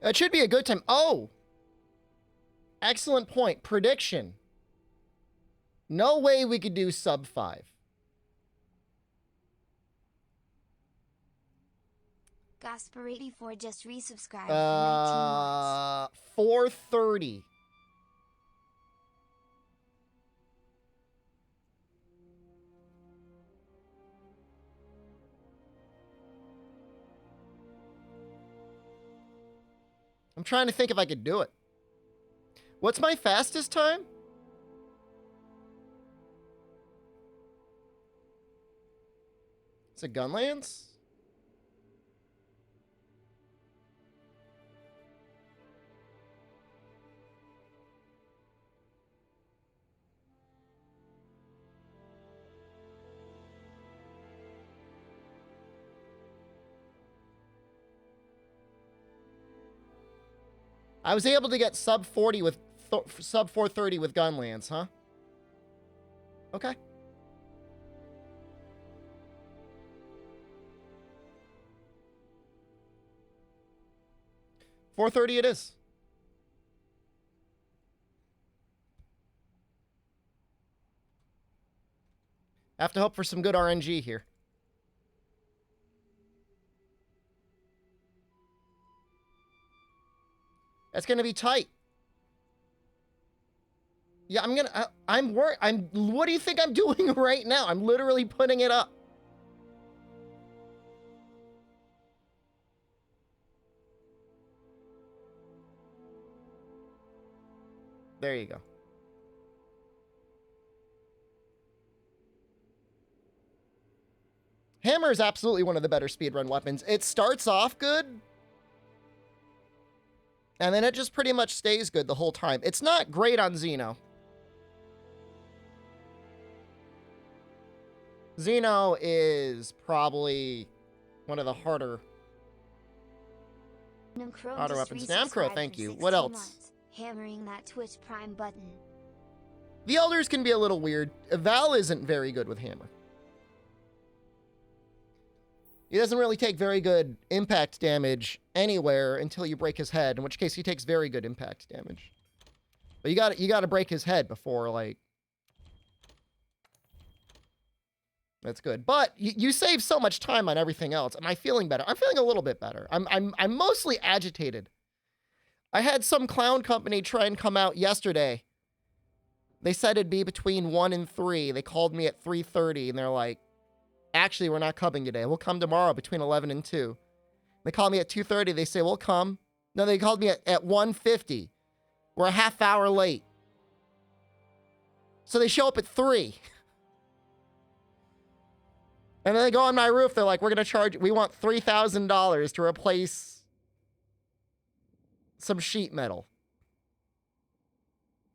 It should be a good time. Oh! Excellent point. Prediction. No way we could do sub 5. Gasper84 just resubscribed for 19 months. 4:30. I'm trying to think if I could do it. What's my fastest time? Is it Gunlands? I was able to get sub 40 with sub 430 with Gunlands, huh? Okay. $430 it is. I have to hope for some good RNG here. That's gonna be tight. Yeah, what do you think I'm doing right now? I'm literally putting it up. There you go. Hammer is absolutely one of the better speedrun weapons. It starts off good, and then it just pretty much stays good the whole time. It's not great on Xeno. Xeno is probably one of the harder auto weapons. Namcro, thank you. What else? Months, hammering that Twitch Prime button. The Elders can be a little weird. Val isn't very good with hammer. He doesn't really take very good impact damage anywhere until you break his head, in which case he takes very good impact damage. But you got to break his head before, like, that's good. But you save so much time on everything else. Am I feeling better? I'm feeling a little bit better. I'm mostly agitated. I had some clown company try and come out yesterday. They said it'd be between 1 and 3. They called me at 3:30 and they're like, actually, we're not coming today. We'll come tomorrow between 11 and 2. They call me at 2:30. They say, we'll come. No, they called me at 1:50. We're a half hour late. So they show up at 3. And then they go on my roof. They're like, we're going to we want $3,000 to replace some sheet metal.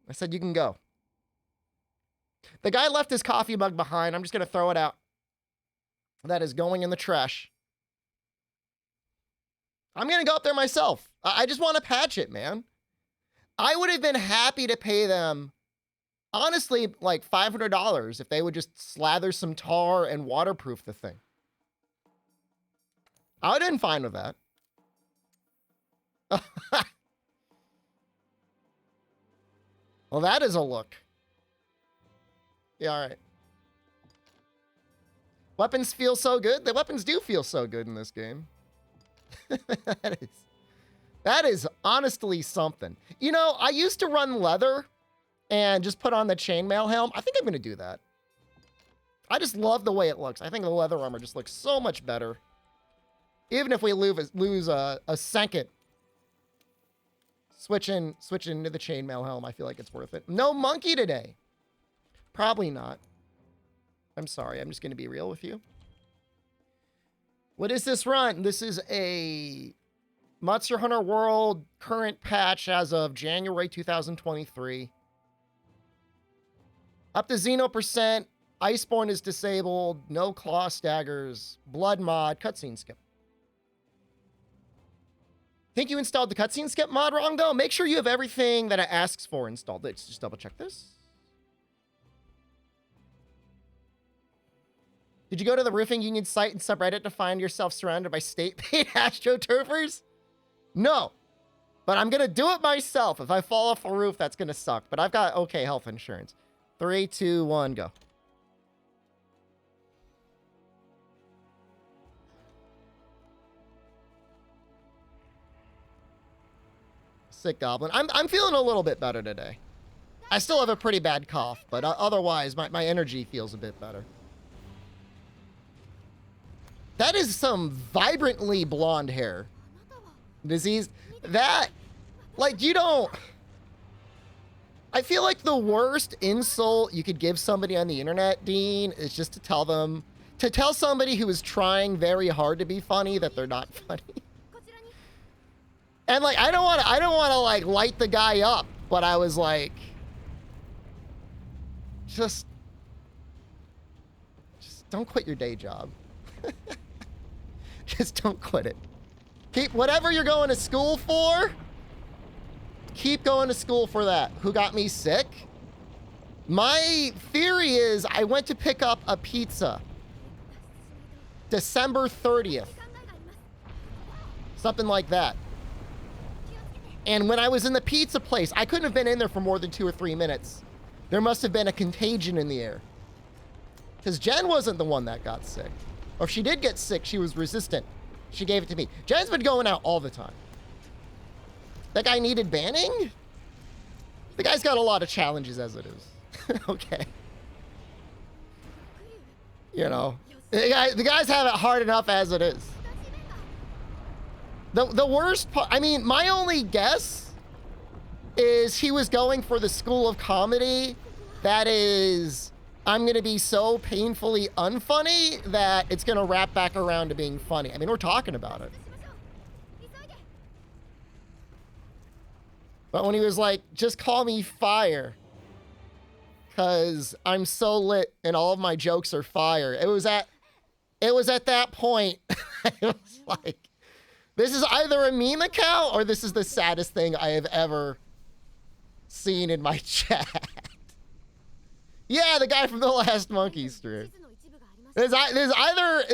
I said, you can go. The guy left his coffee mug behind. I'm just going to throw it out. That is going in the trash. I'm going to go up there myself. I just want to patch it, man. I would have been happy to pay them, honestly, like $500 if they would just slather some tar and waterproof the thing. I would have been fine with that. Well, that is a look. Yeah, all right. Weapons feel so good. The weapons do feel so good in this game. That is honestly something. You know, I used to run leather and just put on the chainmail helm. I think I'm going to do that. I just love the way it looks. I think the leather armor just looks so much better. Even if we lose a second switching into the chainmail helm, I feel like it's worth it. No monkey today. Probably not. I'm sorry. I'm just going to be real with you. What is this run? This is a Monster Hunter World current patch as of January 2023. Up to Xeno %. Iceborne is disabled. No claw staggers. Blood mod. Cutscene skip. Think you installed the cutscene skip mod wrong, though? Make sure you have everything that it asks for installed. Let's just double check this. Did you go to the Roofing Union site and subreddit to find yourself surrounded by state-paid astroturfers? No. But I'm gonna do it myself. If I fall off a roof, that's gonna suck. But I've got okay health insurance. 3, 2, 1, go. Sick goblin. I'm feeling a little bit better today. I still have a pretty bad cough, but otherwise my energy feels a bit better. That is some vibrantly blonde hair. Disease. That, like, you don't... I feel like the worst insult you could give somebody on the internet, Dean, is just to tell them... To tell somebody who is trying very hard to be funny that they're not funny. And, like, I don't want to, like, light the guy up, but I was like... Just don't quit your day job. Just don't quit it. Keep whatever you're going to school for. Keep going to school for that. Who got me sick? My theory is I went to pick up a pizza. December 30th. Something like that. And when I was in the pizza place, I couldn't have been in there for more than 2 or 3 minutes. There must have been a contagion in the air. Because Jen wasn't the one that got sick. Or if she did get sick, she was resistant. She gave it to me. Jen's been going out all the time. That guy needed banning? The guy's got a lot of challenges as it is. Okay. You know, the guys have it hard enough as it is. The worst part, I mean, my only guess is he was going for the school of comedy that is, I'm going to be so painfully unfunny that it's going to wrap back around to being funny. I mean, we're talking about it. But when he was like, just call me fire, because I'm so lit and all of my jokes are fire. It was at that point, it was like, this is either a meme account or this is the saddest thing I have ever seen in my chat. Yeah, the guy from the last Monkey stream. There's either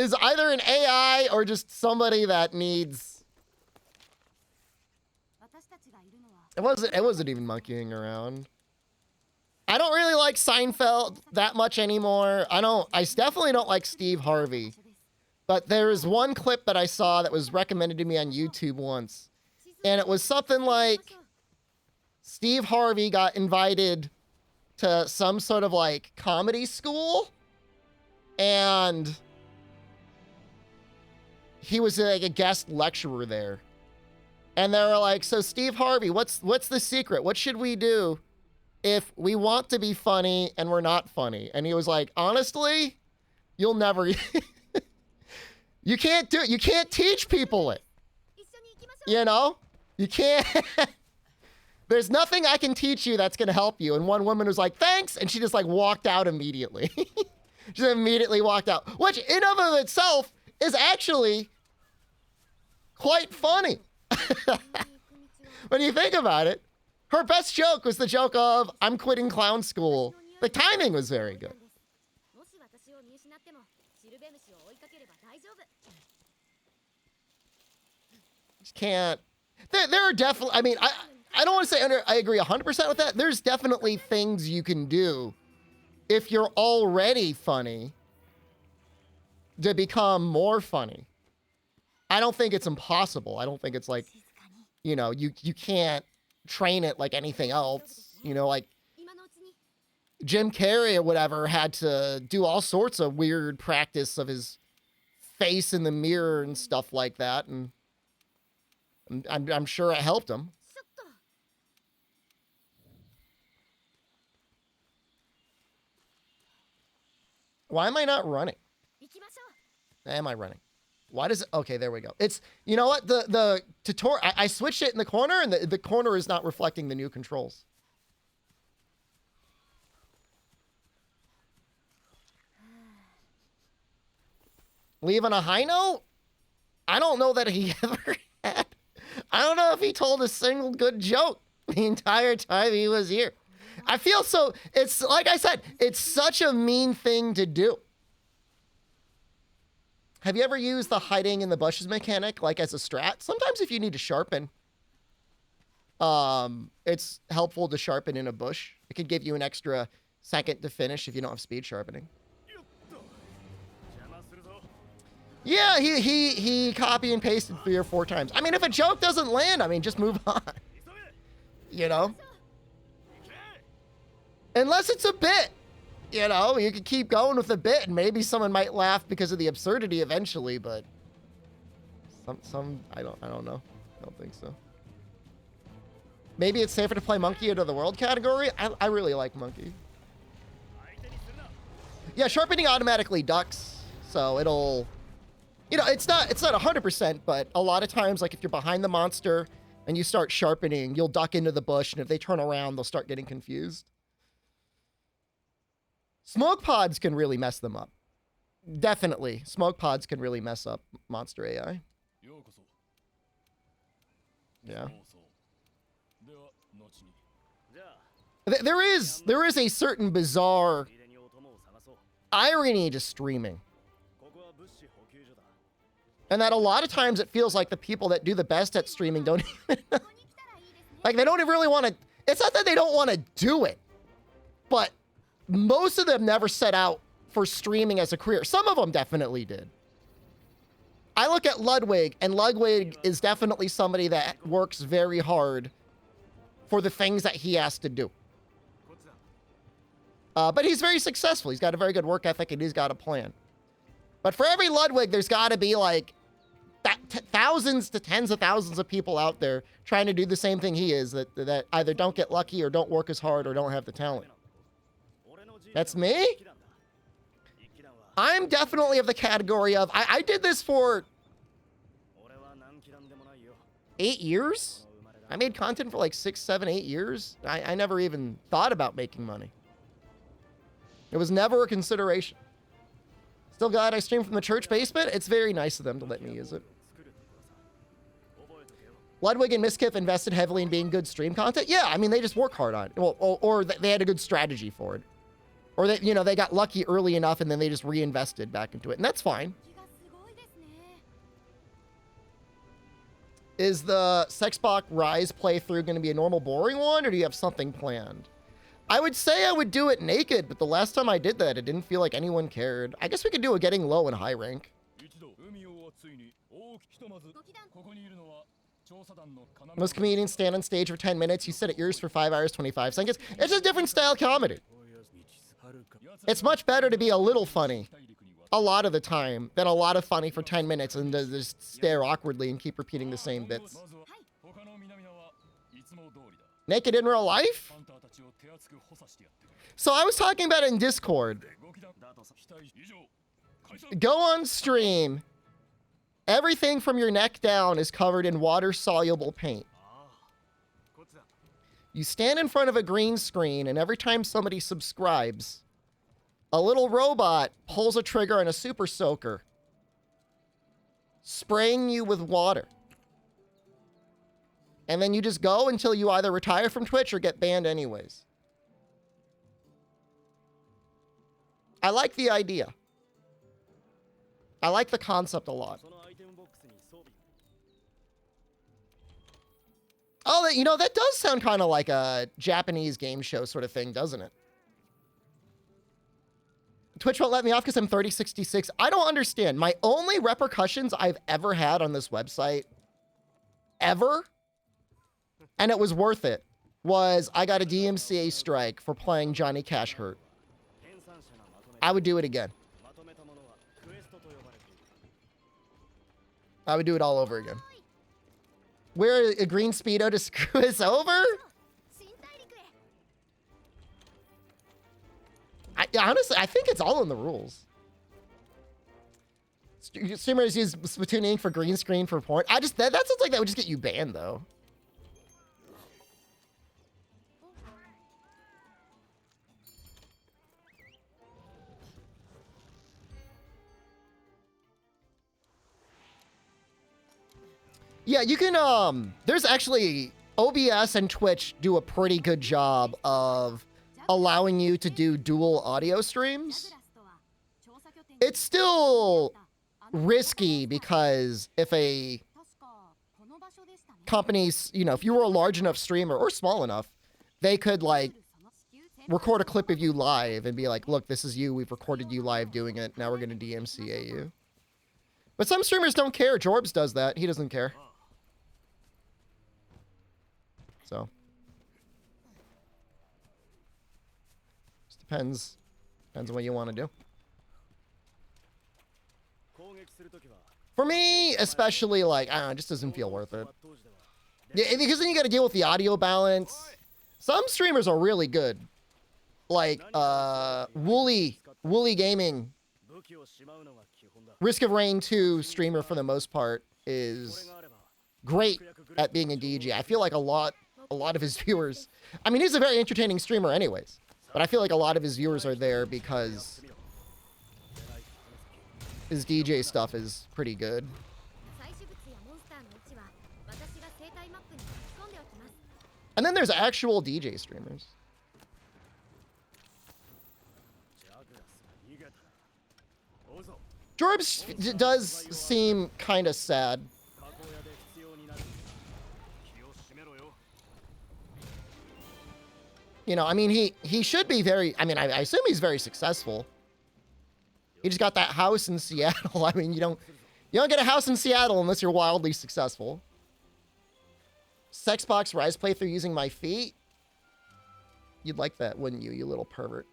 an AI or just somebody that needs. It wasn't even monkeying around. I don't really like Seinfeld that much anymore. I definitely don't like Steve Harvey. But there's one clip that I saw that was recommended to me on YouTube once. And it was something like Steve Harvey got invited to some sort of like comedy school. And he was like a guest lecturer there. And they were like, so Steve Harvey, what's the secret? What should we do if we want to be funny and we're not funny? And he was like, honestly, you'll never... You can't do it. You can't teach people it. You know? You can't. There's nothing I can teach you that's going to help you. And one woman was like, thanks. And she just like walked out immediately. She immediately walked out. Which in of itself is actually quite funny. When you think about it, her best joke was the joke of, I'm quitting clown school. The timing was very good. Can't. There are definitely, I mean, I don't want to say I agree 100% with that. There's definitely things you can do if you're already funny to become more funny. I don't think it's impossible. I don't think it's like, you know, you can't train it like anything else. You know, like Jim Carrey or whatever had to do all sorts of weird practice of his face in the mirror and stuff like that. And I'm sure it helped him. Why am I not running? Am I running? Why does it? Okay, there we go. It's, you know what? The tutorial, I switched it in the corner and the corner is not reflecting the new controls. Leave on a high note? I don't know that he ever had. I don't know if he told a single good joke the entire time he was here. I feel so, it's like I said, it's such a mean thing to do. Have you ever used the hiding in the bushes mechanic like as a strat? Sometimes if you need to sharpen. It's helpful to sharpen in a bush. It could give you an extra second to finish if you don't have speed sharpening. Yeah, he copy and pasted 3 or 4 times. I mean, if a joke doesn't land, I mean, just move on. You know? Unless it's a bit. You know, you could keep going with the bit and maybe someone might laugh because of the absurdity eventually, but I don't know. I don't think so. Maybe it's safer to play monkey into the world category. I really like monkey. Yeah, sharpening automatically ducks, so it'll, you know, it's not 100%, but a lot of times, like if you're behind the monster and you start sharpening, you'll duck into the bush, and if they turn around, they'll start getting confused. Smoke pods can really mess them up. Definitely, smoke pods can really mess up monster AI. Yeah. There is a certain bizarre irony to streaming. And that a lot of times it feels like the people that do the best at streaming don't even, like they don't even really want to, it's not that they don't want to do it, but most of them never set out for streaming as a career. Some of them definitely did. I look at Ludwig, and Ludwig is definitely somebody that works very hard for the things that he has to do. But he's very successful. He's got a very good work ethic, and he's got a plan. But for every Ludwig, there's got to be like thousands to tens of thousands of people out there trying to do the same thing he is, that either don't get lucky or don't work as hard or don't have the talent. That's me? I'm definitely of the category of, I did this for 8 years. I made content for like 6, 7, 8 years. I never even thought about making money. It was never a consideration. Still glad I stream from the church basement. It's very nice of them to let me use it. Ludwig and Miskiff invested heavily in being good stream content. Yeah, I mean, they just work hard on it. Well, or they had a good strategy for it. Or they, you know, they got lucky early enough and then they just reinvested back into it. And that's fine. Is the Sexbot Rise playthrough going to be a normal boring one, or do you have something planned? I would say I would do it naked, but the last time I did that, it didn't feel like anyone cared. I guess we could do a getting low and high rank. Most comedians stand on stage for 10 minutes. You sit at yours for 5 hours, 25 seconds. It's a different style comedy. It's much better to be a little funny a lot of the time than a lot of funny for 10 minutes and to just stare awkwardly and keep repeating the same bits. Naked in real life? So I was talking about it in Discord. Go on stream. Everything from your neck down is covered in water-soluble paint. You stand in front of a green screen, and every time somebody subscribes, a little robot pulls a trigger on a super soaker, spraying you with water. And then you just go until you either retire from Twitch or get banned anyways. I like the idea. I like the concept a lot. Oh, you know, that does sound kind of like a Japanese game show sort of thing, doesn't it? Twitch won't let me off because I'm 3066. I don't understand. My only repercussions I've ever had on this website, ever, and it was worth it, was I got a DMCA strike for playing Johnny Cash Hurt. I would do it again. I would do it all over again. Wear a green Speedo to screw us over? Honestly, I think it's all in the rules. Streamers use Splatoon Inc. for green screen for porn. That sounds like that would just get you banned, though. Yeah, you can, there's actually, OBS and Twitch do a pretty good job of allowing you to do dual audio streams. It's still risky because if companies, you know, if you were a large enough streamer or small enough, they could like record a clip of you live and be like, look, this is you. We've recorded you live doing it. Now we're going to DMCA you. But some streamers don't care. Jorbs does that. He doesn't care. So. Just depends. Depends on what you want to do. For me, especially, like, I don't know, it just doesn't feel worth it. Yeah, because then you got to deal with the audio balance. Some streamers are really good. Like, Wooly Gaming. Risk of Rain 2 streamer, for the most part, is great at being a DJ. I feel like a lot of his viewers... I mean, he's a very entertaining streamer anyways. But I feel like a lot of his viewers are there because his DJ stuff is pretty good. And then there's actual DJ streamers. Jorbs does seem kind of sad. You know, I mean, he should be very... I mean, I assume he's very successful. He just got that house in Seattle. I mean, you don't get a house in Seattle unless you're wildly successful. Sexbox Rise playthrough using my feet? You'd like that, wouldn't you, you little pervert?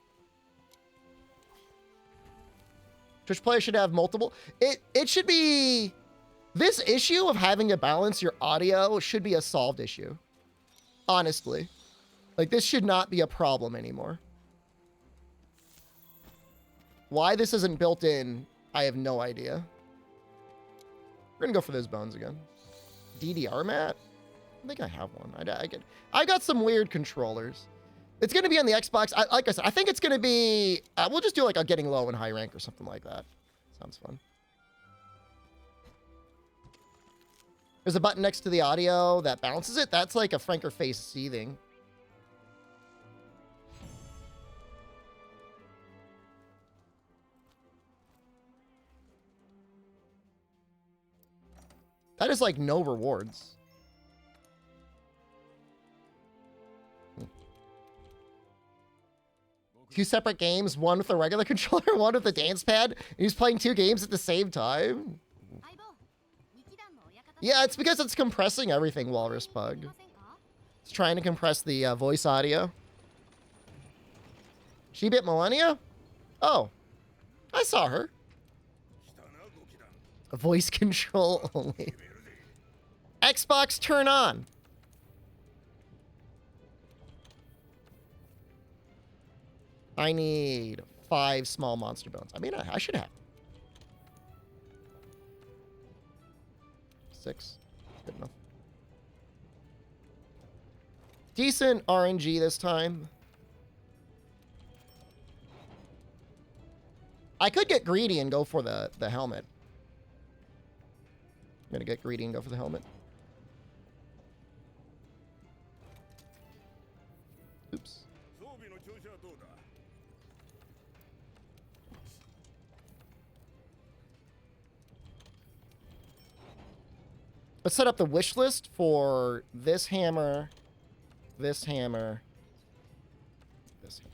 Twitch players should have multiple... It should be... This issue of having to balance your audio should be a solved issue. Honestly. Like, this should not be a problem anymore. Why this isn't built in, I have no idea. We're gonna go for those bones again. DDR mat? I think I have one. I got some weird controllers. It's gonna be on the Xbox. Like I said, I think it's gonna be... we'll just do like a getting low and high rank or something like that. Sounds fun. There's a button next to the audio that balances it. That's like a Franker face seething. That is like no rewards. Two separate games, one with a regular controller, one with a dance pad. And he's playing two games at the same time. Yeah, it's because it's compressing everything, Walrus Pug. It's trying to compress the voice audio. She bit Millennia? Oh, I saw her. A voice control only. Xbox turn on. I need 5 small monster bones. I mean, I should have 6. Good enough. Decent RNG this time. I could get greedy and go for the helmet. I'm gonna get greedy and go for the helmet. Oops. Let's set up the wish list for this hammer, this hammer, this hammer.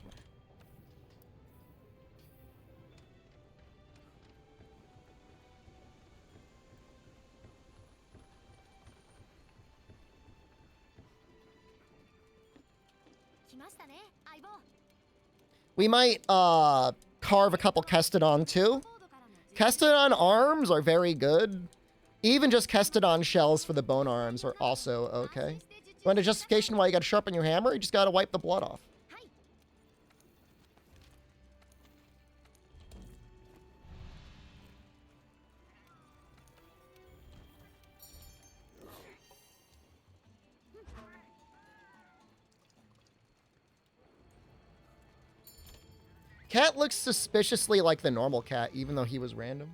We might carve a couple Kestodon too. Kestodon arms are very good. Even just Kestodon shells for the bone arms are also okay. You want a justification why you gotta sharpen your hammer? You just gotta wipe the blood off. Cat looks suspiciously like the normal cat, even though he was random.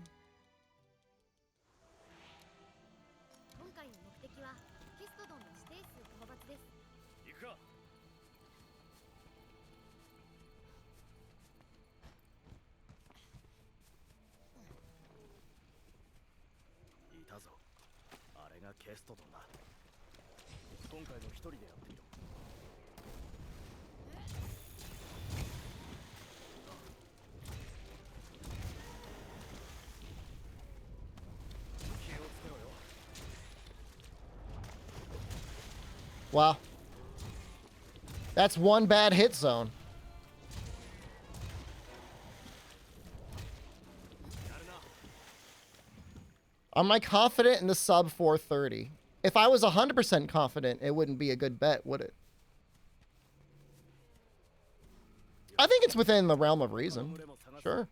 Wow. That's one bad hit zone. Am I confident in the sub 430? If I was 100% confident, it wouldn't be a good bet, would it? I think it's within the realm of reason. Sure.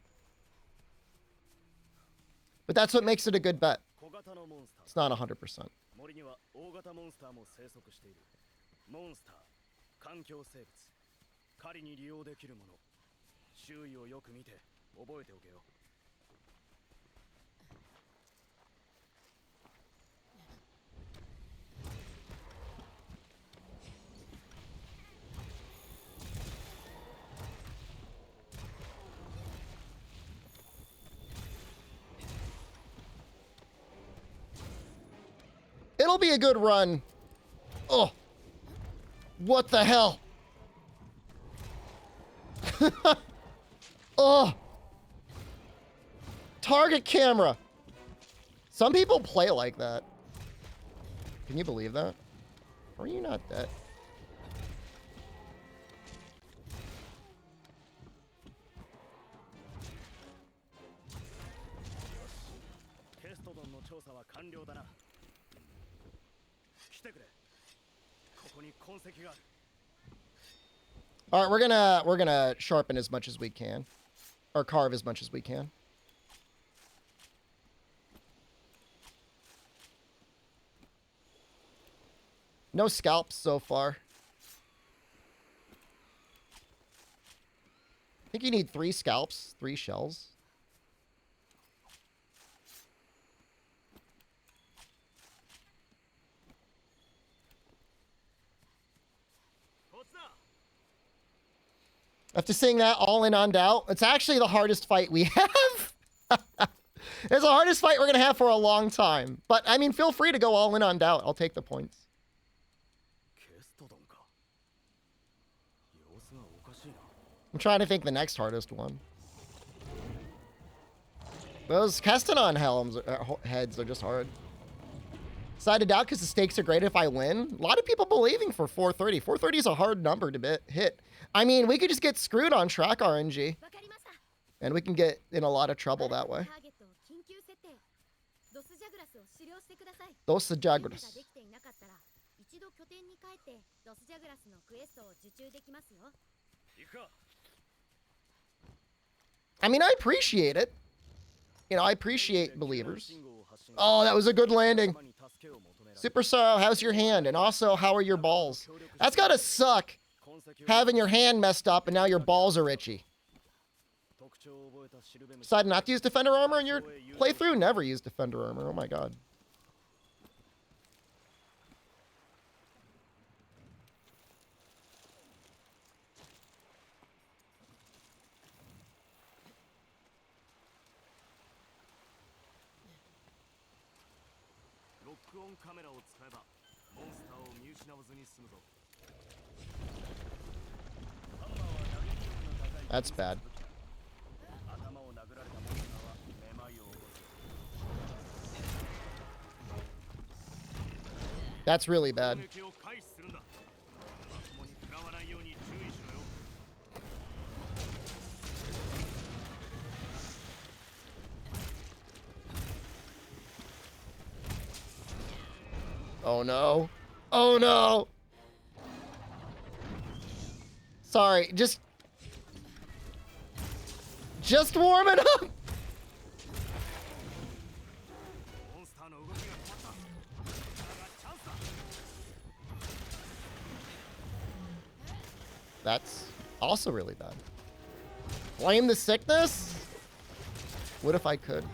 But that's what makes it a good bet. It's not 100%. 狩りに利用できるもの、周囲をよく見て覚えておけよ。It'll be a good run. Oh. What the hell? Oh. Target camera. Some people play like that. Can you believe that? Or are you not dead? All right, we're gonna sharpen as much as we can, or carve as much as we can. No scalps so far. I think you need 3 scalps, 3 shells. After seeing that all in on doubt, it's actually the hardest fight we have. It's the hardest fight we're going to have for a long time. But, I mean, feel free to go all in on doubt. I'll take the points. I'm trying to think the next hardest one. Those Kestanon helms heads are just hard. Side of doubt because the stakes are great if I win. A lot of people believing for 430. 430 is a hard number to hit. I mean, we could just get screwed on track RNG. And we can get in a lot of trouble that way. Dos Jagras. I mean, I appreciate it. You know, I appreciate believers. Oh, that was a good landing. Super Sorrow, how's your hand? And also, how are your balls? That's gotta suck. Having your hand messed up and now your balls are itchy. Decided not to use Defender Armor in your playthrough? Never use Defender Armor. Oh my god. That's bad. That's really bad. Oh no. Oh no. Sorry, just warming up. That's also really bad. Blame the sickness? What if I could?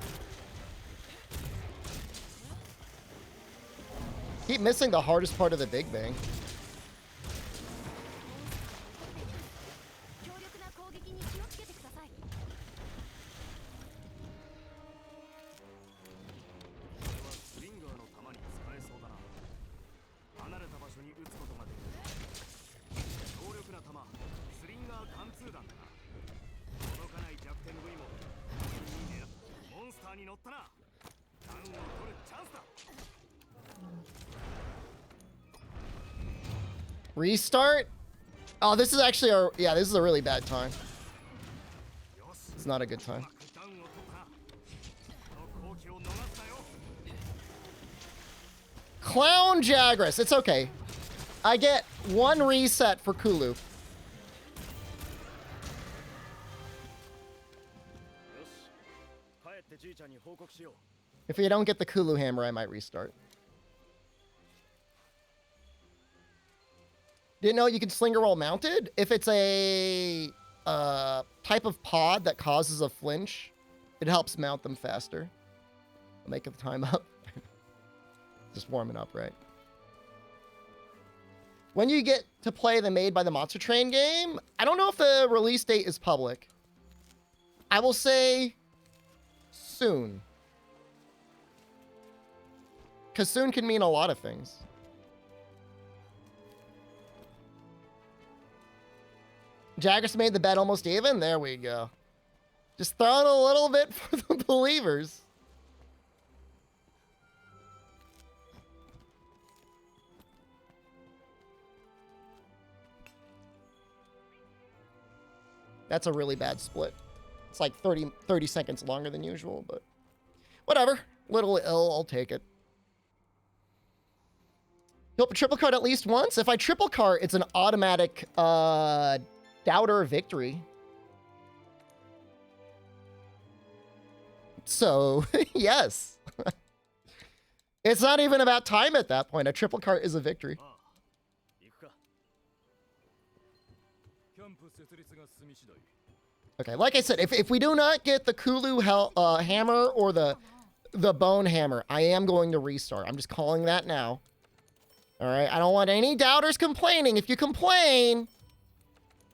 Keep missing the hardest part of the Big Bang. ったな。ダウンを取るチャンスだ。 Restart? Oh, this is actually a... Yeah, this is a really bad time. It's not a good time. Clown Jagras. It's okay. I get 1 reset for Kulu. If you don't get the Kulu hammer, I might restart. Didn't know you could slinger roll mounted? If it's a type of pod that causes a flinch, it helps mount them faster. I'll make the time up. Just warming up, right? When you get to play the Made by the Monster Train game, I don't know if the release date is public. I will say soon. Because soon can mean a lot of things. Jagras made the bet almost even. There we go. Just throwing a little bit for the believers. That's a really bad split. It's like 30 seconds longer than usual, but whatever. Little ill, I'll take it. Hope a triple card at least once. If I triple card, it's an automatic doubter victory. So, yes. It's not even about time at that point. A triple card is a victory. Okay, like I said, if we do not get the Kulu hammer or the bone hammer, I am going to restart. I'm just calling that now. All right, I don't want any doubters complaining. If you complain,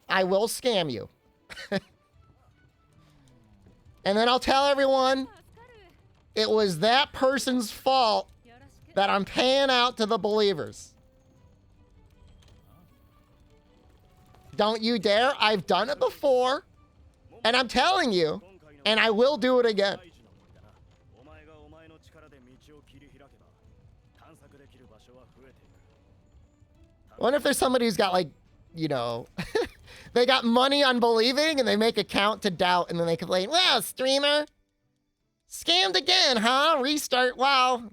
I will scam you. And then I'll tell everyone it was that person's fault that I'm paying out to the believers. Don't you dare. I've done it before. And I'm telling you, and I will do it again. I wonder if there's somebody who's got, like, you know, they got money on believing and they make a count to doubt and then they complain, well, streamer, scammed again, huh? Restart, wow.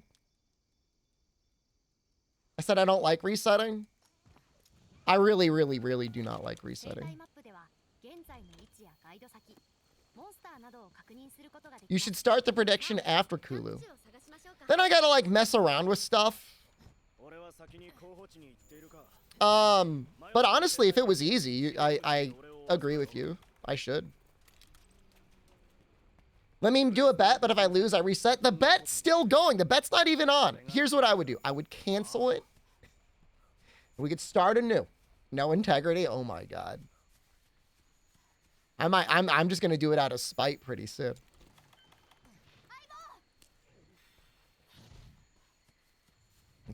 I said I don't like resetting. I really, really, really do not like resetting. You should start the prediction after Kulu. Then I gotta, like, mess around with stuff. But honestly, if it was easy, I agree with you. I should. Let me do a bet, but if I lose, I reset. The bet's still going. The bet's not even on. Here's what I would do. I would cancel it. We could start anew. No integrity. Oh my god. I'm just gonna do it out of spite pretty soon.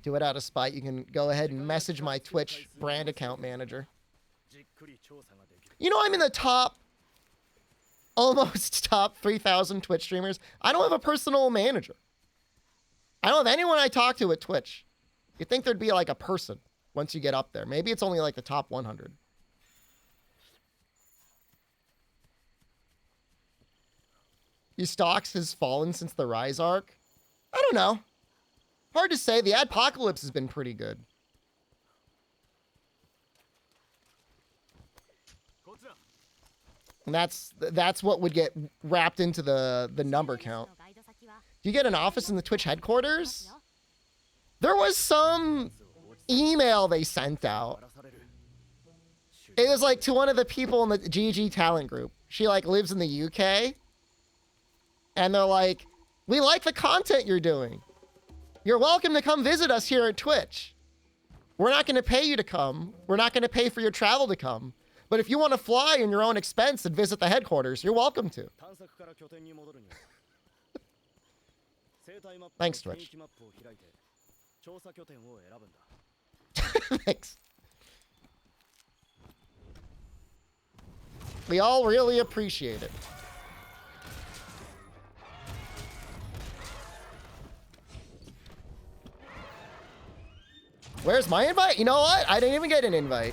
Do it out of spite. You can go ahead and message my Twitch brand account manager. You know, I'm in the top, almost top 3,000 Twitch streamers. I don't have a personal manager. I don't have anyone I talk to at Twitch. You'd think there'd be like a person once you get up there. Maybe it's only like the top 100. Your stocks has fallen since the Rise arc? I don't know. Hard to say. The Adpocalypse has been pretty good. And that's what would get wrapped into the number count. Do you get an office in the Twitch headquarters? There was some email they sent out. It was like to one of the people in the GG talent group. She like lives in the UK. And they're like, we like the content you're doing. You're welcome to come visit us here at Twitch. We're not going to pay you to come. We're not going to pay for your travel to come. But if you want to fly in your own expense and visit the headquarters, you're welcome to. Thanks, Twitch. Thanks. We all really appreciate it. Where's my invite? You know what? I didn't even get an invite.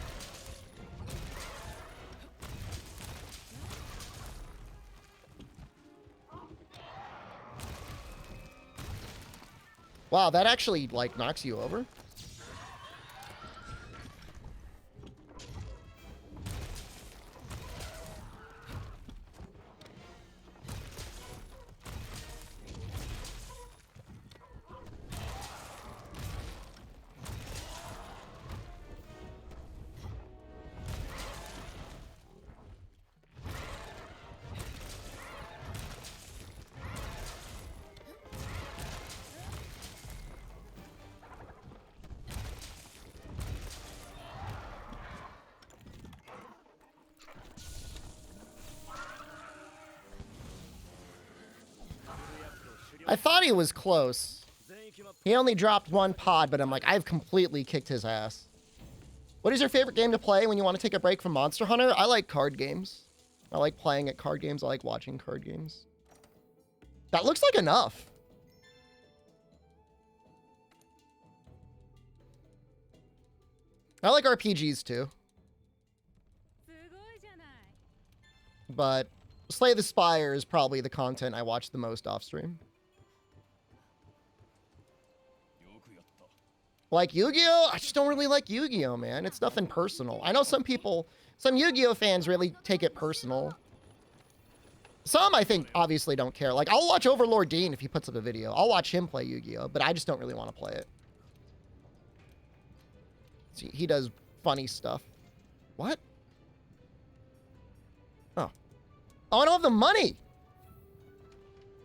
Wow, that actually, like, knocks you over? I thought he was close. He only dropped one pod, but I'm like, I've completely kicked his ass. What is your favorite game to play when you want to take a break from Monster Hunter? I like card games. I like playing at card games. I like watching card games. That looks like enough. I like RPGs too. But Slay the Spire is probably the content I watch the most off stream. Like Yu-Gi-Oh? I just don't really like Yu-Gi-Oh, man. It's nothing personal. I know some people, some Yu-Gi-Oh fans really take it personal. Some, I think, obviously don't care. Like, I'll watch Overlord Dean if he puts up a video. I'll watch him play Yu-Gi-Oh, but I just don't really want to play it. See, he does funny stuff. What? Oh. Oh, I don't have the money!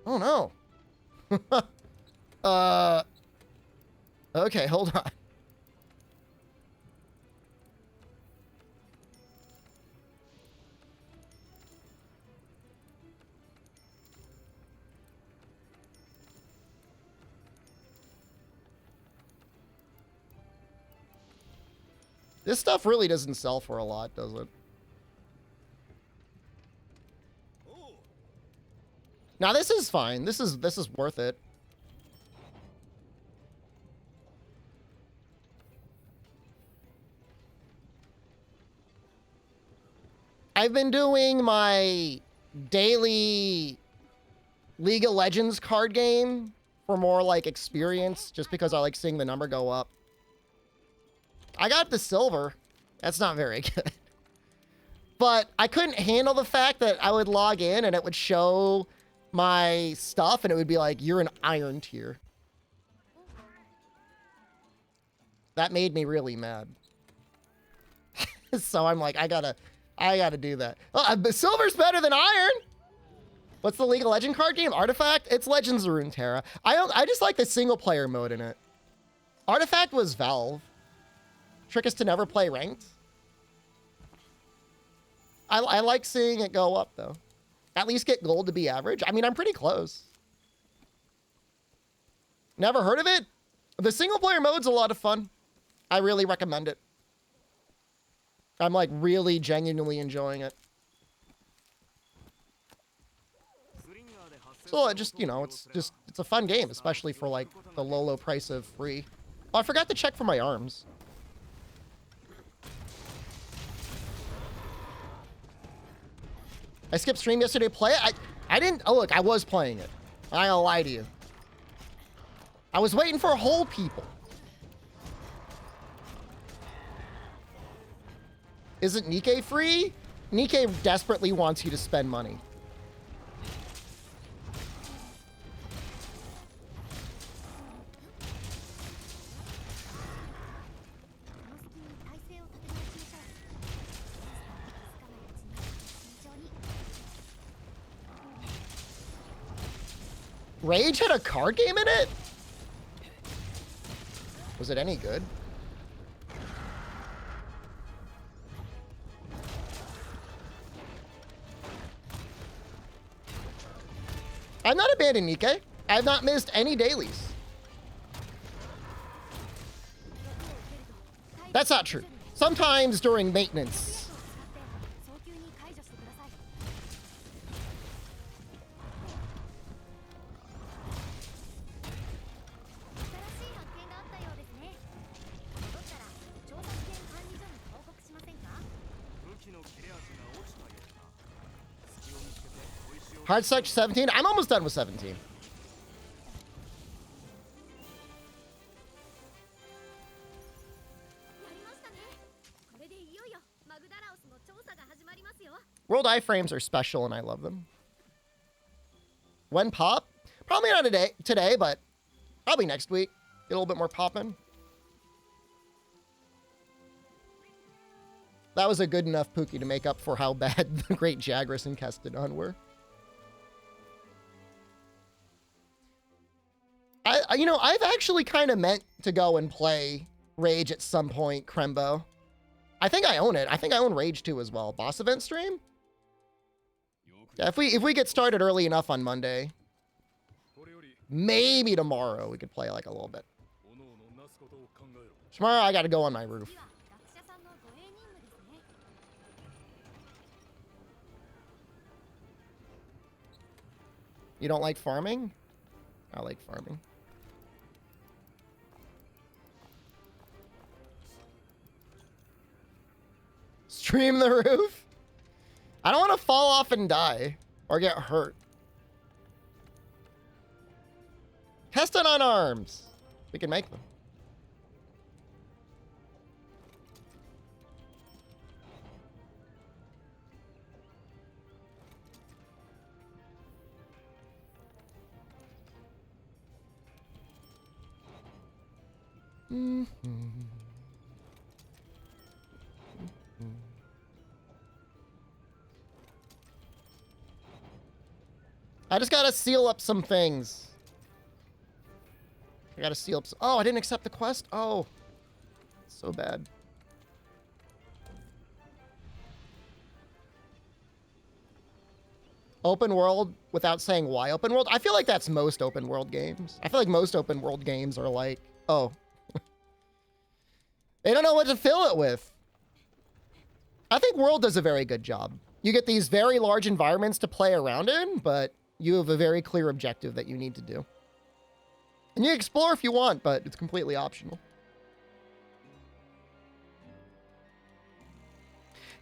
Oh, no. Okay, hold on. This stuff really doesn't sell for a lot, does it? Now this is fine. This is worth it. I've been doing my daily League of Legends card game for more like experience, just because I like seeing the number go up. I got the silver. That's not very good. But I couldn't handle the fact that I would log in and it would show my stuff and it would be like, you're an iron tier. That made me really mad. So I'm like, I gotta do that. But silver's better than iron. What's the League of Legends card game? Artifact? It's Legends of Runeterra. I just like the single player mode in it. Artifact was Valve. Trick is to never play ranked. I like seeing it go up though. At least get gold to be average. I mean, I'm pretty close. Never heard of it? The single player mode's a lot of fun. I really recommend it. I'm like really genuinely enjoying it. So just, you know, it's a fun game, especially for like the low price of free. Oh, I forgot to check for my arms. I skipped stream yesterday to play it. I didn't, oh look, I was playing it. I ain't gonna lie to you. I was waiting for whole people. Isn't Nikkei free? Nikkei desperately wants you to spend money. Rage had a card game in it? Was it any good? I've not abandoned Nikkei. I've not missed any dailies. That's not true. Sometimes during maintenance. Hard search 17. I'm almost done with 17. World iframes are special and I love them. When pop? Probably not today, but probably next week. Get a little bit more popping. That was a good enough Pookie to make up for how bad the Great Jagras and Kestodon were. You know, I've actually kind of meant to go and play Rage at some point, Krembo. I think I own it. I think I own Rage 2 as well. Boss event stream? Yeah, if we get started early enough on Monday, maybe tomorrow we could play like a little bit. Tomorrow I gotta go on my roof. You don't like farming? I like farming. Stream the roof? I don't want to fall off and die or get hurt. Kestodon arms. We can make them. I just gotta seal up some things. I gotta seal up some... Oh, I didn't accept the quest? Oh. So bad. Open world without saying why open world? I feel like that's most open world games. I feel like most open world games are like, oh. They don't know what to fill it with. I think World does a very good job. You get these very large environments to play around in, but you have a very clear objective that you need to do. And you explore if you want, but it's completely optional.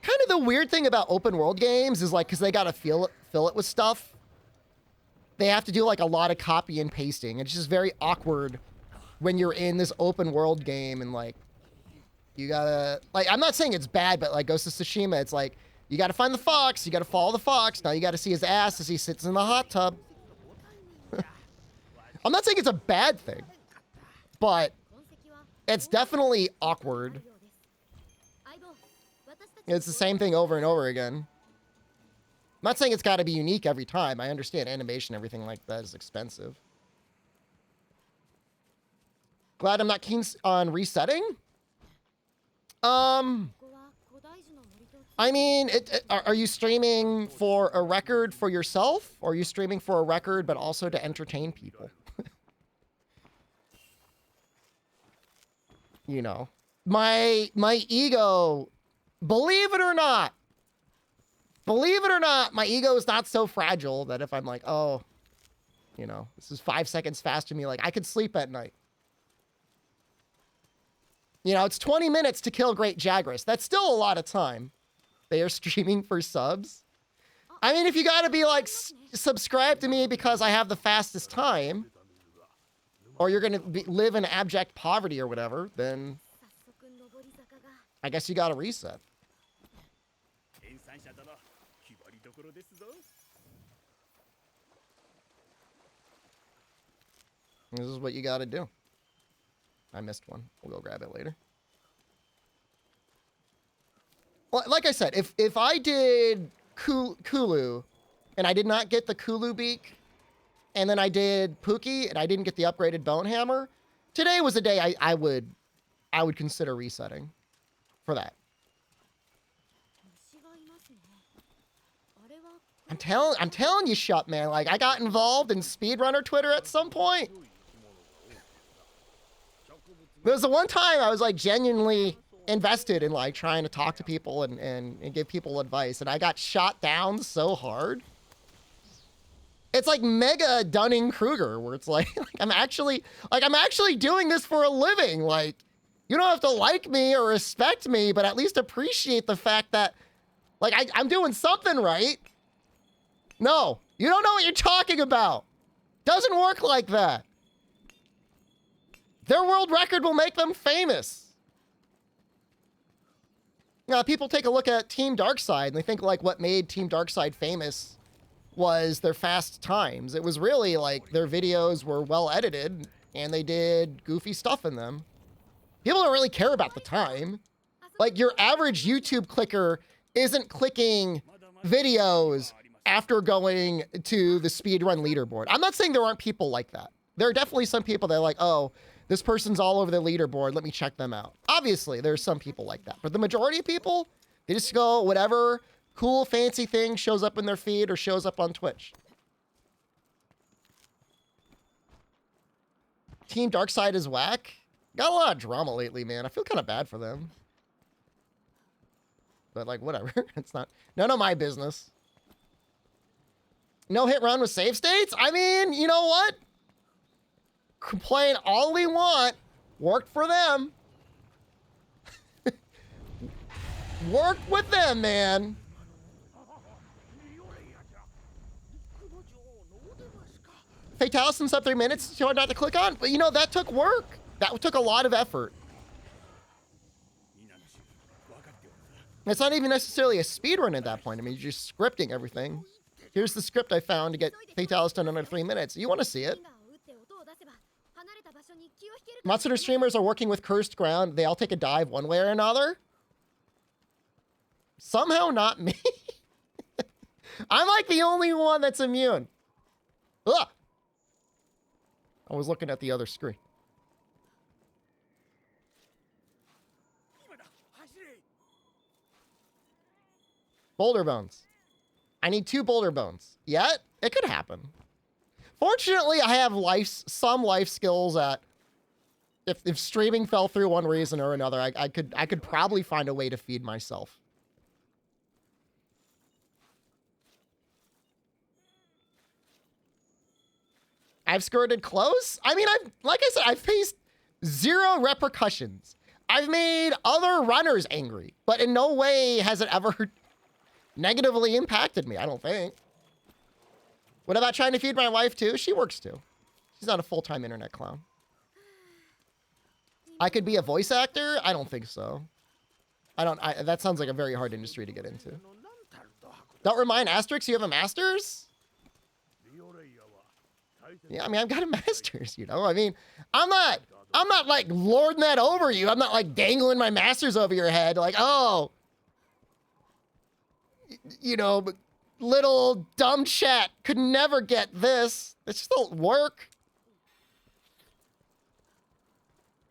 Kind of the weird thing about open world games is like, because they got to fill it with stuff, they have to do like a lot of copy and pasting. It's just very awkward when you're in this open world game and like, you gotta, like, I'm not saying it's bad, but like Ghost of Tsushima, it's like, you gotta find the fox, you gotta follow the fox, now you gotta see his ass as he sits in the hot tub. I'm not saying it's a bad thing, but it's definitely awkward. It's the same thing over and over again. I'm not saying it's gotta be unique every time. I understand animation, everything like that is expensive. Glad I'm not keen on resetting. I mean, are you streaming for a record for yourself? Or are you streaming for a record, but also to entertain people? You know, my ego, believe it or not, my ego is not so fragile that if I'm like, oh, you know, this is 5 seconds faster than me, like I could sleep at night. You know, it's 20 minutes to kill Great Jagras. That's still a lot of time. They are streaming for subs. I mean, if you got to be like, subscribe to me because I have the fastest time, or you're going to live in abject poverty or whatever, then I guess you got to reset. This is what you got to do. I missed one. We'll go grab it later. Well, like I said, if I did Kulu and I did not get the Kulu beak, and then I did Pookie and I didn't get the upgraded Bone Hammer, today was a day I would consider resetting for that. I'm telling you, Shut, man. Like, I got involved in speedrunner Twitter at some point. There was the one time I was like genuinely invested in like trying to talk to people and give people advice, and I got shot down so hard. It's like mega Dunning-Kruger, where it's like, I'm actually doing this for a living. Like, you don't have to like me or respect me, but at least appreciate the fact that like I'm doing something right. No, You don't know what you're talking about. Doesn't work like that. Their world record will make them famous. Now, people take a look at Team Darkside and they think like what made Team Darkside famous was their fast times. It was really like their videos were well edited and they did goofy stuff in them. People don't really care about the time. Like your average YouTube clicker isn't clicking videos after going to the speedrun leaderboard. I'm not saying there aren't people like that. There are definitely some people that are like, oh, this person's all over the leaderboard. Let me check them out. Obviously, there's some people like that. But the majority of people, they just go whatever cool, fancy thing shows up in their feed or shows up on Twitch. Team Darkside is whack. Got a lot of drama lately, man. I feel kind of bad for them. But, like, whatever. It's not none of my business. No hit run with save states? I mean, you know what? Complain all we want. Worked for them. Worked with them, man. Fatalis in sub 3 minutes. It's hard not to click on. But, you know, that took work. That took a lot of effort. It's not even necessarily a speedrun at that point. I mean, you're just scripting everything. Here's the script I found to get Fatalis done under 3 minutes. You want to see it? Monster streamers are working with Cursed Ground. They all take a dive one way or another. Somehow not me. I'm like the only one that's immune. Ugh. I was looking at the other screen. Boulder bones. I need 2 boulder bones. Yet, it could happen. Fortunately, I have some life skills that if streaming fell through one reason or another, I could probably find a way to feed myself. I've skirted close. I mean, like I said, I've faced 0 repercussions. I've made other runners angry, but in no way has it ever negatively impacted me, I don't think. What about trying to feed my wife too? She works too. She's not a full-time internet clown. I could be a voice actor? I don't think so. That sounds like a very hard industry to get into. Don't remind Asterix, you have a master's? Yeah, I mean, I've got a master's, you know? I mean, I'm not like lording that over you. I'm not like dangling my master's over your head like, oh, you know, but little dumb chat could never get this. It just don't work.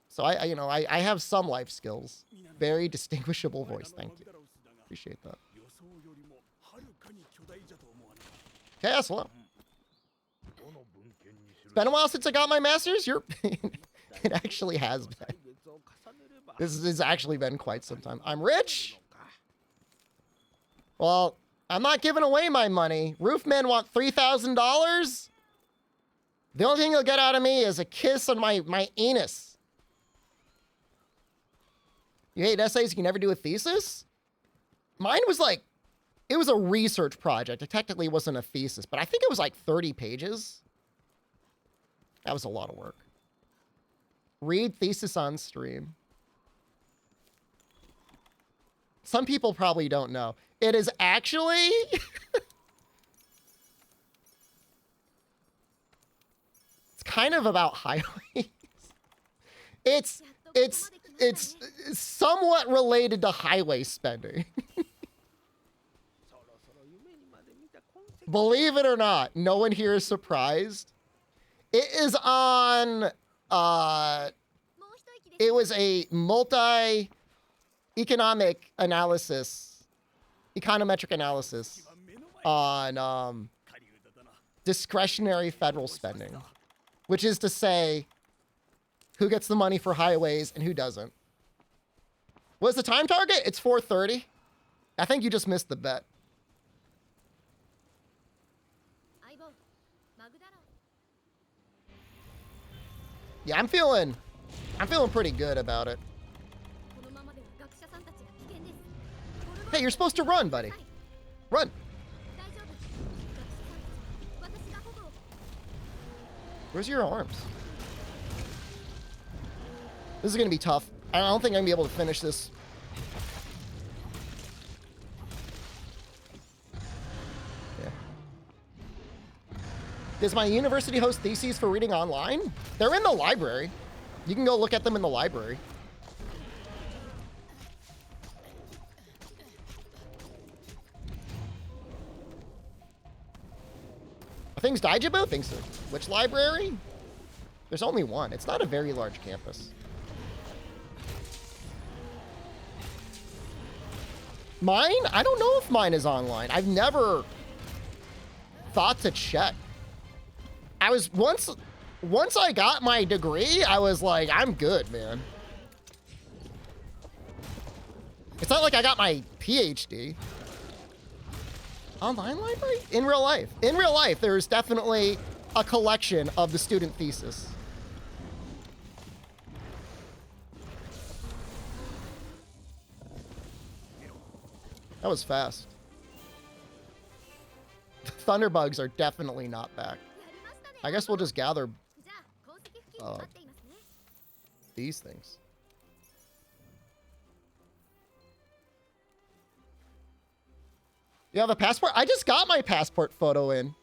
So I have some life skills. Very distinguishable voice. Thank you. Appreciate that. Chaos, hello. It's been a while since I got my master's. It actually has been. This has actually been quite some time. I'm rich. Well, I'm not giving away my money. Roofmen want $3,000. The only thing you'll get out of me is a kiss on my anus. You hate essays? You can never do a thesis? Mine was like, it was a research project. It technically wasn't a thesis, but I think it was like 30 pages. That was a lot of work. Read thesis on stream. Some people probably don't know. It is actually... it's kind of about highways. It's somewhat related to highway spending. Believe it or not, no one here is surprised. It is on, it was a multi-economic analysis, econometric analysis on discretionary federal spending, which is to say who gets the money for highways and who doesn't. What's the time target? It's 4:30. I think you just missed the bet. Yeah, I'm feeling pretty good about it. Hey, you're supposed to run, buddy. Run. Where's your arms? This is gonna be tough. I don't think I'm gonna be able to finish this. Yeah. Does my university host theses for reading online? They're in the library. You can go look at them in the library. Things Daijibu? Things. Which library? There's only one. It's not a very large campus. Mine? I don't know if mine is online. I've never thought to check. I was once I got my degree, I was like, I'm good, man. It's not like I got my PhD. Online library? In real life. In real life, there's definitely a collection of the student thesis. That was fast. Thunderbugs are definitely not back. I guess we'll just gather these things. You have a passport? I just got my passport photo in.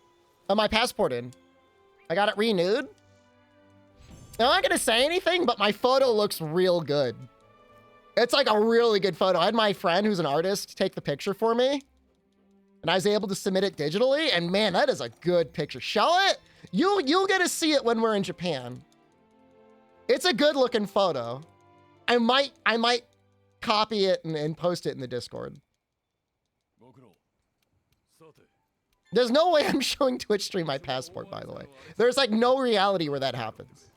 My passport in. I got it renewed. I'm not gonna say anything, but my photo looks real good. It's like a really good photo. I had my friend who's an artist take the picture for me. And I was able to submit it digitally. And man, that is a good picture. Show it. You'll get to see it when we're in Japan. It's a good looking photo. I might copy it and post it in the Discord. There's no way I'm showing Twitch stream my passport, by the way. There's like no reality where that happens.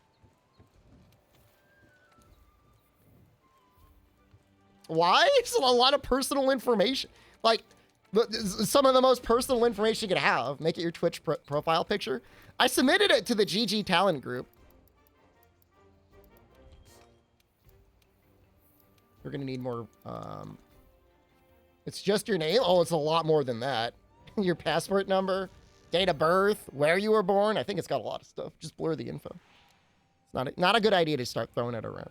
Why? It's a lot of personal information. Like, some of the most personal information you could have. Make it your Twitch profile picture. I submitted it to the GG talent group. We're gonna need more, it's just your name? Oh, it's a lot more than that. Your passport number, date of birth, where you were born. I think it's got a lot of stuff. Just blur the info. It's not a good idea to start throwing it around.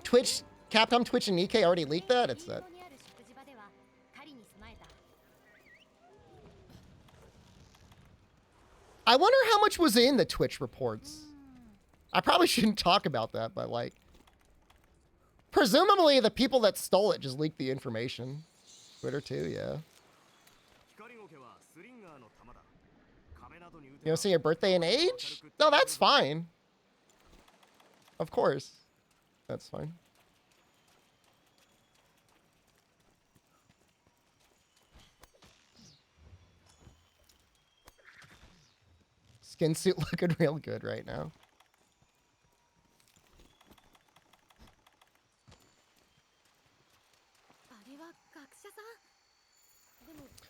Twitch, Capcom, Twitch, and Nikkei already leaked that? It's that. I wonder how much was in the Twitch reports. I probably shouldn't talk about that, but like, presumably the people that stole it just leaked the information. Twitter too, yeah. You don't see your birthday and age? No, that's fine. Of course. That's fine. Skin suit looking real good right now.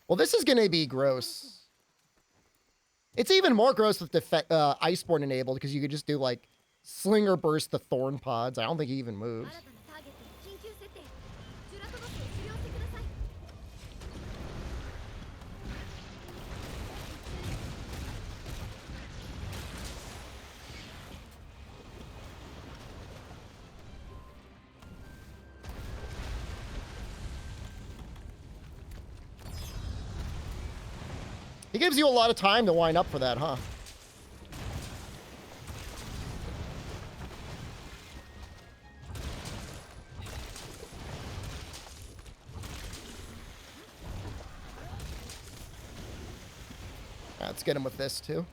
Well, this is going to be gross. It's even more gross with Iceborne enabled because you could just do like Slinger Burst the Thorn Pods. I don't think he even moves. He gives you a lot of time to wind up for that, huh? Let's get him with this too.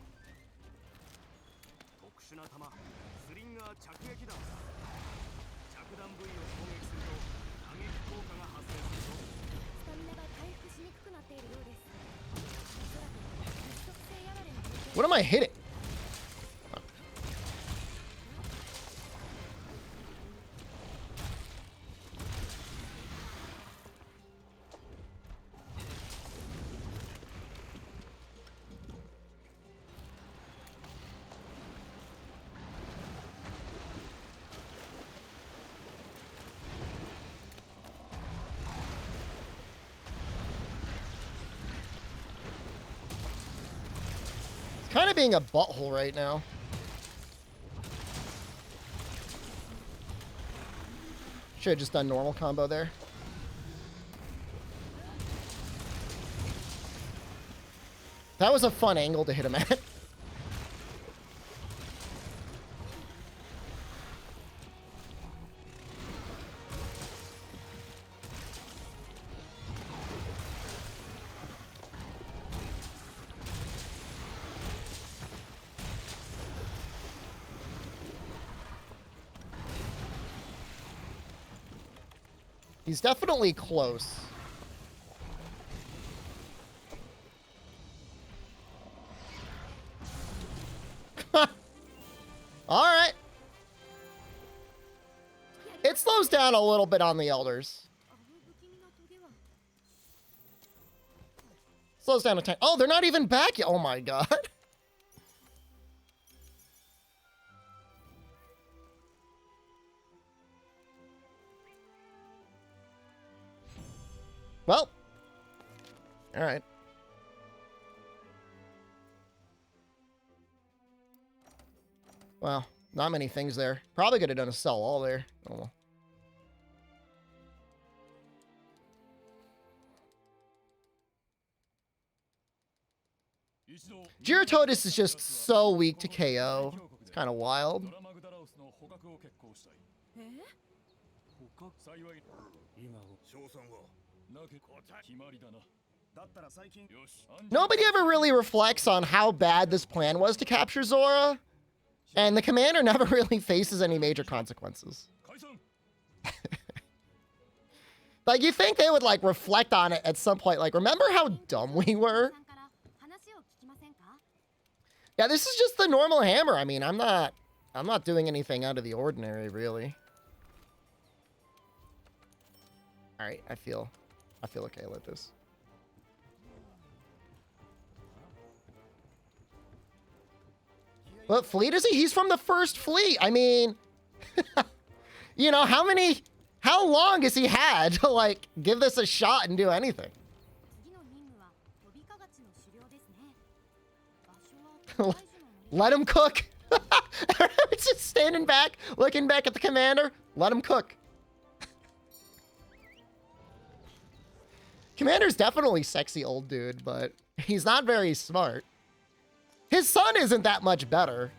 What am I hitting? Kind of being a butthole right now. Should have just done normal combo there. That was a fun angle to hit him at. He's definitely close. All right. It slows down a little bit on the elders. Slows down a tiny. Oh, they're not even back yet. Oh my god. Well. All right. Well, not many things there. Probably could have done a sell all there. Oh well. Gyrototus is just so weak to KO. It's kind of wild. Nobody ever really reflects on how bad this plan was to capture Zora. And the commander never really faces any major consequences. Like, you think they would, like, reflect on it at some point. Like, remember how dumb we were? Yeah, this is just the normal hammer. I mean, I'm not doing anything out of the ordinary, really. All right, I feel okay with this. What fleet is he? He's from the first fleet. I mean, you know, how long has he had to, like, give this a shot and do anything? Let him cook. It's just standing back, looking back at the commander. Let him cook. Commander's definitely sexy old dude, but he's not very smart. His son isn't that much better.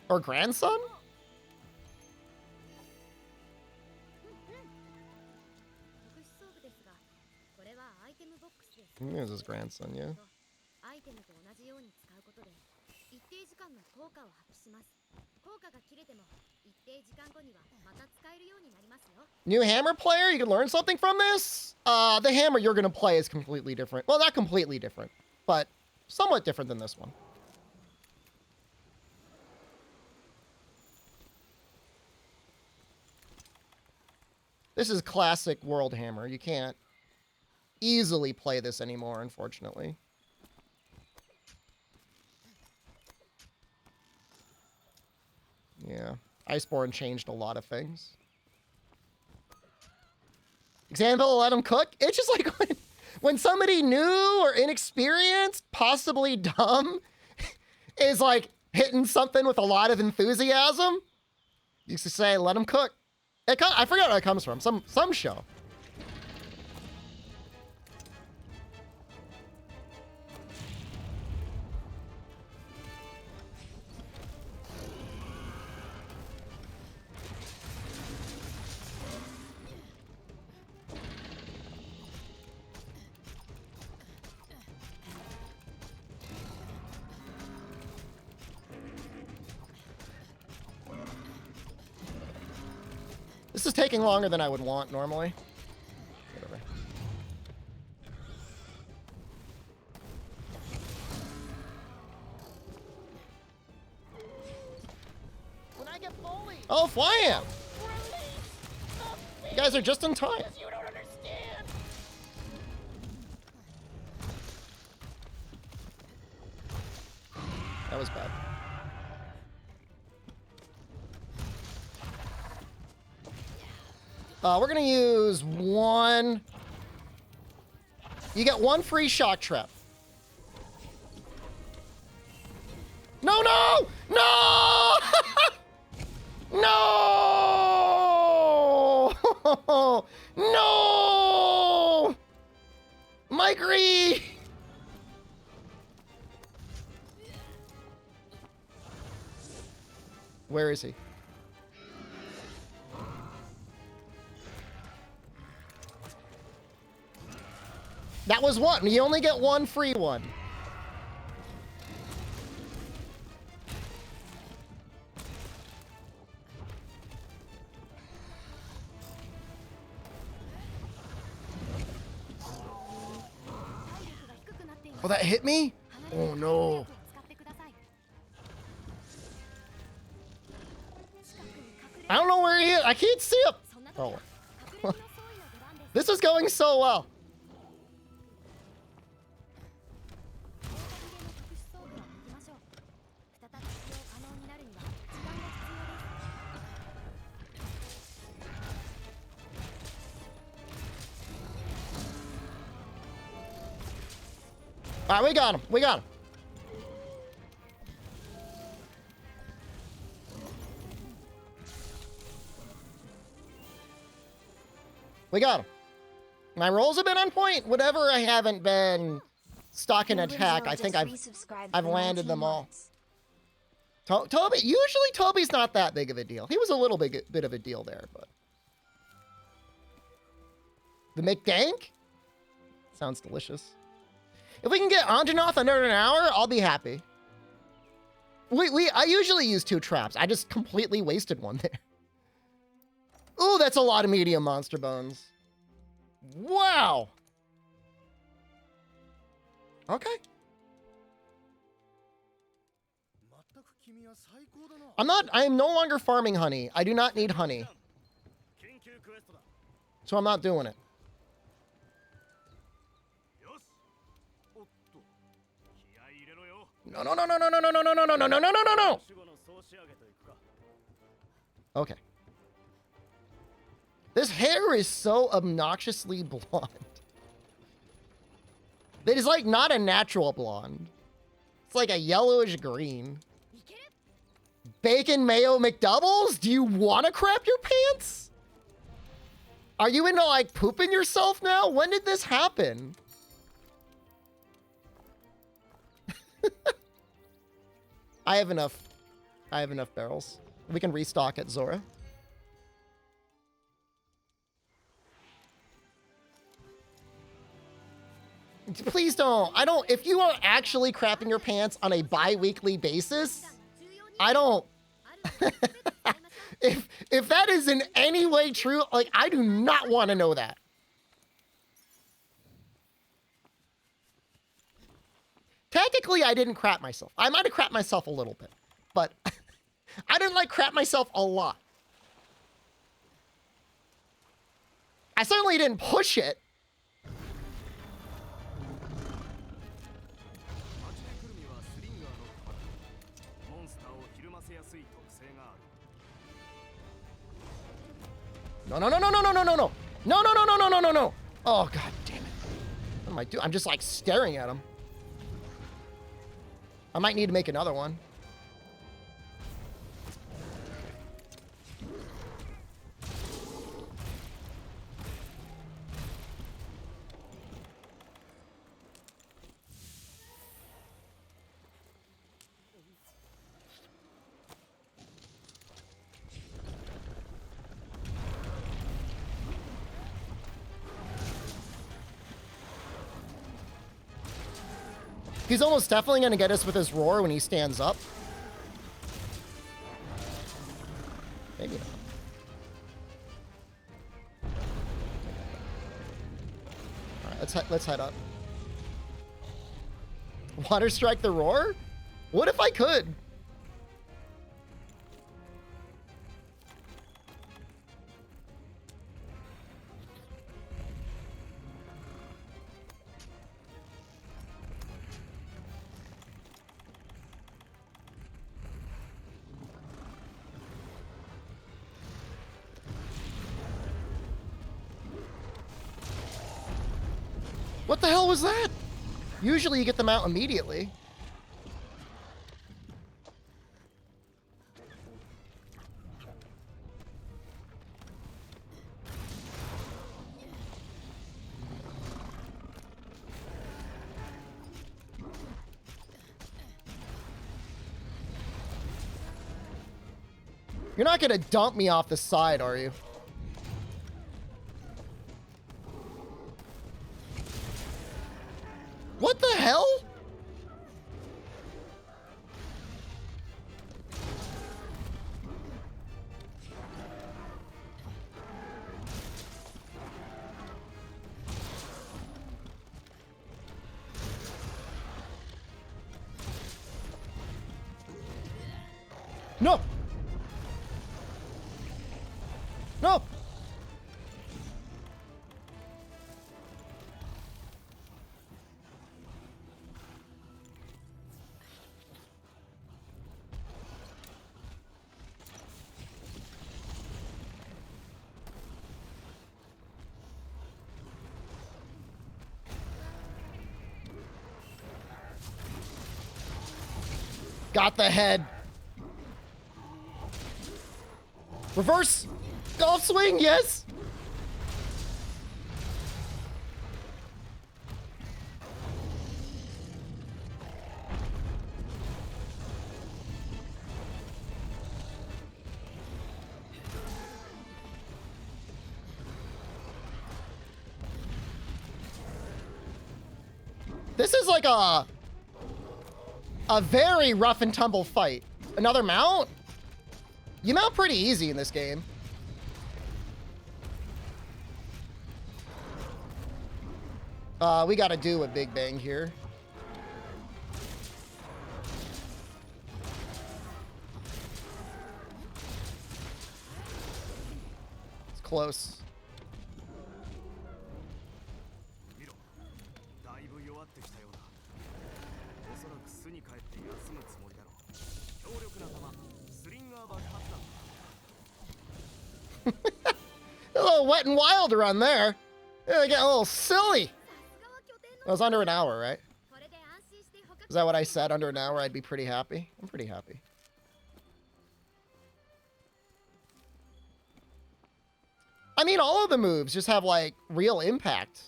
Or grandson? Here's his grandson, yeah. New hammer player, you can learn something from this? The hammer you're gonna play is completely different. Well, not completely different, but somewhat different than this one. This is classic World Hammer. You can't easily play this anymore, unfortunately. Yeah. Iceborne changed a lot of things. Example, let him cook. It's just like when somebody new or inexperienced, possibly dumb, is like hitting something with a lot of enthusiasm, you used to say, let him cook. I forget where it comes from. Some show. This is taking longer than I would want normally. Whatever. When I get bullied. Oh, Flam! You guys are just in time. You don't understand. That was bad. We're gonna use one. You get one free shock trap. no. No! Mikery! Where is he? That was one. You only get one free one. Oh, that hit me? Oh, no. I don't know where he is. I can't see him. Oh. This is going so well. All right, we got him. We got him. We got him. My rolls have been on point. Whatever I haven't been stock and attack, I think I've landed them all. Toby, usually Toby's not that big of a deal. He was a little bit of a deal there, but the McDank sounds delicious. If we can get Anjanath under an hour, I'll be happy. I usually use 2 traps. I just completely wasted one there. Ooh, that's a lot of medium monster bones. Wow. Okay. I am no longer farming honey. I do not need honey. So I'm not doing it. No, no, no, no, no, no, no, no, no, no, no, no, no, no, no, no. Okay. This hair is so obnoxiously blonde. It is like not a natural blonde. It's like a yellowish green. Bacon mayo McDoubles? Do you want to crap your pants? Are you into like pooping yourself now? When did this happen? I have enough barrels. We can restock at Zora. Please don't. If you are actually crapping your pants on a bi-weekly basis, I don't. if that is in any way true, like, I do not want to know that. Technically, I didn't crap myself. I might have crapped myself a little bit, but I didn't like crap myself a lot. I certainly didn't push it. No, no, no, no, no, no, no, no, no. No, no, no, no, no, no, no, no. Oh, God damn it. What am I doing? I'm just like staring at him. I might need to make another one. He's almost definitely going to get us with his roar when he stands up. Maybe not. All right, let's head up. Water strike the roar? What if I could? What the hell was that? Usually you get them out immediately. You're not gonna dump me off the side, are you? What the hell? No! No! Got the head. Reverse golf swing, yes. This is like a very rough and tumble fight. Another mount? You mount pretty easy in this game. We gotta do a big bang here. It's close. 見ろ、だいぶ弱ってきたようだ。おそらく巣に帰って休むつもりだろう。強力な弾、スリンガー爆発弾。A little wet and wild run there. Yeah, they get a little silly. That was under an hour, right? Is that what I said? Under an hour, I'd be pretty happy. I'm pretty happy. I mean, all of the moves just have, like, real impact.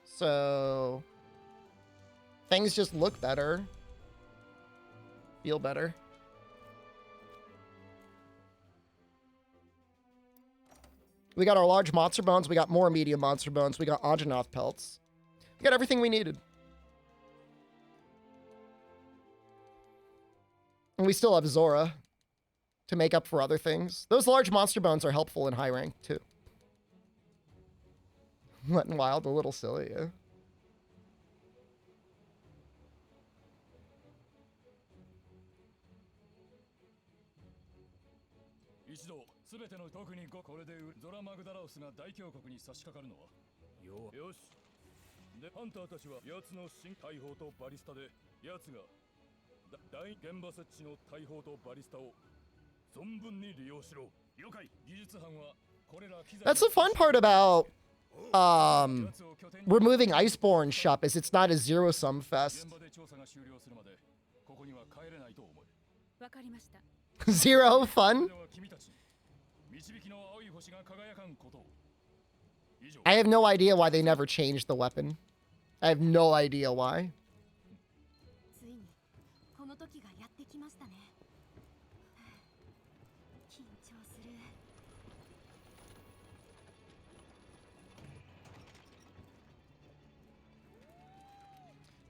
So things just look better. Feel better. We got our large monster bones. We got more medium monster bones. We got Anjanath pelts. We got everything we needed. And we still have Zora to make up for other things. Those large monster bones are helpful in high rank, too. Wet and wild, a little silly, yeah. That's the fun part about removing Iceborne Shop is it's not a zero-sum fest. Zero fun? I have no idea why they never changed the weapon. I have no idea why.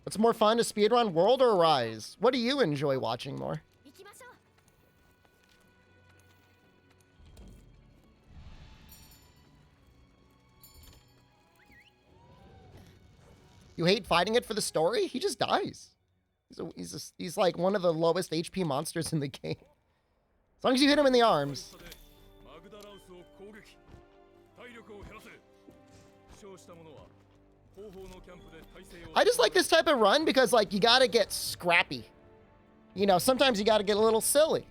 What's more fun, to speedrun, World or Rise? What do you enjoy watching more? You hate fighting it for the story? He just dies. He's like one of the lowest HP monsters in the game. As long as you hit him in the arms. I just like this type of run because, like, you gotta get scrappy. You know, sometimes you gotta get a little silly.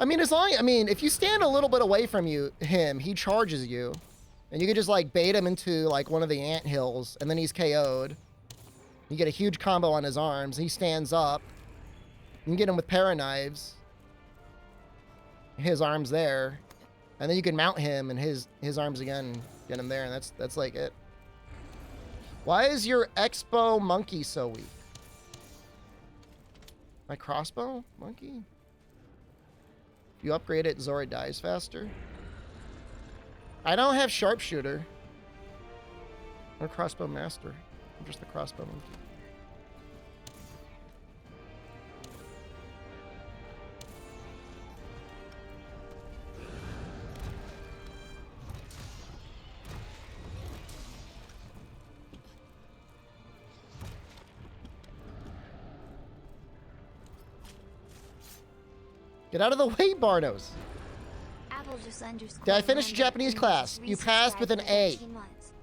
I mean, if you stand a little bit away from him, he charges you. And you could just, like, bait him into, like, one of the ant hills, and then he's KO'd. You get a huge combo on his arms. He stands up. You can get him with para-knives. His arm's there. And then you can mount him and his arms again and get him there, and that's like it. Why is your Expo monkey so weak? My crossbow monkey? If you upgrade it, Zora dies faster. I don't have sharpshooter. Or crossbow master. I'm just the crossbow monkey. Get out of the way, Barnos. Did I finish the Japanese class? You passed with an A.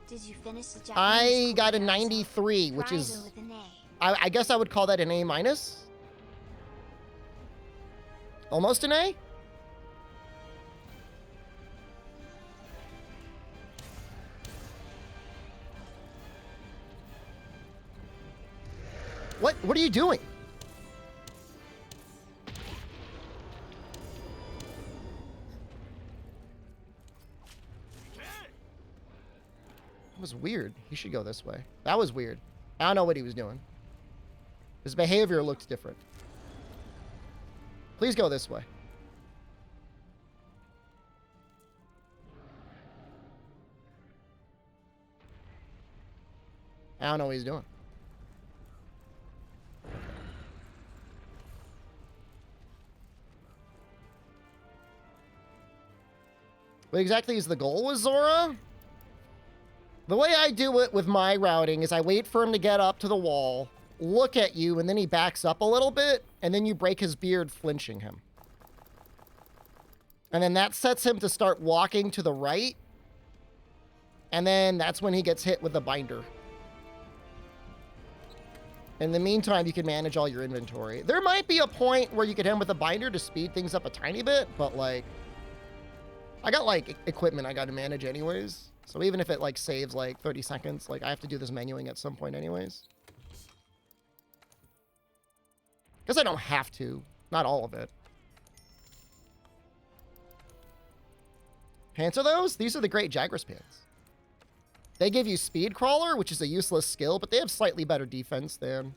Did you finish the Japanese I got a class? 93, which is... With an A. I guess I would call that an A minus. Almost an A? What are you doing? That was weird. He should go this way. That was weird. I don't know what he was doing. His behavior looked different. Please go this way. I don't know what he's doing. What exactly is the goal with Zora? The way I do it with my routing is I wait for him to get up to the wall, look at you, and then he backs up a little bit, and then you break his beard, flinching him. And then that sets him to start walking to the right, and then that's when he gets hit with the binder. In the meantime, you can manage all your inventory. There might be a point where you could hit him with a binder to speed things up a tiny bit, but, like, I got, like, equipment I got to manage anyways. So even if it, like, saves, like, 30 seconds, like, I have to do this menuing at some point anyways. Because I don't have to. Not all of it. Pants are those? These are the Great Jagras pants. They give you Speed Crawler, which is a useless skill, but they have slightly better defense than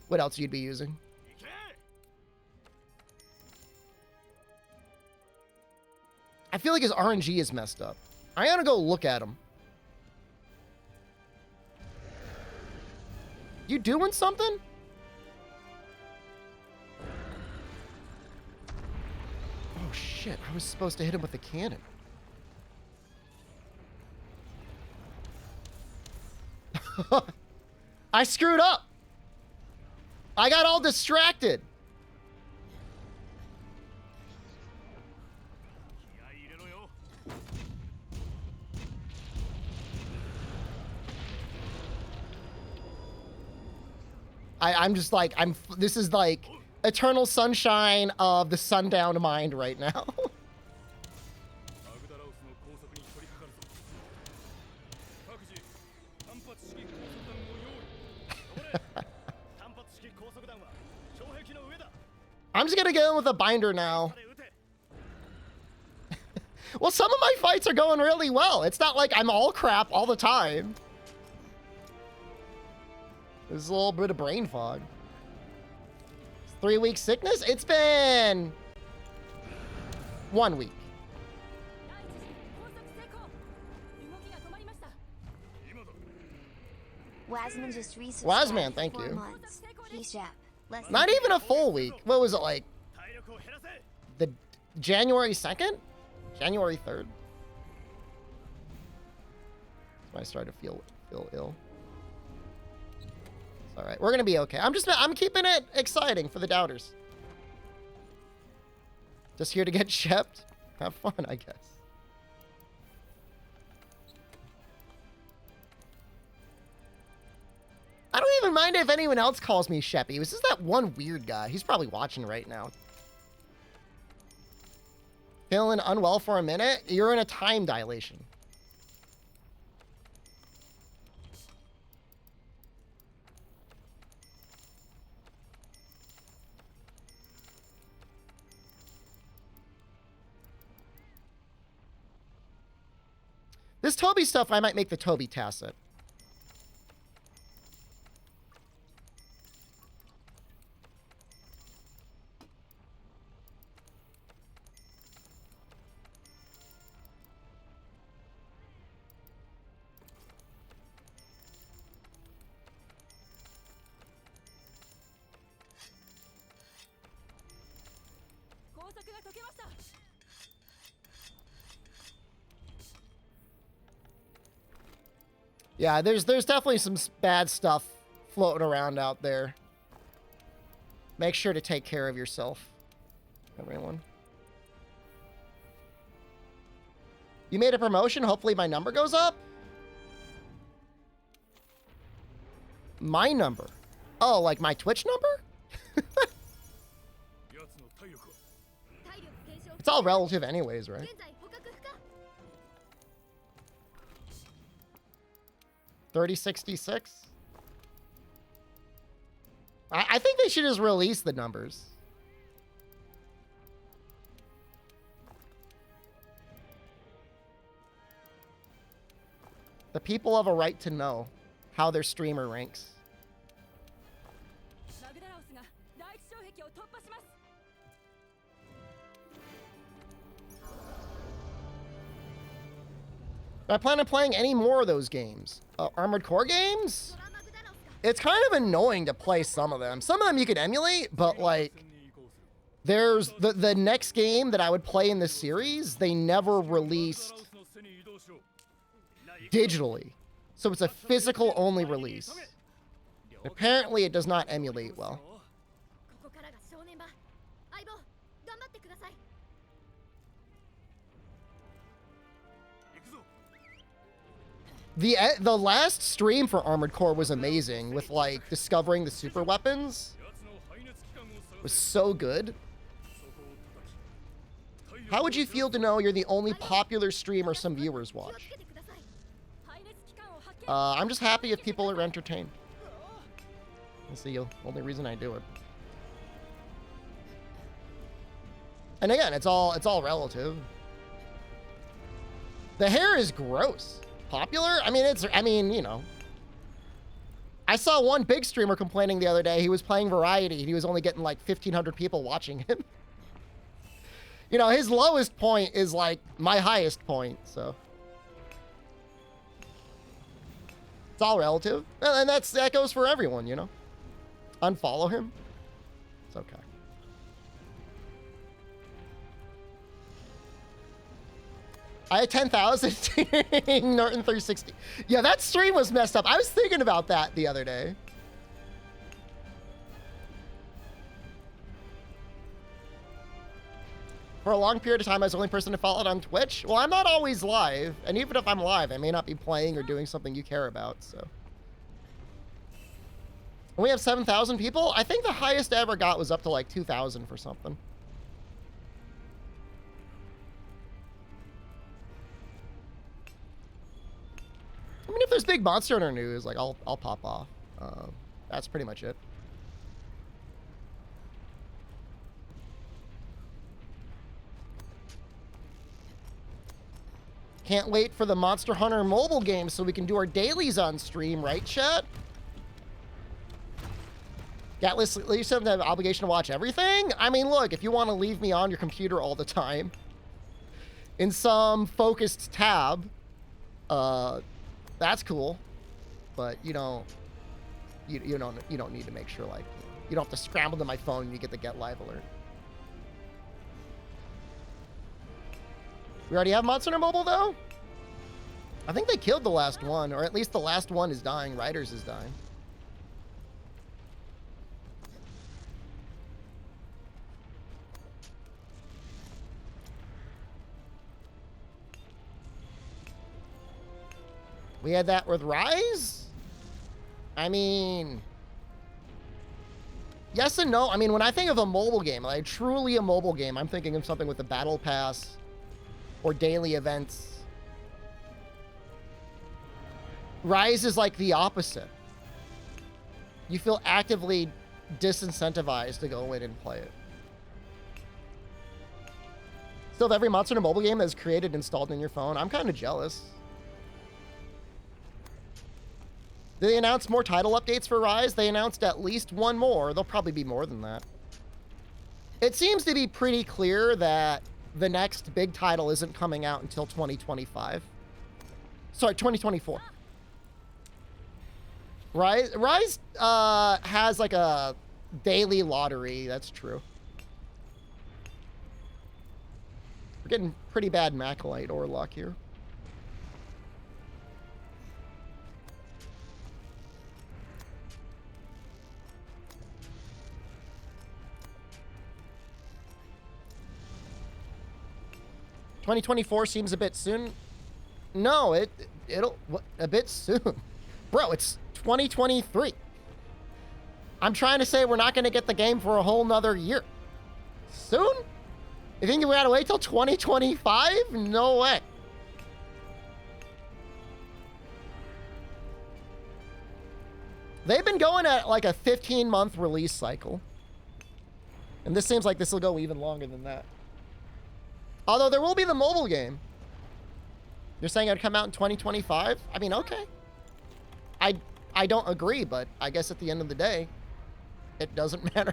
what else you'd be using. I feel like his RNG is messed up. I gotta go look at him. You doing something? Oh shit, I was supposed to hit him with the cannon. I screwed up. I got all distracted. I'm just like, this is like eternal sunshine of the sundown mind right now. I'm just gonna get in with a binder now. Well, some of my fights are going really well. It's not like I'm all crap all the time. There's a little bit of brain fog. 3 week sickness? It's been 1 week. Wasman just resubscribed Wasman, for thank 4 you. months. He's Shep. Not even a full week. What was it like? The January 2nd? January 3rd? That's when I started to feel ill. It's all right. We're gonna be okay. I'm keeping it exciting for the doubters. Just here to get shepped. Have fun, I guess. I don't even mind if anyone else calls me Sheppy. It was just that one weird guy. He's probably watching right now. Feeling unwell for a minute? You're in a time dilation. This Toby stuff, I might make the Toby tacit. Yeah, there's definitely some bad stuff floating around out there. Make sure to take care of yourself, everyone. You made a promotion. Hopefully my number goes up. My number? Oh, like my Twitch number? It's all relative anyways, right? 3066. I think they should just release the numbers. The people have a right to know how their streamer ranks. I plan on playing any more of those games. Armored Core games? It's kind of annoying to play some of them. Some of them you can emulate, but like, there's the next game that I would play in the series, they never released digitally. So it's a physical only release. Apparently it does not emulate well. The last stream for Armored Core was amazing with like discovering the super weapons. It was so good. How would you feel to know you're the only popular streamer some viewers watch? I'm just happy if people are entertained. That's the only reason I do it. And again, it's all relative. The hair is gross. Popular? I mean, you know. I saw one big streamer complaining the other day. He was playing Variety and he was only getting like 1,500 people watching him. You know, his lowest point is like my highest point, so. It's all relative. And that goes for everyone, you know. Unfollow him. It's okay. I had 10,000 Norton 360. Yeah, that stream was messed up. I was thinking about that the other day. For a long period of time, I was the only person to follow it on Twitch. Well, I'm not always live. And even if I'm live, I may not be playing or doing something you care about, so. And we have 7,000 people? I think the highest I ever got was up to like 2,000 for something. I mean, if there's big Monster Hunter news, like I'll pop off. That's pretty much it. Can't wait for the Monster Hunter mobile game so we can do our dailies on stream, right, chat? Yeah, at least you have the obligation to watch everything? I mean, look, if you want to leave me on your computer all the time in some focused tab, that's cool, but you don't need to make sure, like, you don't have to scramble to my phone and you get the get live alert. We already have Monster Hunter Mobile though? I think they killed the last one, or at least the last one is dying. Riders is dying. We had that with Rise? I mean, yes and no. I mean, when I think of a mobile game, like truly a mobile game, I'm thinking of something with a battle pass or daily events. Rise is like the opposite. You feel actively disincentivized to go in and play it. Still, every Monster Hunter mobile game that is created and installed in your phone, I'm kind of jealous. Did they announce more title updates for Rise? They announced at least one more. There'll probably be more than that. It seems to be pretty clear that the next big title isn't coming out until 2025. Sorry, 2024. Rise has like a daily lottery. That's true. We're getting pretty bad Macalite ore luck here. $2024 seems a bit soon. No, it'll a bit soon. Bro, it's 2023. I'm trying to say we're not going to get the game for a whole nother year. Soon? You think we gotta wait till 2025? No way. They've been going at like a 15-month release cycle. And this seems like this will go even longer than that. Although there will be the mobile game. You're saying it'd come out in 2025? I mean, okay. I don't agree, but I guess at the end of the day, it doesn't matter.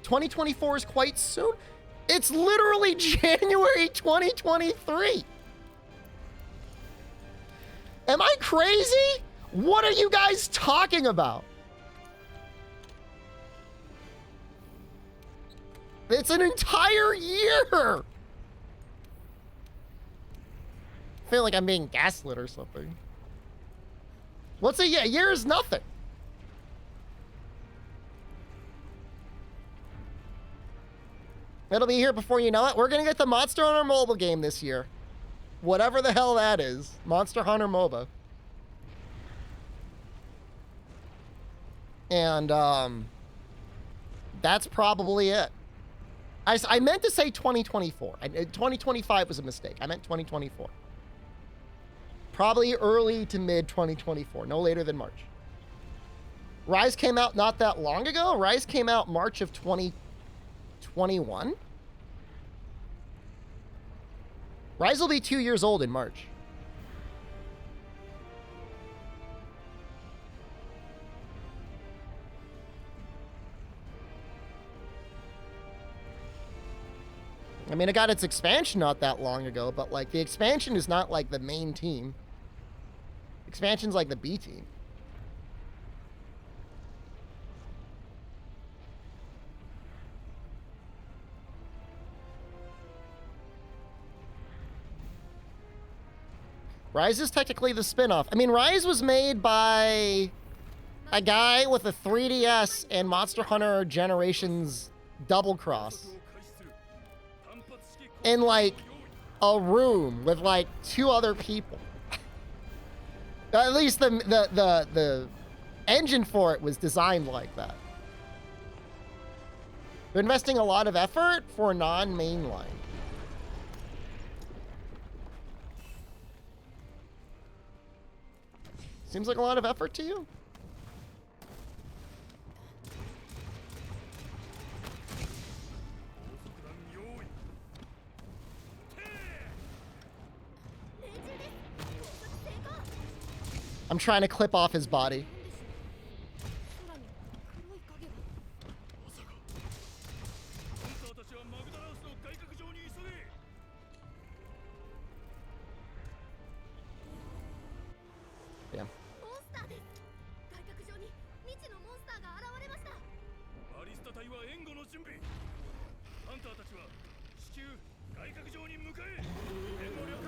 2024 is quite soon. It's literally January 2023. Am I crazy? What are you guys talking about? It's an entire year. I feel like I'm being gaslit or something. What's a year? A year is nothing. It'll be here before you know it. We're going to get the Monster Hunter mobile game this year. Whatever the hell that is. Monster Hunter MOBA. And, that's probably it. I meant to say 2024. 2025 was a mistake. I meant 2024. Probably early to mid 2024. No later than March. Rise came out not that long ago. Rise came out March of 2021. Rise will be 2 years old in March. I mean, it got its expansion not that long ago, but like the expansion is not like the main team. Expansion's like the B team. Rise is technically the spin-off. I mean, Rise was made by a guy with a 3DS and Monster Hunter Generations double cross. In like a room with like 2 other people. At least the engine for it was designed like that. They're investing a lot of effort for non-mainline. Seems like a lot of effort to you? I'm trying to clip off his body. Damn.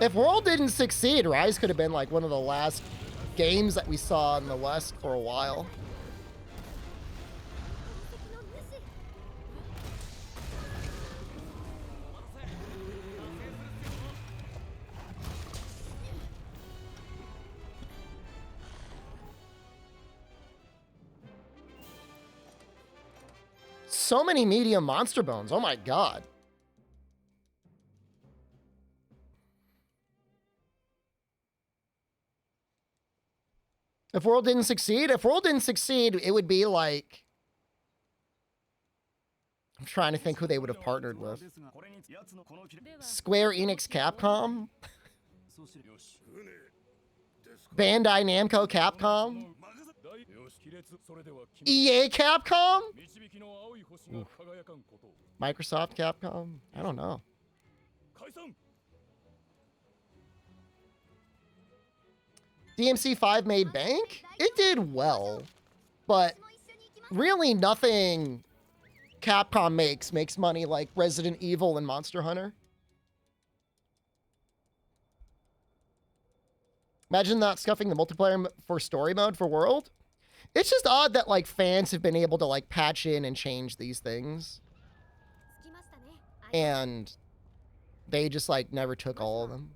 If World didn't succeed, Rise could have been like one of the last games that we saw in the West for a while. So many medium monster bones. Oh my god. If World didn't succeed, it would be like, I'm trying to think who they would have partnered with. Square Enix Capcom? Bandai Namco Capcom? EA Capcom? Oof. Microsoft Capcom? I don't know. DMC5 made bank? It did well, but really nothing Capcom makes money like Resident Evil and Monster Hunter. Imagine not scuffing the multiplayer for story mode for World. It's just odd that like fans have been able to like patch in and change these things, and they just like never took all of them.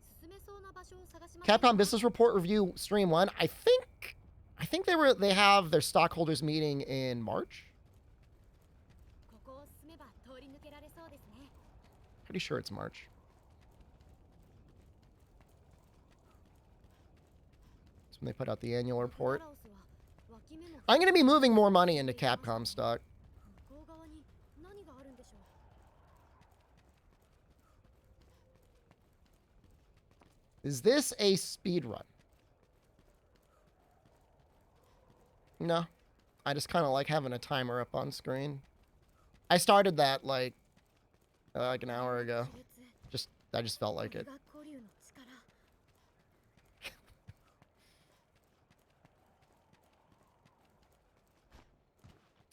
Capcom Business Report Review Stream 1. I think they have their stockholders meeting in March. Pretty sure it's March. That's when they put out the annual report. I'm going to be moving more money into Capcom stock. Is this a speed run? No. I just kind of like having a timer up on screen. I started that like an hour ago. I just felt like it.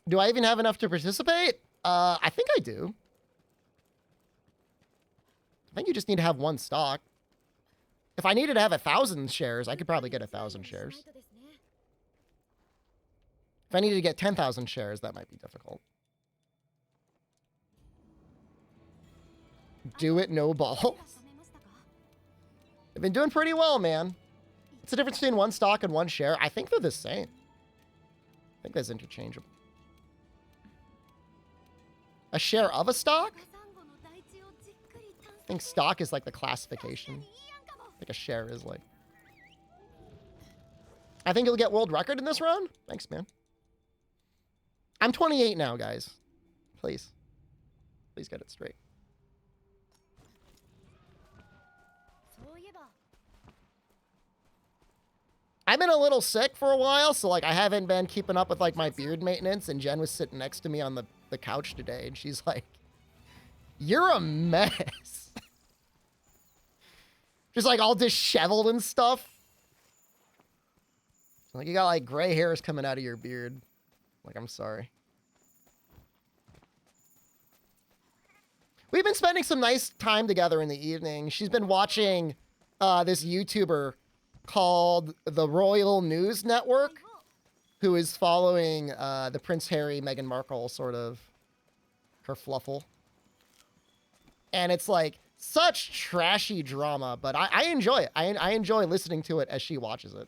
Do I even have enough to participate? I think I do. I think you just need to have one stock. If I needed to have 1,000 shares, I could probably get 1,000 shares. If I needed to get 10,000 shares, that might be difficult. Do it, no balls. They've been doing pretty well, man. What's the difference between one stock and one share? I think they're the same. I think that's interchangeable. A share of a stock? I think stock is like the classification. Like a share is like. I think you'll get world record in this round. Thanks, man. I'm 28 now, guys. Please. Please get it straight. I've been a little sick for a while, so like I haven't been keeping up with like my beard maintenance, and Jen was sitting next to me on the couch today, and she's like, "You're a mess." Just like all disheveled and stuff. Like you got like gray hairs coming out of your beard. Like, I'm sorry. We've been spending some nice time together in the evening. She's been watching this YouTuber called the Royal News Network, who is following the Prince Harry, Meghan Markle sort of kerfluffle. And it's like such trashy drama, but I enjoy it. I enjoy listening to it as she watches it.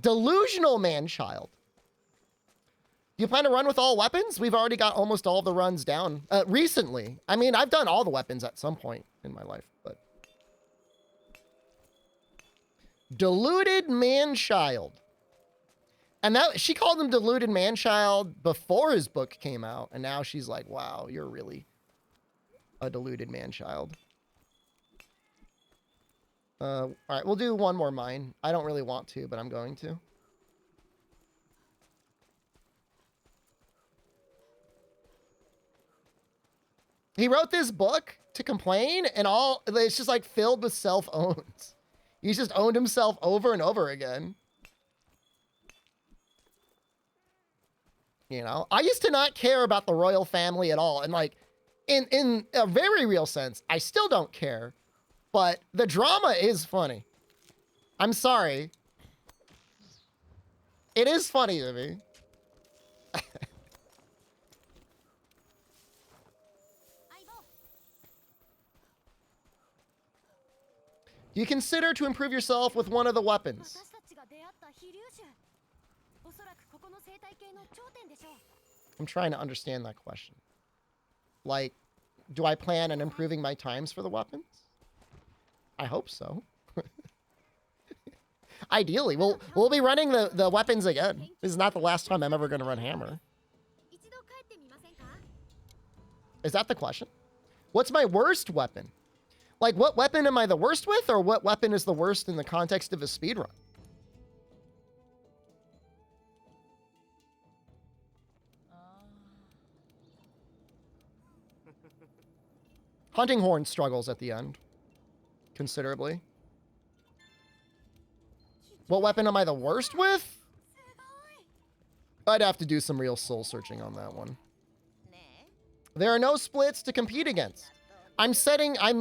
Delusional Man-Child. Do you plan to run with all weapons? We've already got almost all of the runs down recently. I mean, I've done all the weapons at some point in my life, but. Deluded Man-Child. And that she called him Deluded Man-Child before his book came out, and now she's like, wow, you're really a deluded man-child. All right, we'll do one more mine. I don't really want to, but I'm going to. He wrote this book to complain, and it's just like filled with self-owns. He's just owned himself over and over again. You know, I used to not care about the royal family at all, and like, in a very real sense, I still don't care, but the drama is funny. I'm sorry. It is funny to me. Do you consider to improve yourself with one of the weapons? I'm trying to understand that question. Like, do I plan on improving my times for the weapons? I hope so. Ideally, we'll be running the weapons again. This is not the last time I'm ever going to run hammer. Is that the question? What's my worst weapon? Like, what weapon am I the worst with, or what weapon is the worst in the context of a speedrun? Hunting horn struggles at the end, considerably. What weapon am I the worst with? I'd have to do some real soul searching on that one. There are no splits to compete against. I'm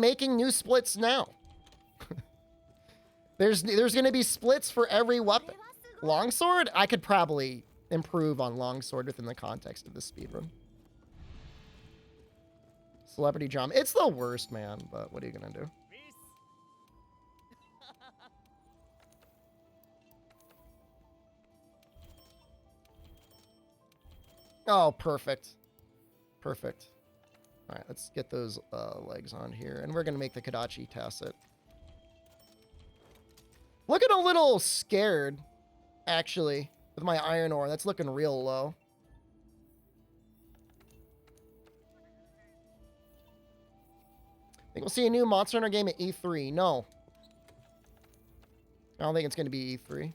making new splits now. There's going to be splits for every weapon. Longsword, I could probably improve on longsword within the context of this speedrun. Celebrity drama. It's the worst, man, but what are you going to do? Oh, perfect. Perfect. All right, let's get those legs on here. And we're going to make the Kadachi Tacit. Looking a little scared, actually, with my iron ore. That's looking real low. Think we'll see a new Monster Hunter game at E3? No. I don't think it's going to be E3.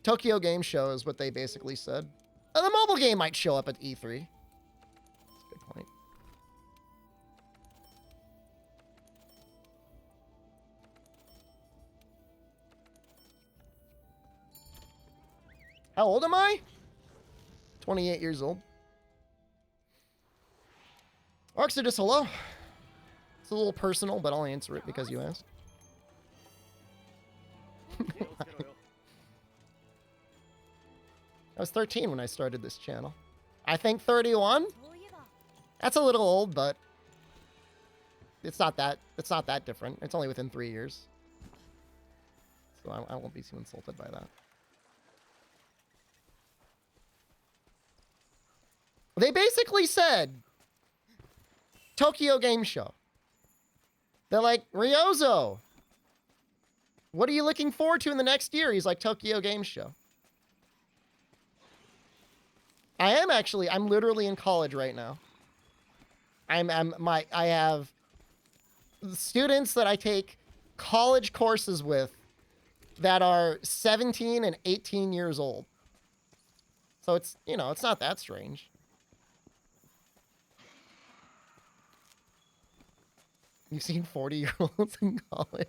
Tokyo Game Show is what they basically said. The mobile game might show up at E3. That's a good point. How old am I? 28 years old. Oxidus, hello. It's a little personal, but I'll answer it because you asked. I was 13 when I started this channel. I think 31. That's a little old, but it's not that different. It's only within 3 years. So I won't be too insulted by that. They basically said Tokyo Game Show. They're like, Ryozo, what are you looking forward to in the next year? He's like, Tokyo Game Show. I'm literally in college right now. I have students that I take college courses with that are 17 and 18 years old. So it's, it's not that strange. You've seen 40-year-olds in college.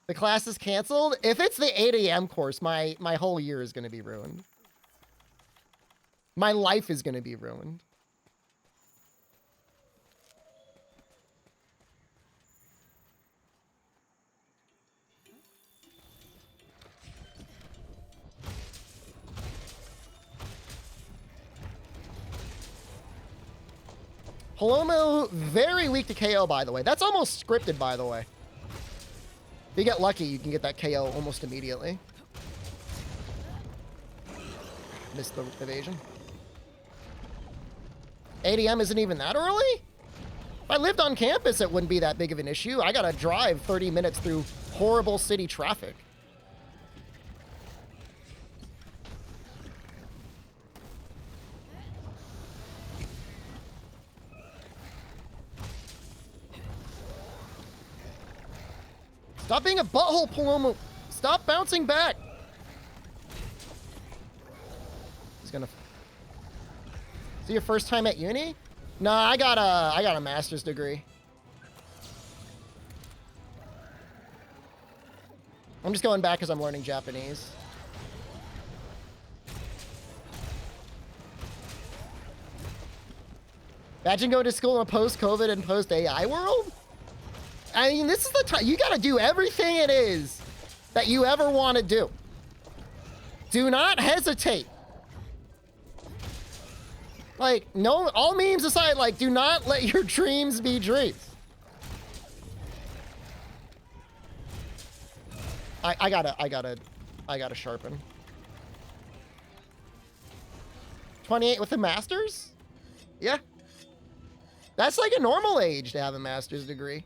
The class is canceled. If it's the 8 a.m. course, my whole year is going to be ruined. My life is going to be ruined. Palomo, very weak to KO, by the way. That's almost scripted, by the way. If you get lucky, you can get that KO almost immediately. Missed the evasion. 8 a.m. isn't even that early? If I lived on campus, it wouldn't be that big of an issue. I gotta drive 30 minutes through horrible city traffic. Stop being a butthole, Palomo. Stop bouncing back. He's gonna... Is it your first time at uni? Nah, I got a master's degree. I'm just going back because I'm learning Japanese. Imagine going to school in a post-COVID and post-AI world? I mean, this is the time. You got to do everything it is that you ever want to do. Do not hesitate. Like, no, all memes aside, like, do not let your dreams be dreams. I gotta sharpen. 28 with a master's? Yeah. That's like a normal age to have a master's degree.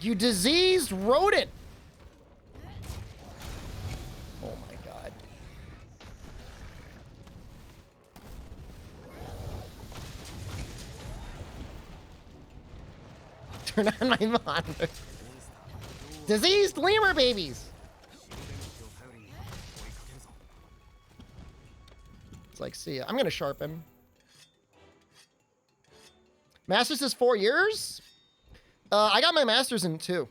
You diseased rodent! Oh my god. Turn on my monitor. Diseased lemur babies! It's like, see ya. I'm gonna sharpen. Master's is 4 years? I got my master's in 2.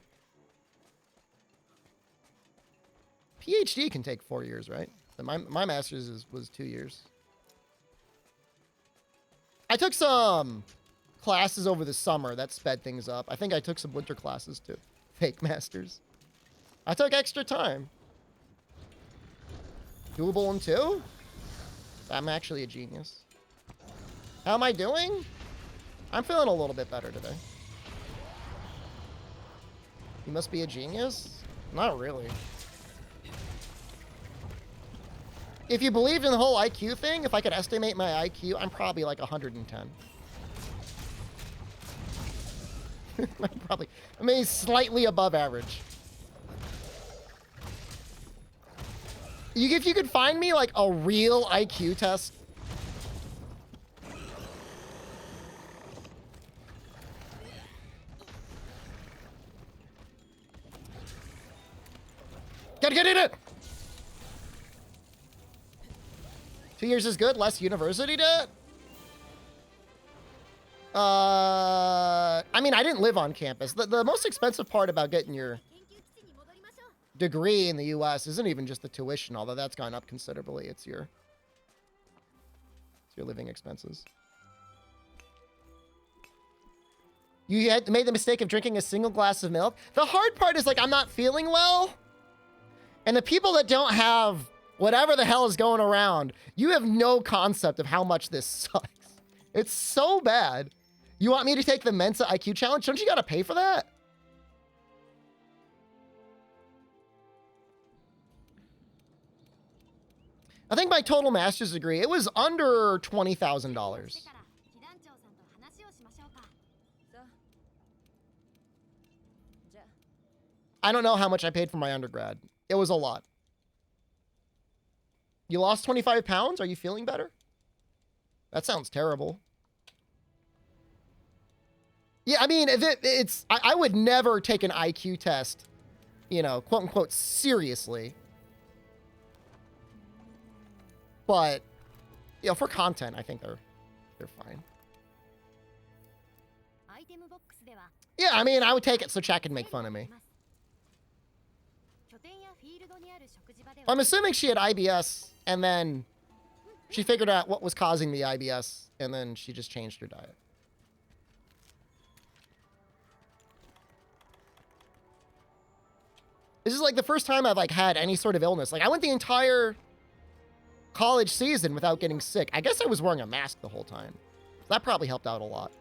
PhD can take 4 years, right? My master's was 2 years. I took some classes over the summer. That sped things up. I think I took some winter classes too. Fake masters. I took extra time. Doable in 2? I'm actually a genius. How am I doing? I'm feeling a little bit better today. You must be a genius? Not really. If you believed in the whole IQ thing, if I could estimate my IQ, I'm probably like 110. I mean, slightly above average. If you could find me like a real IQ test. Gotta get in it! 2 years is good, less university debt? I mean, I didn't live on campus. The most expensive part about getting your degree in the US isn't even just the tuition, although that's gone up considerably. It's your living expenses. You had made the mistake of drinking a single glass of milk. The hard part is like, I'm not feeling well. And the people that don't have whatever the hell is going around, you have no concept of how much this sucks. It's so bad. You want me to take the Mensa IQ challenge? Don't you gotta pay for that? I think my total master's degree, it was under $20,000. I don't know how much I paid for my undergrad. It was a lot. You lost 25 pounds? Are you feeling better? That sounds terrible. Yeah, I mean, if I would never take an IQ test, you know, quote unquote, seriously. But, you know, for content, I think they're fine. Yeah, I mean, I would take it so chat can make fun of me. I'm assuming she had IBS, and then she figured out what was causing the IBS, and then she just changed her diet. This is like the first time I've like had any sort of illness. Like I went the entire college season without getting sick. I guess I was wearing a mask the whole time. That probably helped out a lot.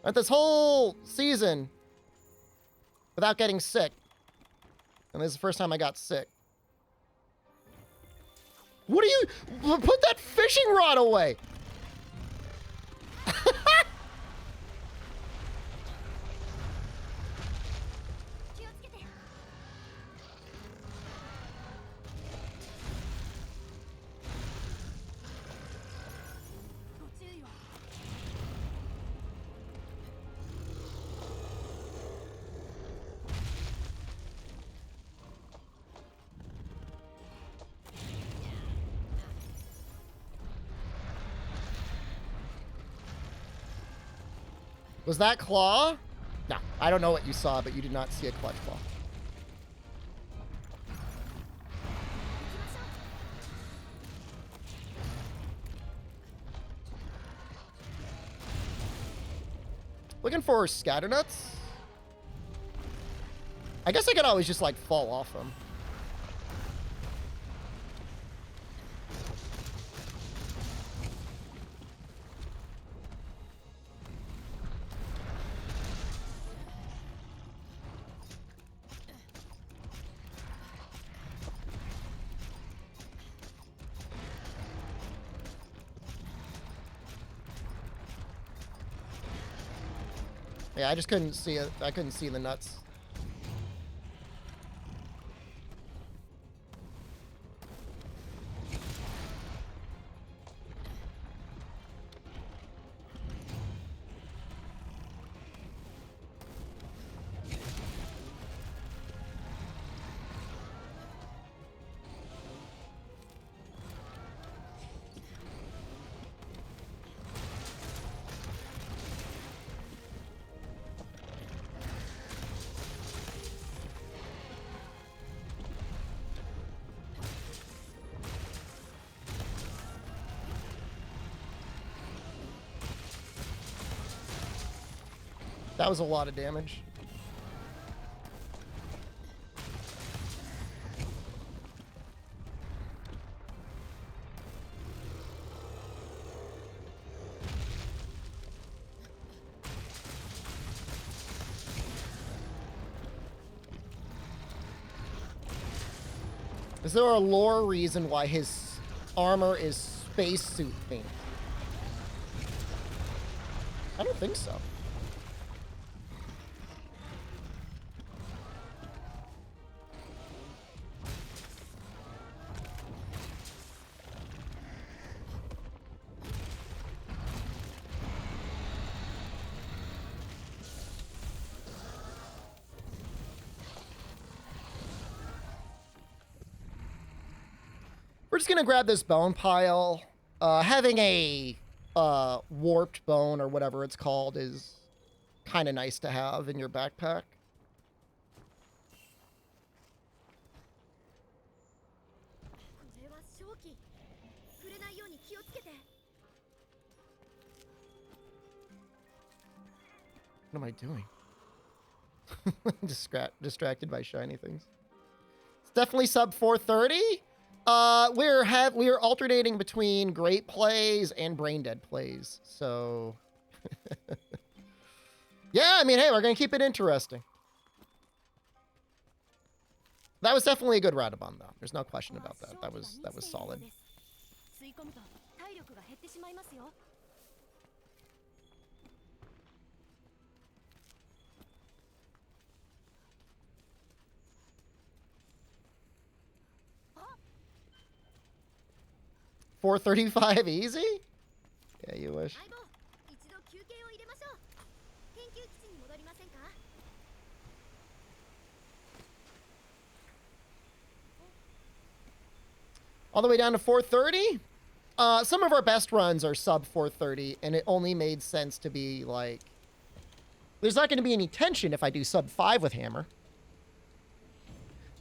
Went this whole season without getting sick. And this is the first time I got sick. What are you... Put that fishing rod away! Was that claw? No, I don't know what you saw, but you did not see a clutch claw. Looking for scatter nuts. I guess I could always just like fall off them. Yeah, I just couldn't see it. I couldn't see the nuts. That was a lot of damage. Is there a lore reason why his armor is spacesuit themed? I don't think so. We're just gonna grab this bone pile. Having a warped bone or whatever it's called is kind of nice to have in your backpack. What am I doing? Distracted by shiny things. It's definitely sub 430. We're alternating between great plays and brain dead plays. So yeah, I mean, hey, we're gonna keep it interesting. That was definitely a good Radabon, though. There's no question about that. That was solid. 435 easy? Yeah, you wish. All the way down to 430? Some of our best runs are sub 430, and it only made sense to be like... There's not going to be any tension if I do sub 5 with Hammer.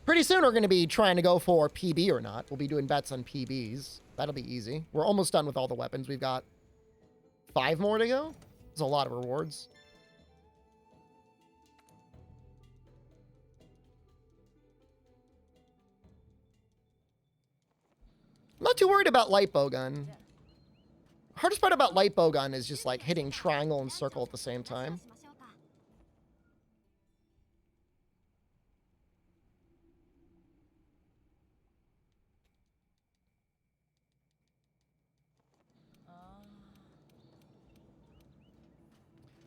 Pretty soon we're going to be trying to go for PB or not. We'll be doing bets on PBs. That'll be easy. We're almost done with all the weapons. We've got 5 more to go. There's a lot of rewards. I'm not too worried about light bowgun. Hardest part about light bowgun is just like hitting triangle and circle at the same time.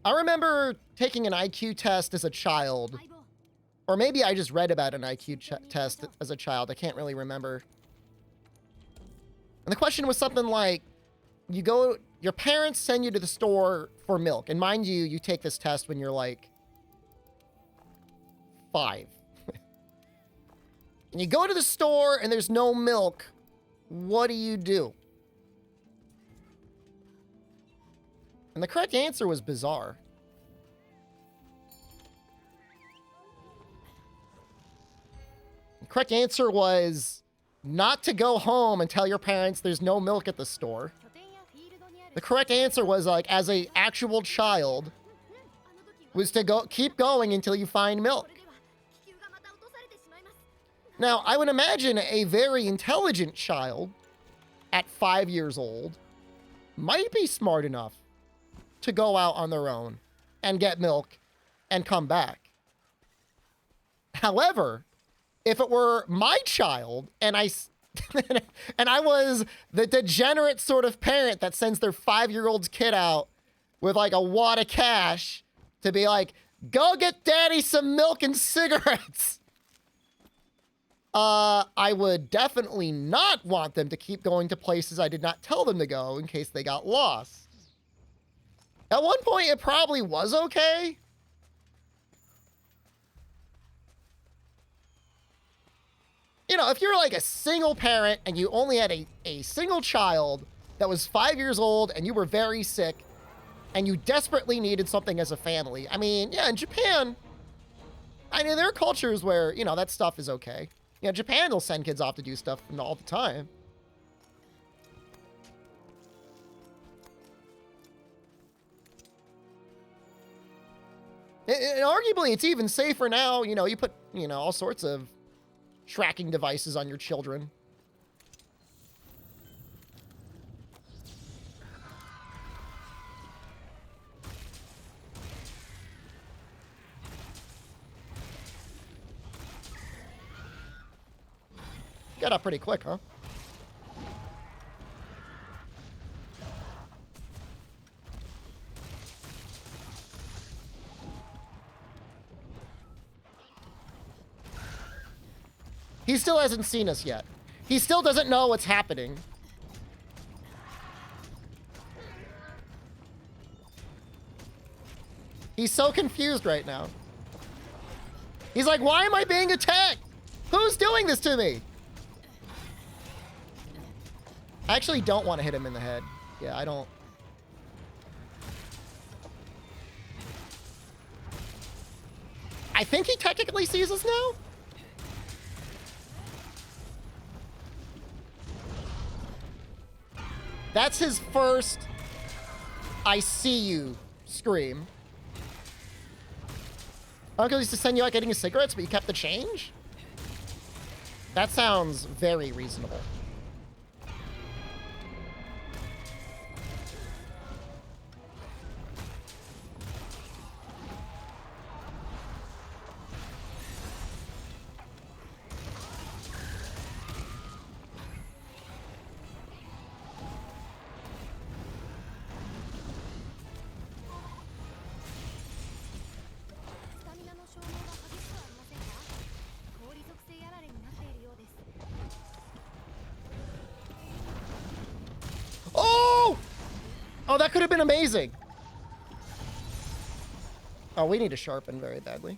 I remember taking an IQ test as a child, or maybe I just read about an IQ test as a child. I can't really remember. And the question was something like, your parents send you to the store for milk. And mind you, you take this test when you're like 5. And you go to the store and there's no milk. What do you do? And the correct answer was bizarre. The correct answer was not to go home and tell your parents there's no milk at the store. The correct answer was, like, as an actual child, was to keep going until you find milk. Now, I would imagine a very intelligent child at 5 years old might be smart enough to go out on their own and get milk and come back. However, if it were my child and I was the degenerate sort of parent that sends their 5-year-old kid out with like a wad of cash to be like, go get daddy some milk and cigarettes, I would definitely not want them to keep going to places I did not tell them to go in case they got lost. At one point, it probably was okay. You know, if you're like a single parent and you only had a single child that was 5 years old and you were very sick and you desperately needed something as a family. I mean, yeah, in Japan, I mean, there are cultures where, you know, that stuff is okay. You know, Japan will send kids off to do stuff all the time. And arguably, it's even safer now. You know, you put, you know, all sorts of tracking devices on your children. Got up pretty quick, huh? He still hasn't seen us yet. He still doesn't know what's happening. He's so confused right now. He's like, why am I being attacked? Who's doing this to me? I actually don't want to hit him in the head. Yeah, I don't. I think he technically sees us now. That's his first I see you scream. Uncle used to send you out getting cigarettes, but you kept the change? That sounds very reasonable. Oh, that could have been amazing. Oh, we need to sharpen very badly.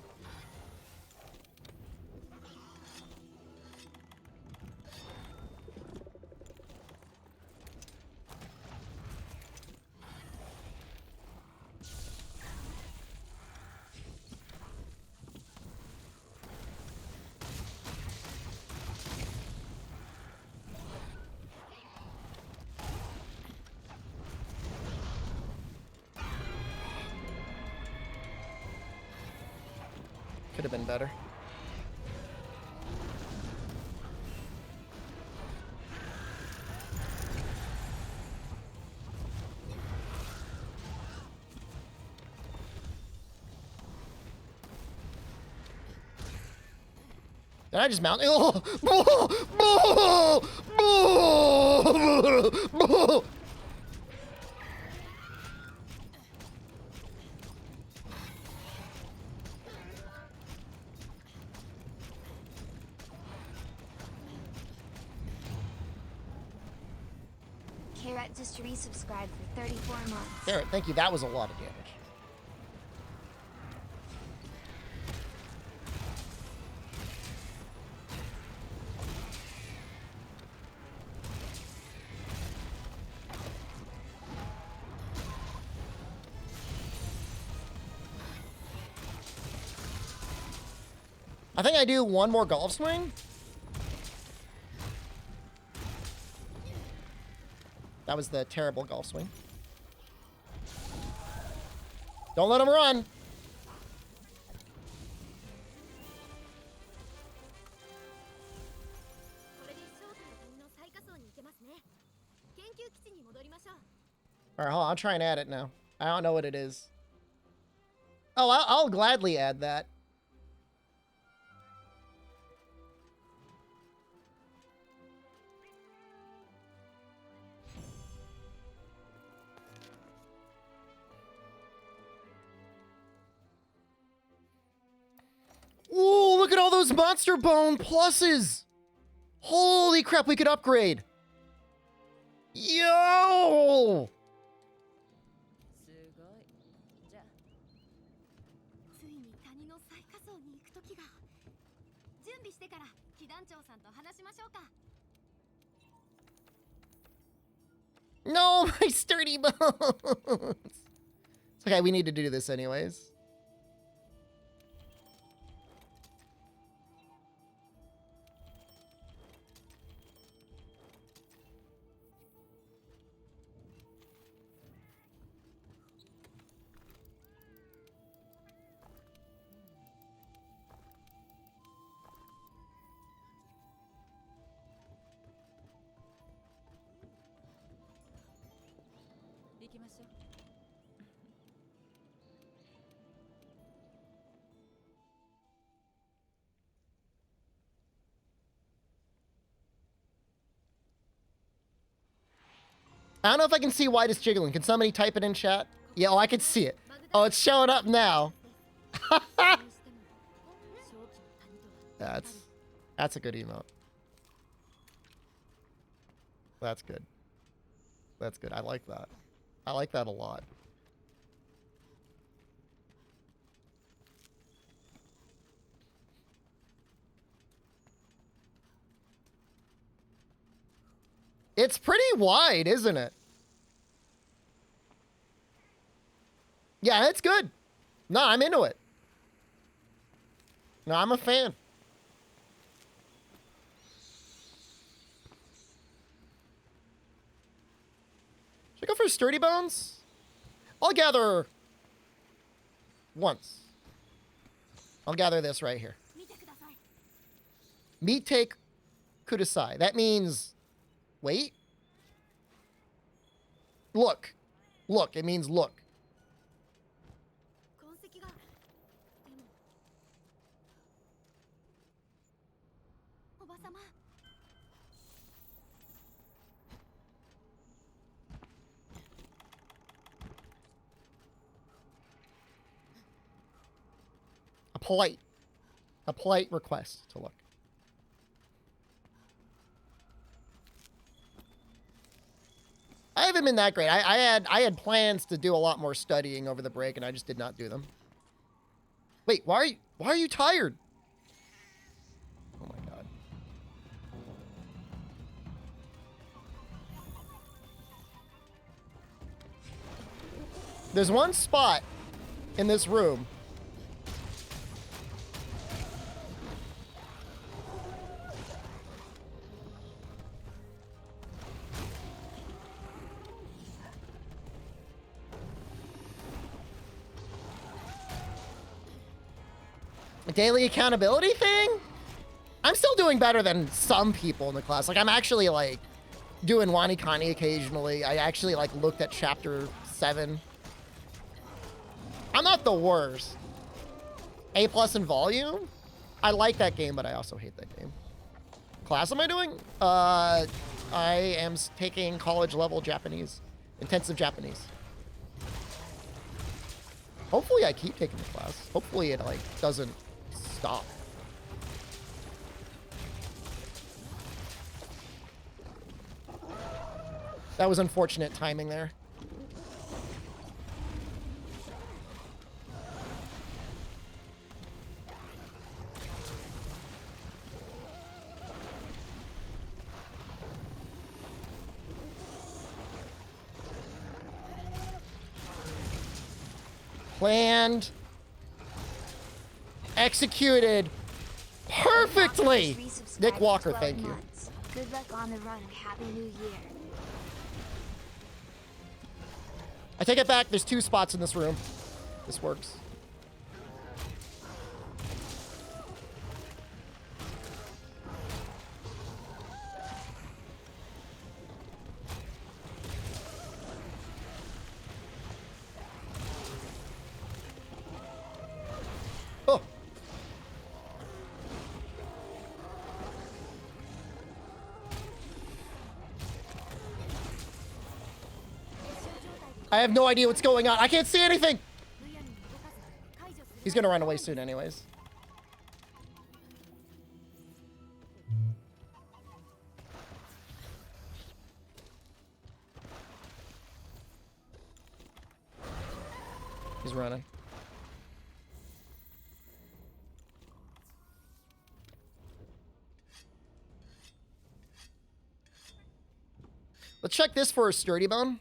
Could have been better. Did I just mount? Oh! Carrot just resubscribed for 34 months. Carrot, thank you. That was a lot of damage. I think I do one more golf swing. That was the terrible golf swing. Don't let him run. All right, hold on. I'll try and add it now. I don't know what it is. Oh, I'll gladly add that. Ooh, look at all those monster bone pluses. Holy crap, we could upgrade. Yo! ついに谷の最下層に行く時が。準備してから騎団長さんと話しましょうか。 No, my sturdy bones. It's okay, we need to do this anyways. I don't know if I can see why it's jiggling. Can somebody type it in chat? Yeah, oh, I can see it. Oh, it's showing up now. That's a good emote. That's good. That's good. I like that. I like that a lot. It's pretty wide, isn't it? Yeah, it's good. No, I'm into it. No, I'm a fan. Should I go for sturdy bones? I'll gather once. I'll gather this right here. Mite kudasai. That means... Wait. Look. Look. It means look. A polite request to look. I haven't been that great. I had plans to do a lot more studying over the break, and I just did not do them. Wait, why are you tired? Oh my god. There's one spot in this room daily accountability thing? I'm still doing better than some people in the class. Like, I'm actually, like, doing Wanikani occasionally. I actually, like, looked at chapter 7. I'm not the worst. A+ in volume? I like that game, but I also hate that game. Class am I doing? I am taking college-level Japanese. Intensive Japanese. Hopefully I keep taking the class. Hopefully it, like, doesn't stop. That was unfortunate timing there. Planned. Executed perfectly. Nick Walker, thank you. Good luck on the run and Happy New Year. I take it back. There's 2 spots in this room. This works. I have no idea what's going on. I can't see anything. He's gonna run away soon anyways. He's running. Let's check this for a sturdy bone.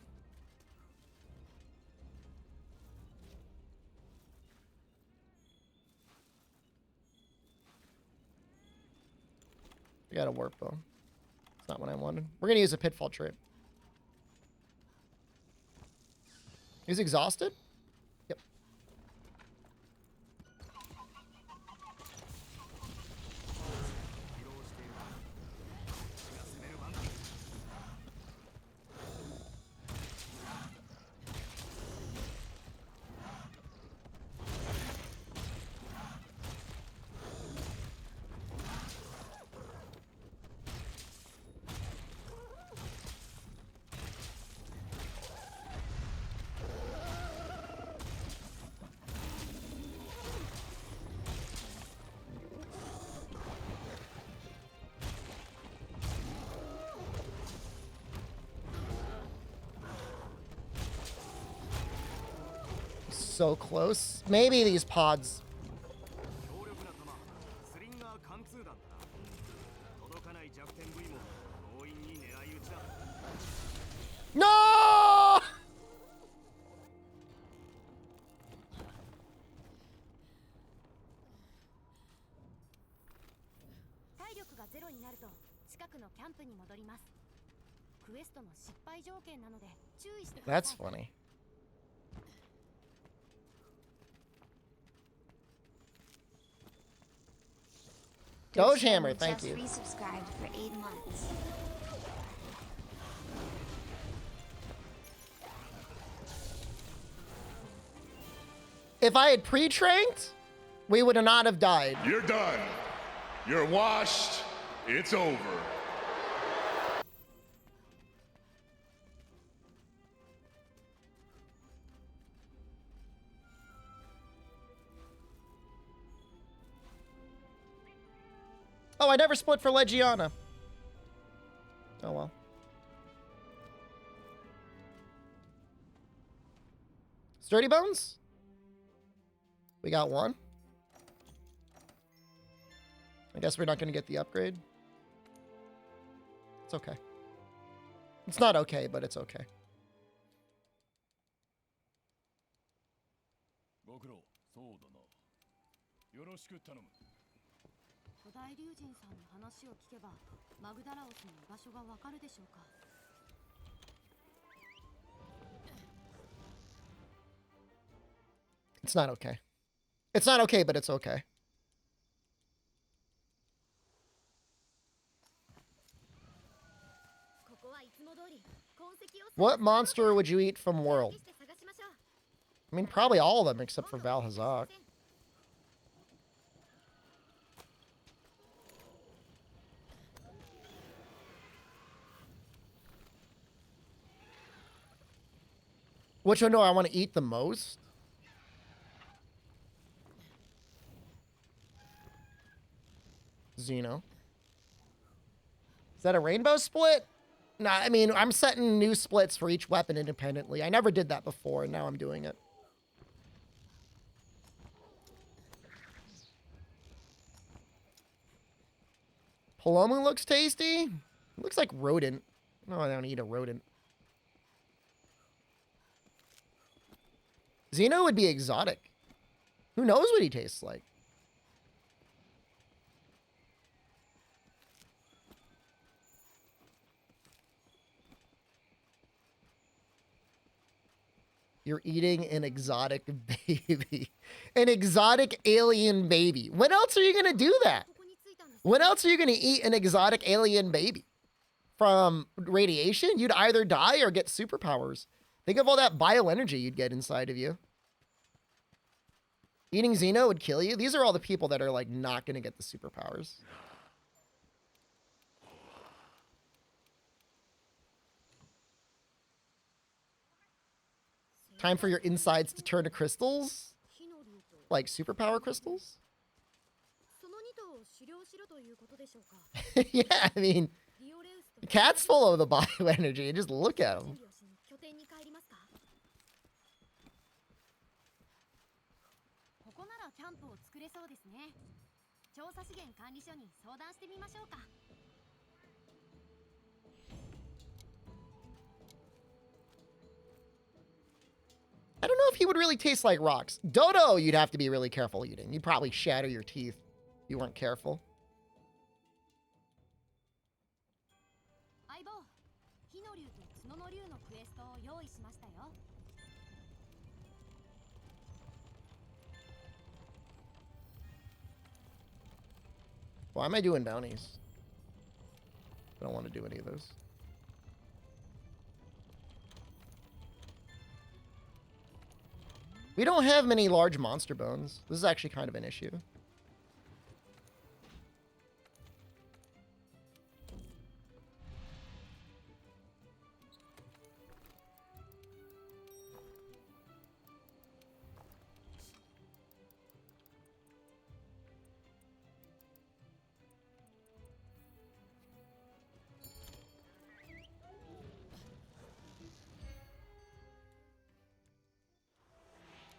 We got a warp bone. It's not what I wanted. We're gonna use a pitfall trait. He's exhausted? Yep. So close. Maybe these pods. No! That's funny. Doge Hammer, thank you. Just resubscribed for 8 months. If I had pre-trained, we would not have died. You're done. You're washed. It's over. Oh, I never split for Legiana. Oh well. Sturdy bones? We got one. I guess we're not going to get the upgrade. It's okay. It's not okay, but it's okay. It's not okay. It's not okay, but it's okay. What monster would you eat from World? I mean, probably all of them except for Val Hazak. Which one do I want to eat the most? Xeno. Is that a rainbow split? Nah, I mean, I'm setting new splits for each weapon independently. I never did that before, and now I'm doing it. Paloma looks tasty. It looks like rodent. No, I don't eat a rodent. Xeno would be exotic. Who knows what he tastes like? You're eating an exotic baby. An exotic alien baby. When else are you going to do that? When else are you going to eat an exotic alien baby? From radiation? You'd either die or get superpowers. Think of all that bioenergy you'd get inside of you. Eating Xeno would kill you. These are all the people that are like not going to get the superpowers. Time for your insides to turn to crystals? 火の竜と Like superpower crystals? その2頭を狩猟しろということでしょうか。 Yeah, I mean, リオレウスと the cat's full of the bioenergy. Just look at him. 準備をしに拠点に帰りますか。ここならキャンプを作れそうですね。調査資源管理所に相談してみましょうか。 I don't know if he would really taste like rocks. Dodo, you'd have to be really careful eating. You'd probably shatter your teeth if you weren't careful. 相棒、火の竜と角の竜のクエストを用意しましたよ。 Why am I doing bounties? I don't want to do any of those. We don't have many large monster bones. This is actually kind of an issue.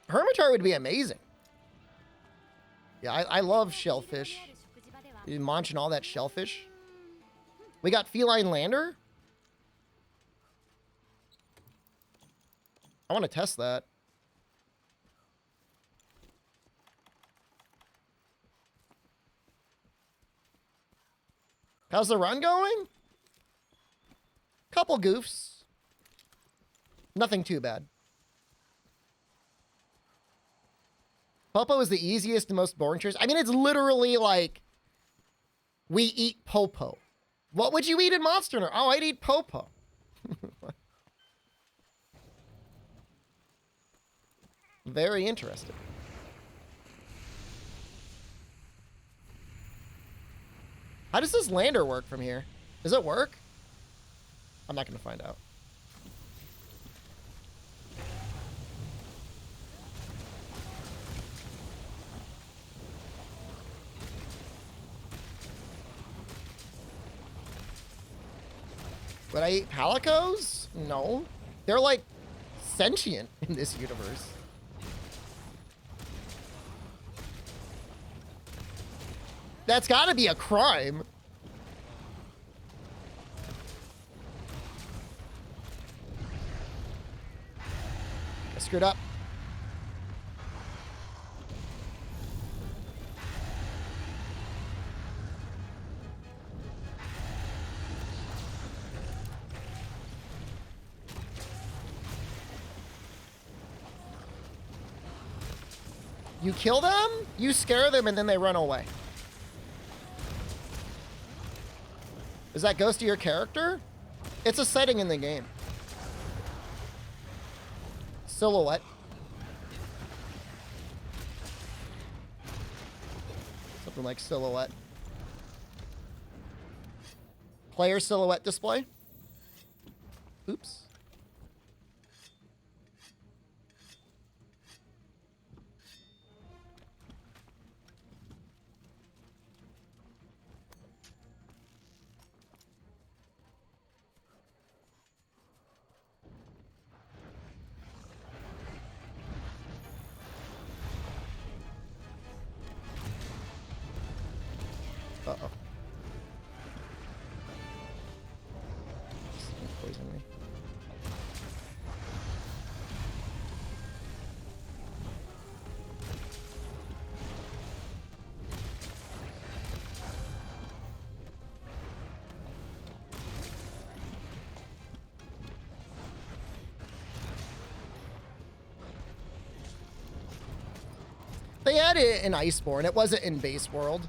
Hermitard would be amazing. Yeah, I love shellfish. You munching all that shellfish. We got feline lander. I want to test that. How's the run going? Couple goofs. Nothing too bad. Popo is the easiest and most boring choice. I mean, it's literally like we eat Popo. What would you eat in Monster Hunter? Oh, I'd eat Popo. Very interesting. How does this lander work from here? Does it work? I'm not going to find out. Would I eat palicos? No. They're like sentient in this universe. That's gotta be a crime. I screwed up. You kill them, you scare them, and then they run away. Is that ghost to your character? It's a setting in the game. Silhouette. Something like silhouette. Player silhouette display. Oops. Uh-oh. Poison me. They had it in Iceborne. It wasn't in Base World.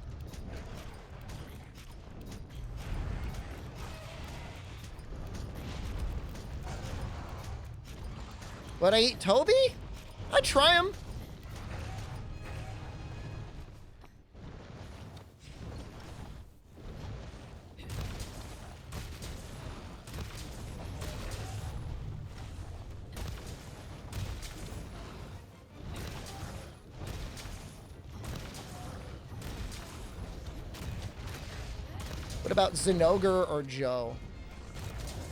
Would I eat Toby? I'd try him. about Zenogre or Joe?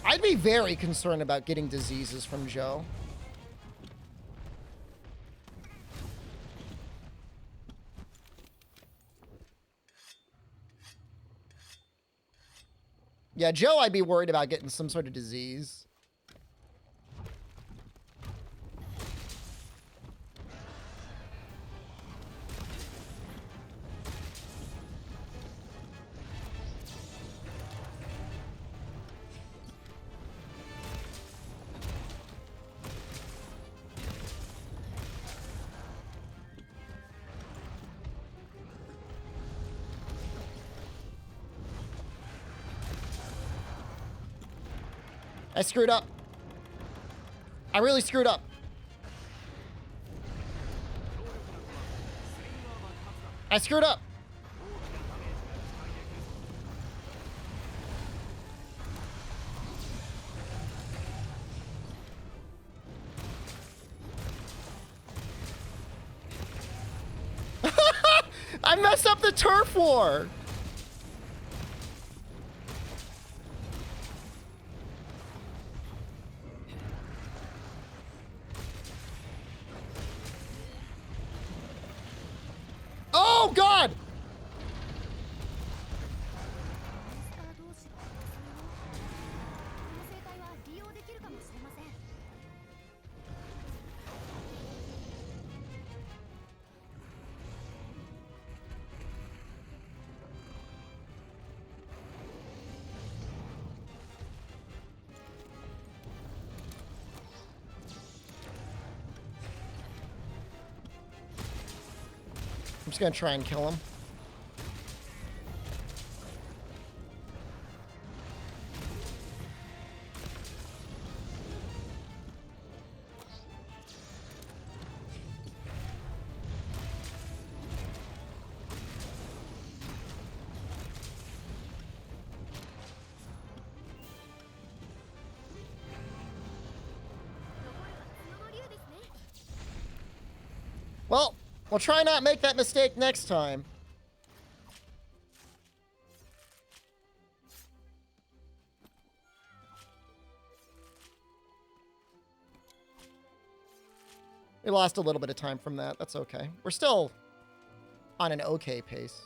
I'd be very concerned about getting diseases from Joe. Yeah, Joe, I'd be worried about getting some sort of disease. I screwed up. I really screwed up. I screwed up. I messed up the turf war. Oh, God! モンスター同士が争いをこの生態は利用できるかもしれません。 I'm just gonna try and kill him. Well, we'll try not make that mistake next time. We lost a little bit of time from that. That's okay. We're still on an okay pace.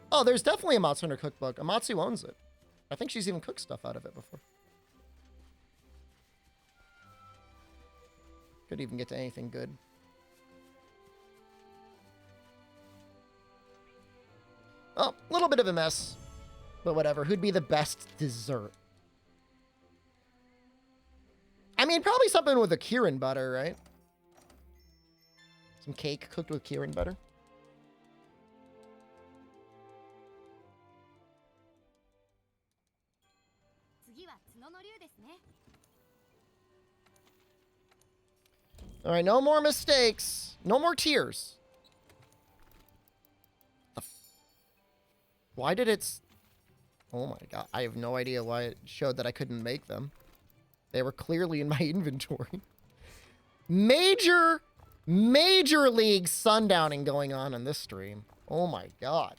Oh, there's definitely a Matsu in her cookbook. Amatsu owns it. I think she's even cooked stuff out of it before. Could even get to anything good. Oh, a little bit of a mess. But whatever. Who'd be the best dessert? I mean, probably something with a Kirin butter, right? Some cake cooked with Kirin butter. All right, no more mistakes. No more tears. Why did it... Oh my god. I have no idea why it showed that I couldn't make them. They were clearly in my inventory. Major league sundowning going on in this stream. Oh my god.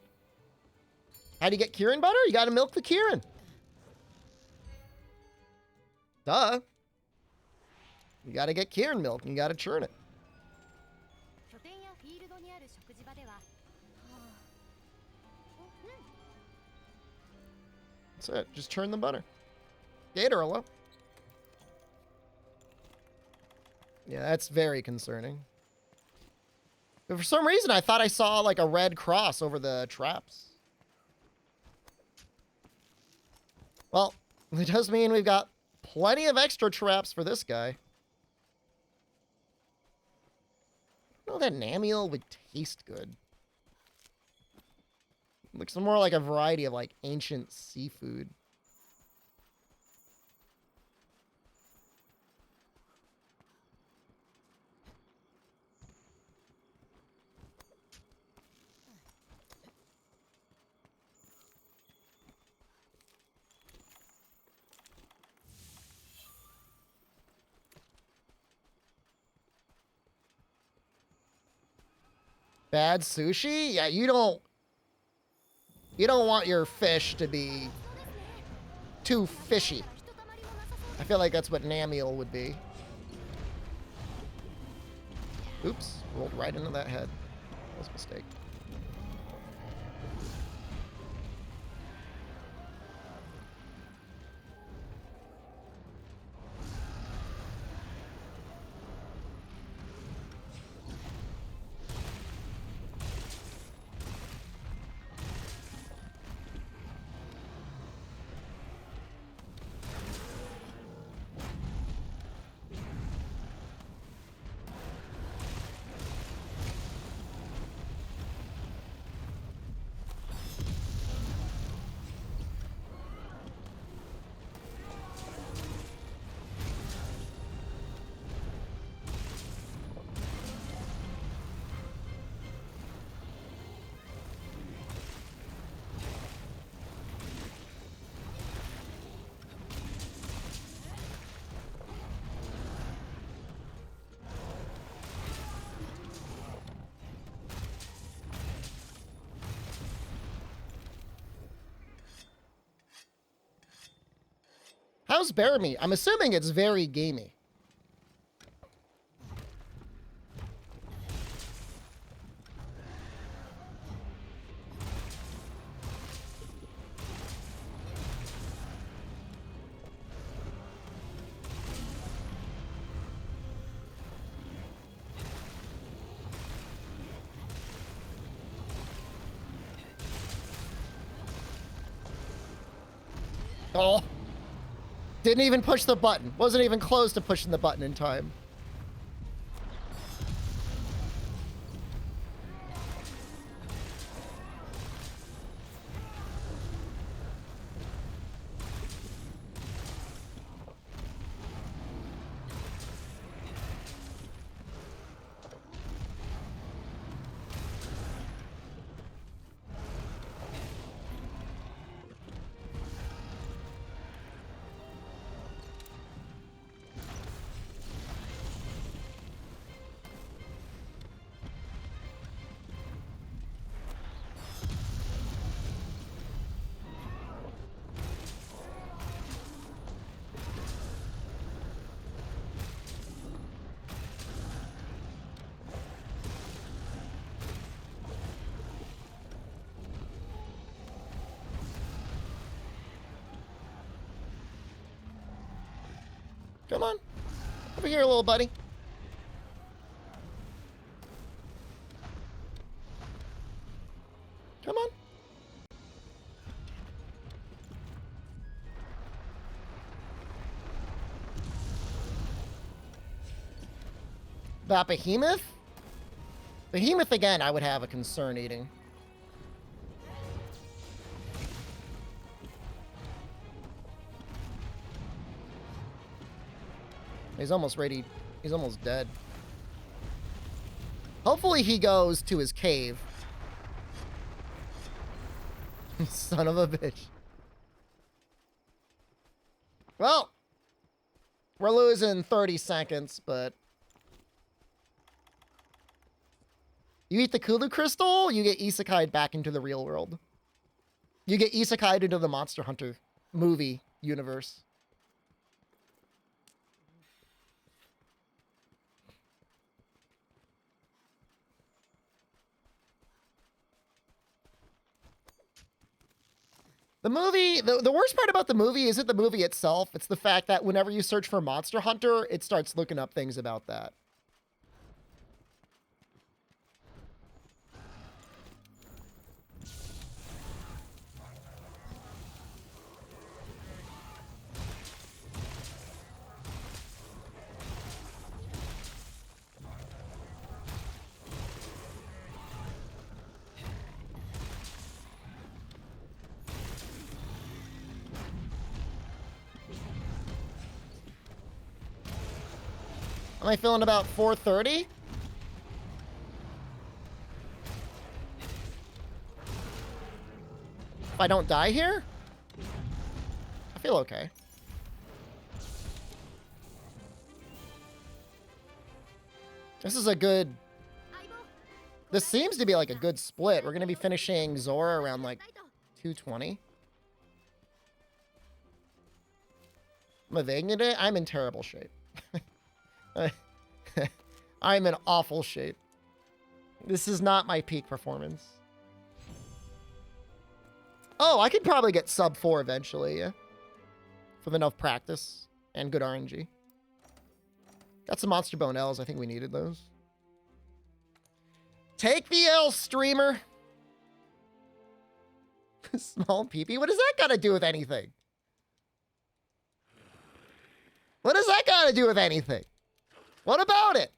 How do you get Kirin butter? You gotta milk the Kirin. Duh. You gotta get Kirin milk and you gotta churn it. That's it. Just churn the butter. Gator, hello. Yeah, that's very concerning. But for some reason, I thought I saw like a red cross over the traps. Well, it does mean we've got plenty of extra traps for this guy. I don't know that an amule would taste good. Looks more like a variety of like ancient seafood. Bad sushi? Yeah, you don't want your fish to be too fishy. I feel like that's what Namiel would be. Oops, rolled right into that head. That was a mistake. How's Bear Meat? I'm assuming it's very gamey. Oh. Didn't even push the button. Wasn't even close to pushing the button in time. Come on. Over here, little buddy. Come on. That behemoth? Behemoth again, I would have a concern eating. He's almost ready. He's almost dead. Hopefully he goes to his cave. Son of a bitch. Well, we're losing 30 seconds, but... You eat the Kulu Crystal, you get isekai'd back into the real world. You get isekai'd into the Monster Hunter movie universe. The movie, the worst part about the movie isn't the movie itself. It's the fact that whenever you search for Monster Hunter, it starts looking up things about that. Am I feeling about 430? If I don't die here? I feel okay. This is a good This seems to be like a good split. We're going to be finishing Zora around like 220. Malignant, I'm in terrible shape. I'm in awful shape. This is not my peak performance. Oh, I could probably get sub 4 eventually, yeah. With enough practice and good RNG. Got some Monster Bone L's. I think we needed those. Take the L, streamer. Small peepee? What does that got to do with anything? What does that got to do with anything? What about it?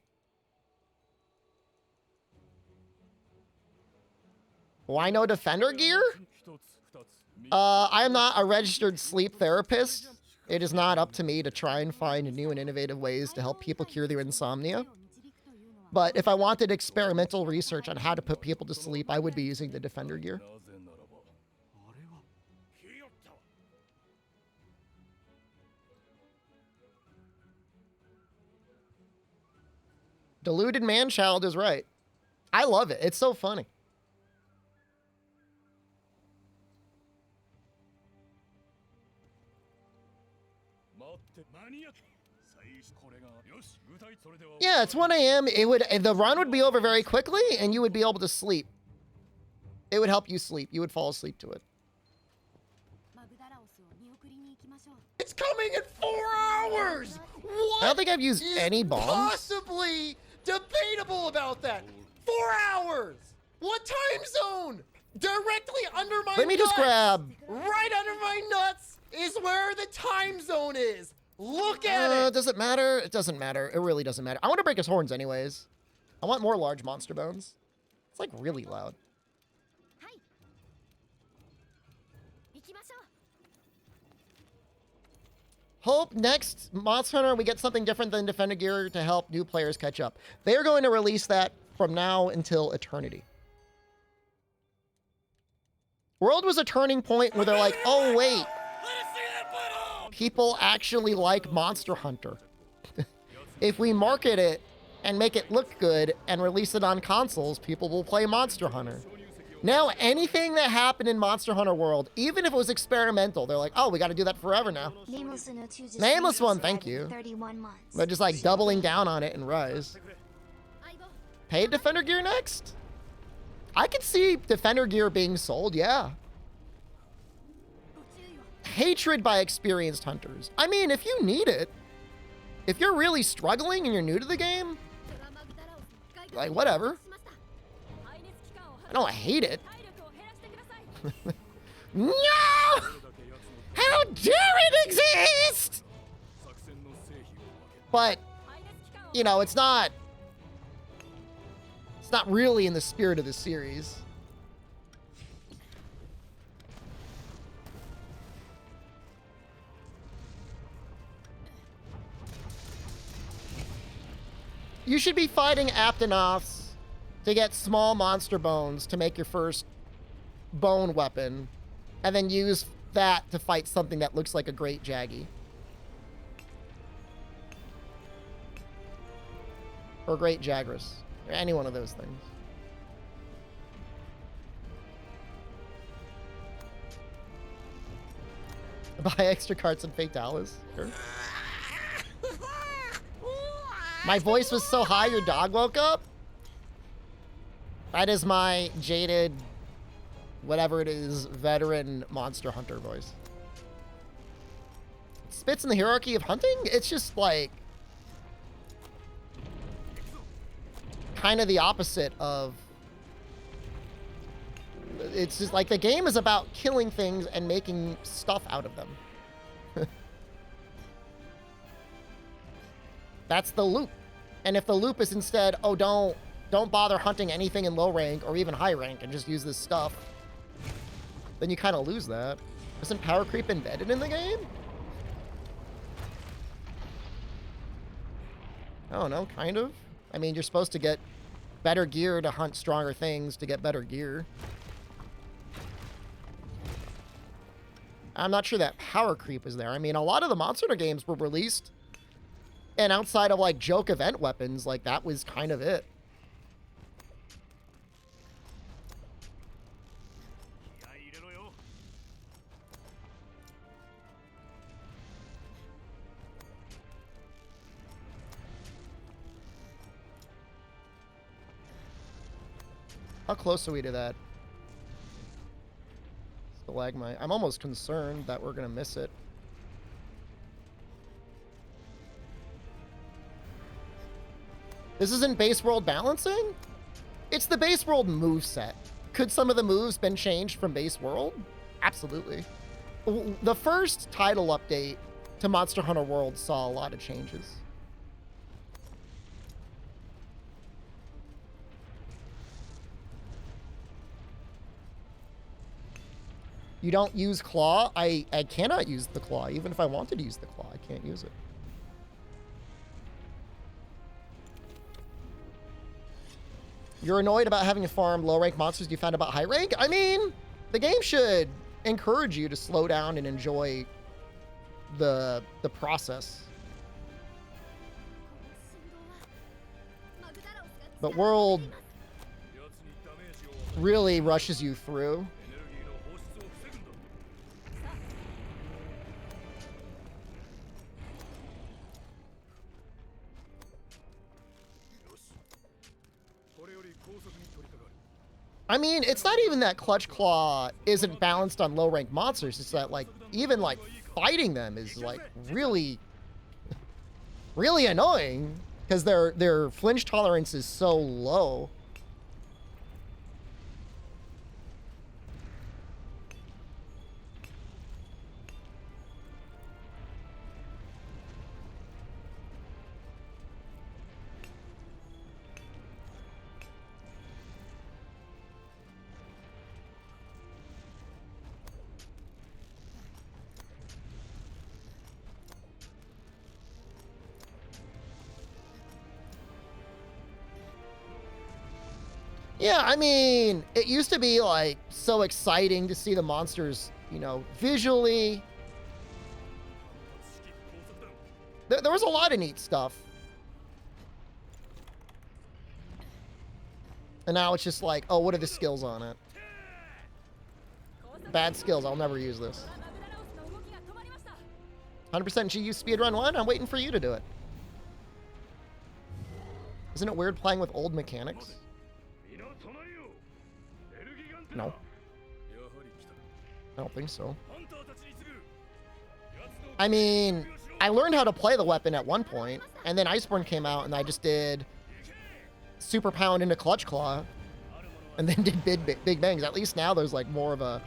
Why no defender gear? I am not a registered sleep therapist. It is not up to me to try and find new and innovative ways to help people cure their insomnia. But if I wanted experimental research on how to put people to sleep, I would be using the defender gear. Deluded man-child is right. I love it. It's so funny. Yeah, it's 1 a.m. The run would be over very quickly, and you would be able to sleep. It would help you sleep. You would fall asleep to it. It's coming in 4 hours! What? I don't think I've used any bombs. Possibly debatable about that. 4 hours! What time zone? Directly under my nuts. Let me just grab. Right under my nuts is where the time zone is. Look at it. Does it matter? It doesn't matter. It really doesn't matter. I want to break his horns anyways. I want more large monster bones. It's like really loud. Hope next Monster Hunter we get something different than Defender Gear to help new players catch up. They're going to release that from now until eternity. World was a turning point where they're like, oh wait, people actually like Monster Hunter. If we market it and make it look good and release it on consoles, people will play Monster Hunter. Now, anything that happened in Monster Hunter World, even if it was experimental, they're like, oh, we got to do that forever now. Nameless one, thank you. 31 months. They're just like doubling down on it in Rise. Paid Defender Gear next? I could see Defender Gear being sold, yeah. Hatred by experienced hunters. I mean, if you need it, if you're really struggling and you're new to the game, like, whatever. I don't hate it. No! How dare it exist? But, you know, it's not really in the spirit of the series. You should be fighting Aptonoths to get small monster bones to make your first bone weapon, and then use that to fight something that looks like a great Jaggy. Or great Jagras. Or any one of those things. Buy extra cards and Fatalis. Sure. My voice was so high your dog woke up? That is my jaded, whatever it is, veteran Monster Hunter voice. Spits in the hierarchy of hunting? It's just like kind of the opposite of... It's just like the game is about killing things and making stuff out of them. That's the loop. And if the loop is instead, oh, don't bother hunting anything in low rank or even high rank and just use this stuff, then you kind of lose that. Isn't power creep embedded in the game? I don't know, kind of. I mean, you're supposed to get better gear to hunt stronger things to get better gear. I'm not sure that power creep is there. I mean, a lot of the Monster Hunter games were released, and outside of like joke event weapons, like that was kind of it. How close are we to that? Stalagmite. I'm almost concerned that we're gonna miss it. This isn't base world balancing? It's the base world move set. Could some of the moves been changed from base world? Absolutely. The first title update to Monster Hunter World saw a lot of changes. You don't use claw? I cannot use the claw. Even if I wanted to use the claw, I can't use it. You're annoyed about having to farm low-rank monsters you found about high rank? I mean, the game should encourage you to slow down and enjoy the process. But World really rushes you through. I mean, it's not even that Clutch Claw isn't balanced on low-rank monsters. It's that, like, even, like, fighting them is, like, really, really annoying. Because their flinch tolerance is so low. Yeah, I mean, it used to be, like, so exciting to see the monsters, you know, visually. There was a lot of neat stuff. And now it's just like, oh, what are the skills on it? Bad skills, I'll never use this. 100% GU speedrun 1? I'm waiting for you to do it. Isn't it weird playing with old mechanics? No. I don't think so. I mean, I learned how to play the weapon at one point, and then Iceborne came out, and I just did Super Pound into Clutch Claw, and then did Big Bangs. At least now there's, like, more of a...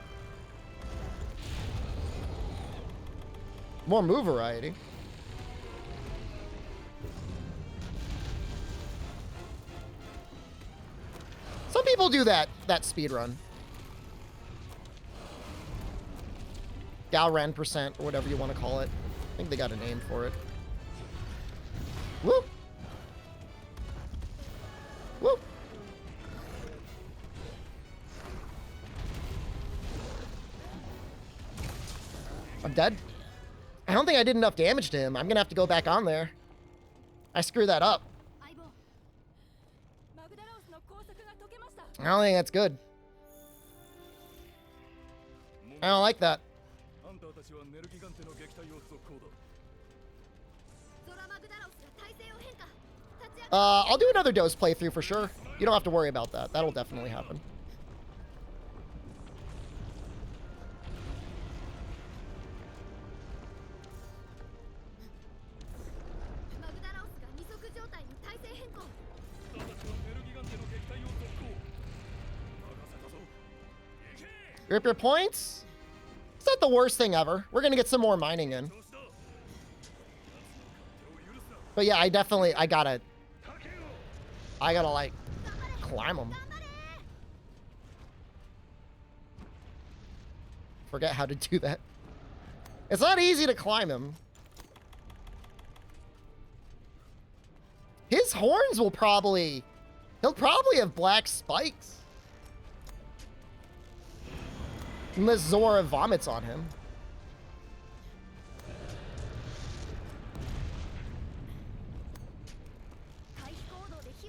more move variety. Some people do that speed run. Galran percent, or whatever you want to call it. I think they got a name for it. Woo! Woo! I'm dead. I don't think I did enough damage to him. I'm gonna have to go back on there. I screwed that up. I don't think that's good. I don't like that. I'll do another dose playthrough for sure. You don't have to worry about that. That'll definitely happen. Rip your points? It's not the worst thing ever. We're gonna get some more mining in. But yeah, I gotta like climb them. Forget how to do that. It's not easy to climb him. His horns will probably... he'll probably have black spikes. Unless Zora vomits on him.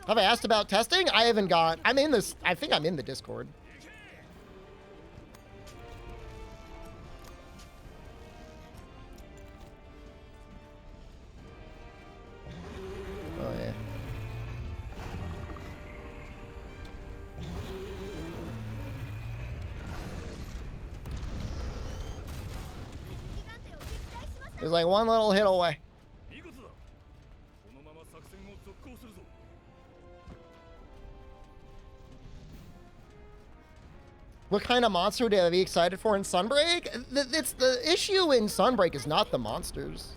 Have I asked about testing? I haven't got... I'm in this... I think I'm in the Discord. Oh, yeah. There's like one little hit away. 見事だ。このまま作戦を続行するぞ。 What kind of monster would I be excited for in Sunbreak? It's the issue in Sunbreak is not the monsters.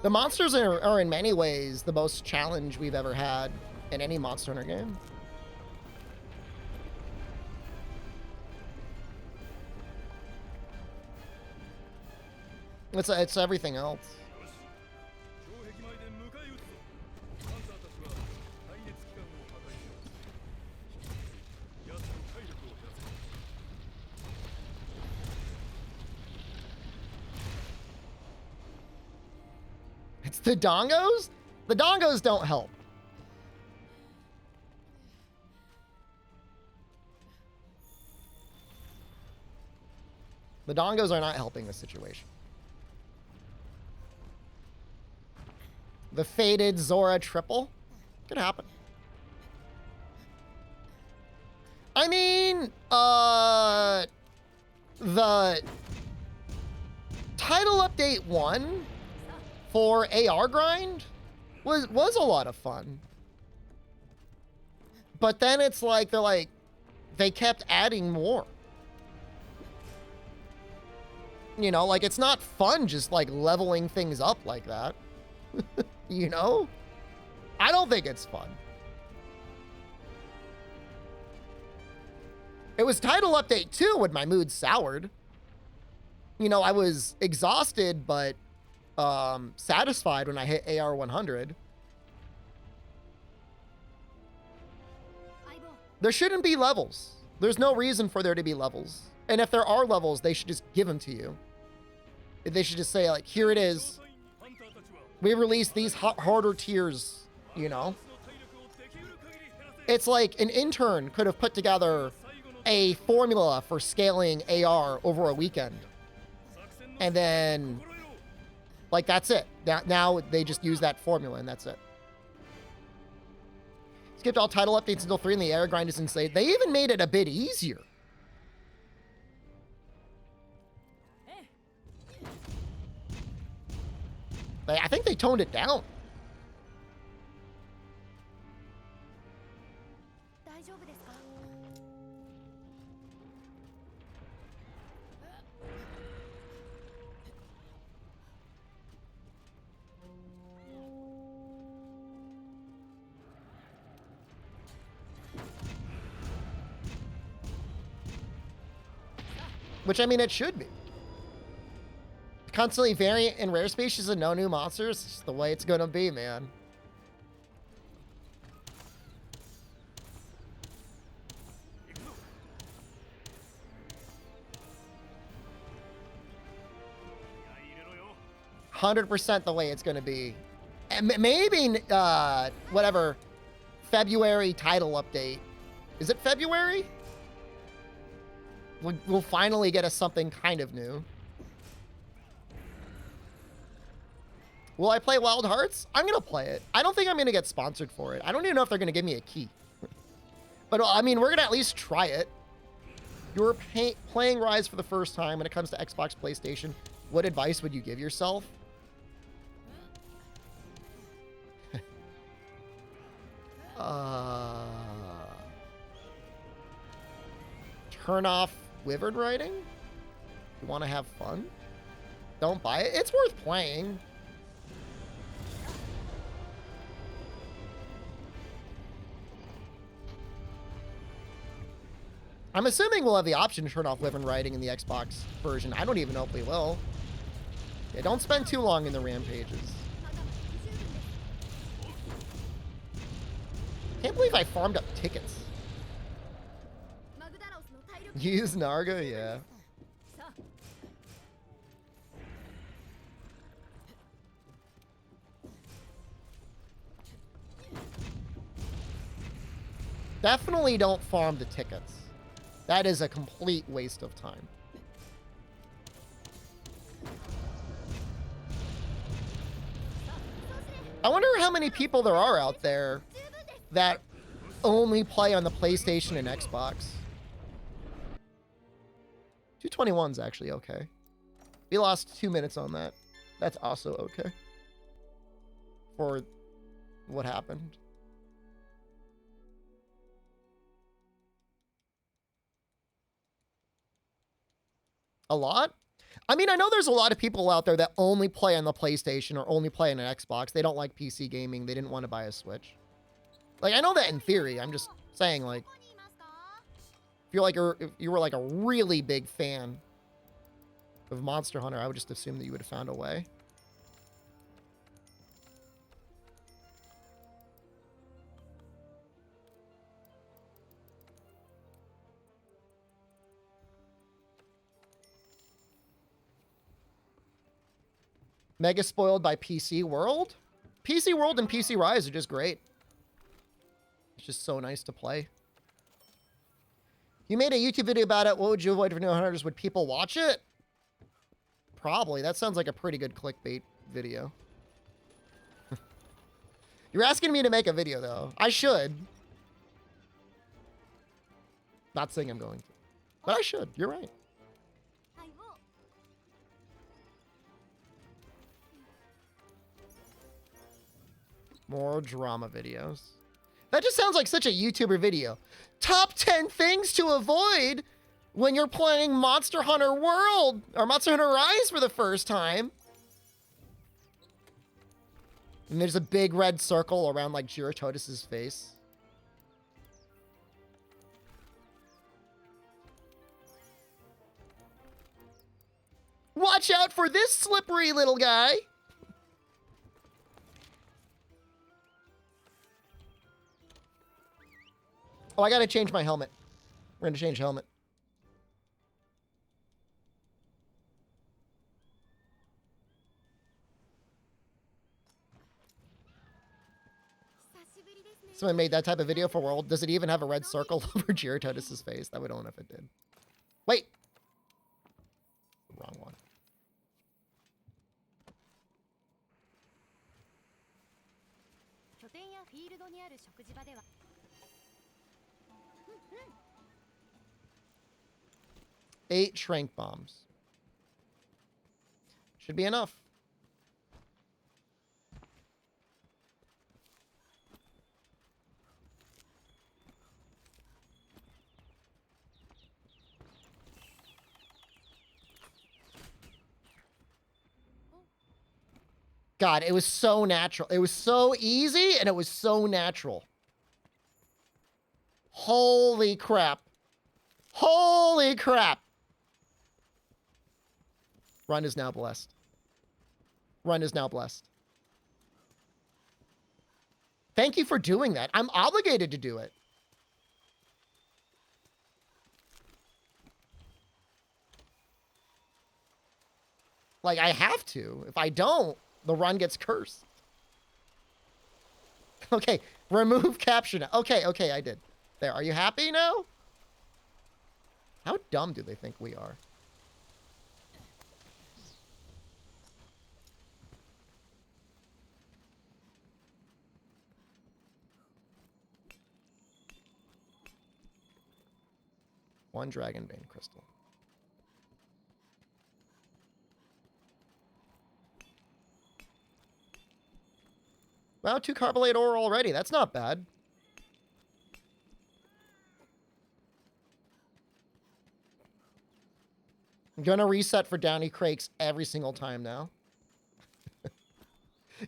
The monsters are in many ways the most challenge we've ever had in any Monster Hunter game. It's everything else. よし。城壁前で迎え撃つぞ。ハンターたちは耐熱機関を破壊しろ。奴の体力を減らせ。 It's the dongos? The dongos don't help. The dongos are not helping the situation. The faded Zora triple? Could happen. I mean, the title update 1 for AR grind was a lot of fun. But then it's like they kept adding more. You know, like it's not fun just like leveling things up like that. You know? I don't think it's fun. It was title update 2 when my mood soured. You know, I was exhausted, but satisfied when I hit AR 100. There shouldn't be levels. There's no reason for there to be levels. And if there are levels, they should just give them to you. They should just say, like, here it is. We released these harder tiers, you know? It's like an intern could have put together a formula for scaling AR over a weekend. And then, like, that's it. Now they just use that formula and that's it. Skipped all title updates until 3 and the air grind is insane. They even made it a bit easier. I think they toned it down. Which, I mean, it should be. Constantly variant and rare species and no new monsters. It's the way it's gonna be, man. %, the way it's gonna be. And maybe whatever February title update. Is it February? We'll finally get us something kind of new. Will I play Wild Hearts? I'm going to play it. I don't think I'm going to get sponsored for it. I don't even know if they're going to give me a key. But, I mean, we're going to at least try it. You're playing Rise for the first time when it comes to Xbox, PlayStation. What advice would you give yourself? Turn off Wyvern Riding? You want to have fun? Don't buy it. It's worth playing. I'm assuming we'll have the option to turn off Wyvern Riding in the Xbox version. I don't even know if we will. Yeah, don't spend too long in the rampages. Can't believe I farmed up tickets. Use Narga, yeah. Definitely don't farm the tickets. That is a complete waste of time. I wonder how many people there are out there that only play on the PlayStation and Xbox. 221's actually okay. We lost 2 minutes on that. That's also okay. For what happened. A lot? I mean, I know there's a lot of people out there that only play on the PlayStation or only play on an Xbox. They don't like PC gaming. They didn't want to buy a Switch. Like, I know that in theory. I'm just saying, like, if you were like a really big fan of Monster Hunter, I would just assume that you would have found a way. Mega spoiled by PC World? PC World and PC Rise are just great. It's just so nice to play. You made a YouTube video about it. What would you avoid for new hunters? Would people watch it? Probably. That sounds like a pretty good clickbait video. You're asking me to make a video, though. I should. Not saying I'm going to. But I should. You're right. More drama videos. That just sounds like such a YouTuber video. Top 10 things to avoid when you're playing Monster Hunter World or Monster Hunter Rise for the first time. And there's a big red circle around like Giratodis's face. Watch out for this slippery little guy. Oh, I gotta change my helmet. We're gonna change helmet. Someone made that type of video for World. Does it even have a red circle over Giratodis's face? That would own if it did. Wait. Wrong one. Eight shrink bombs. Should be enough. God, it was so natural. It was so easy and it was so natural. Holy crap. Holy crap. Run is now blessed. Run is now blessed. Thank you for doing that. I'm obligated to do it. Like, I have to. If I don't, the run gets cursed. Okay, remove caption. Okay, okay, I did. There, are you happy now? How dumb do they think we are? One Dragonbane crystal. Wow, 2 Carbolate ore already. That's not bad. I'm gonna reset for Downy Crakes every single time now.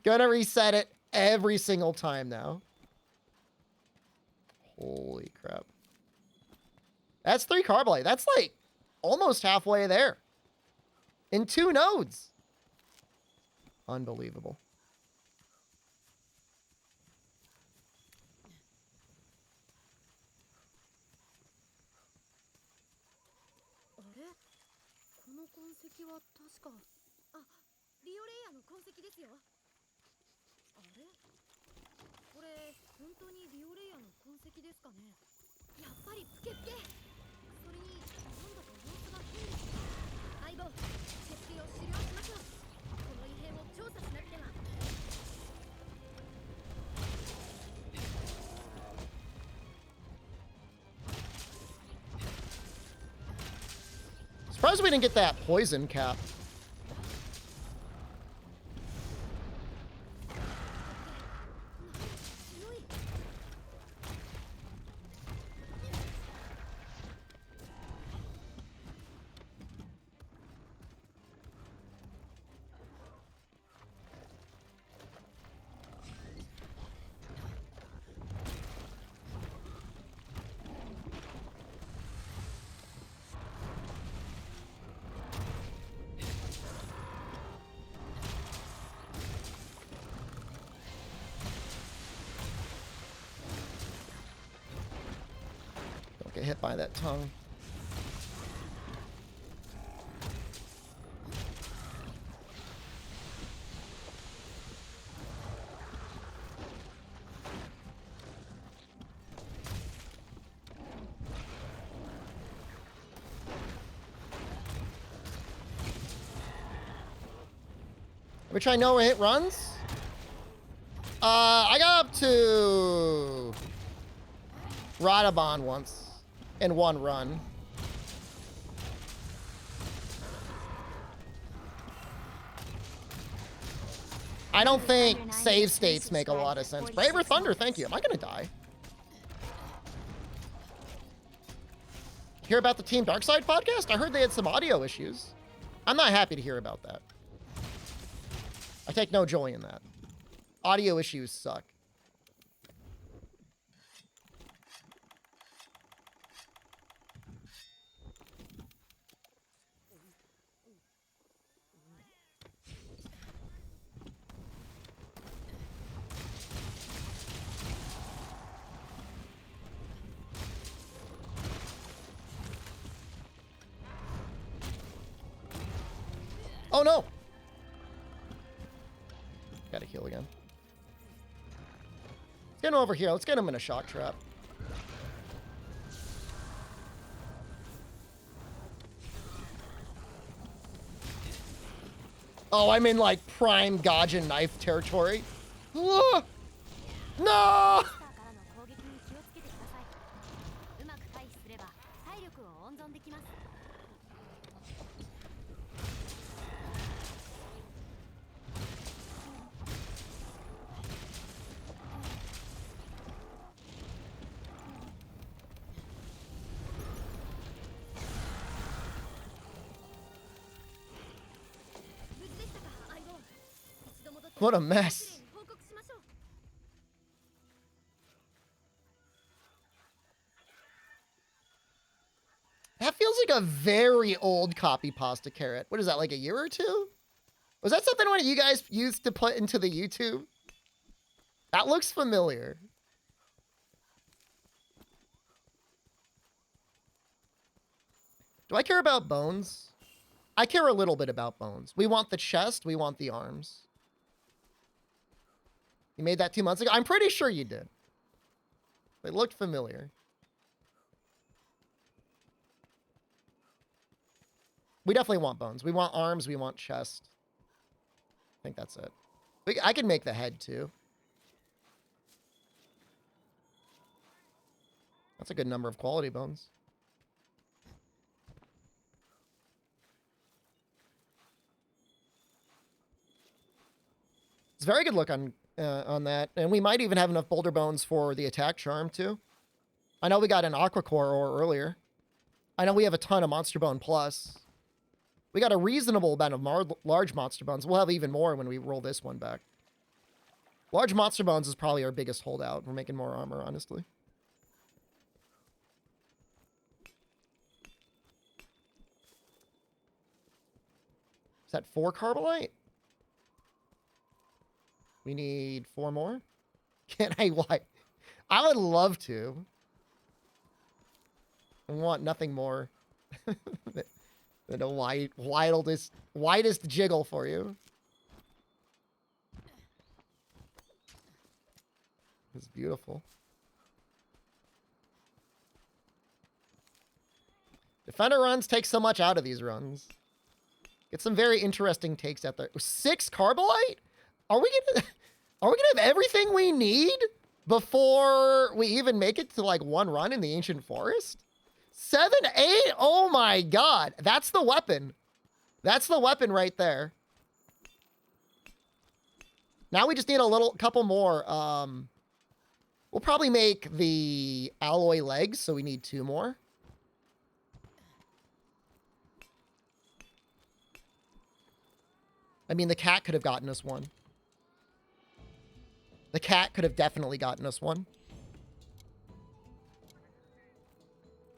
Gonna reset it every single time now. Holy crap. That's 3 Carbolate. That's like almost halfway there. In 2 nodes. Unbelievable. Surprised we didn't get that poison cap. hit by that tongue. Which I know it runs. I got up to Radabon once in one run. I don't think save states make a lot of sense. Braver Thunder, thank you. Am I gonna die? Hear about the Team Darkside podcast? I heard they had some audio issues. I'm not happy to hear about that. I take no joy in that. Audio issues suck. Oh no! Gotta heal again. Let's get him over here. Let's get him in a shock trap. Oh, I'm in like prime Gaijin knife territory. Ah! No! からの攻撃に気をつけてください。うまく回避すれば体力を温存できます。無事でしたか、相棒。一度戻って What a mess. 報告しましょう。 That feels like a very old copy pasta carrot. What is that, like a year or two? Was that something one of you guys used to put into the YouTube? That looks familiar. Do I care about bones? I care a little bit about bones. We want the chest, we want the arms. You made that 2 months ago? I'm pretty sure you did. It looked familiar. We definitely want bones. We want arms. We want chest. I think that's it. I can make the head too. That's a good number of quality bones. It's a very good look on that. And we might even have enough boulder bones for the attack charm too. I know we got an aqua core ore earlier. I know we have a ton of monster bone plus. We got a reasonable amount of large monster bones. We'll have even more when we roll this one back. Large monster bones is probably our biggest holdout. We're making more armor, honestly. Is that 4 Carbolite? We need 4 more? Can I why? I would love to. I want nothing more than a widest jiggle for you. It's beautiful. Defender runs take so much out of these runs. Get some very interesting takes out there. 6 Carbolite? Are we gonna have everything we need before we even make it to like 1 run in the Ancient Forest? 7, 8? Oh my god. That's the weapon. That's the weapon right there. Now we just need a couple more. We'll probably make the alloy legs, so we need 2 more. I mean, the cat could have gotten us 1. The cat could have definitely gotten us 1.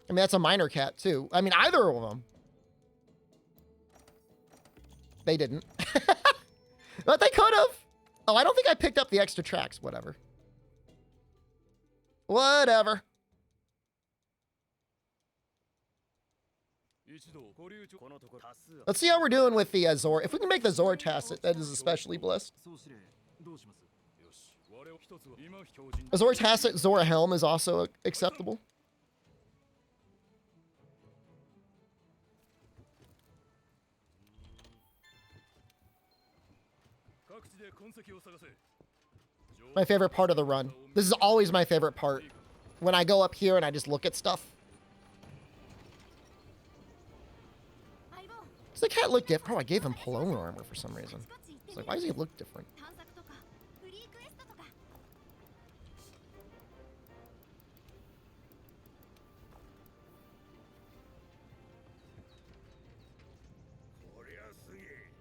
I mean, that's a minor cat, too. I mean, either of them. They didn't. But they could have. Oh, I don't think I picked up the extra tracks. Whatever. Whatever. このところ多数 Let's see how we're doing with the Zora. If we can make the Zora tacit, that is especially blessed. 総司令どうします？よし我々一つは今標準 A Zora tacit, Zora helm is also acceptable. 各地で痕跡を探せ My favorite part of the run. This is always my favorite part. When I go up here and I just look at stuff. 相棒 Does the cat look different? Oh, I gave him Paloma armor for some reason. あちこち行って It's み like, る why does he look different? 探索とかフリークエストとか こりゃすげえ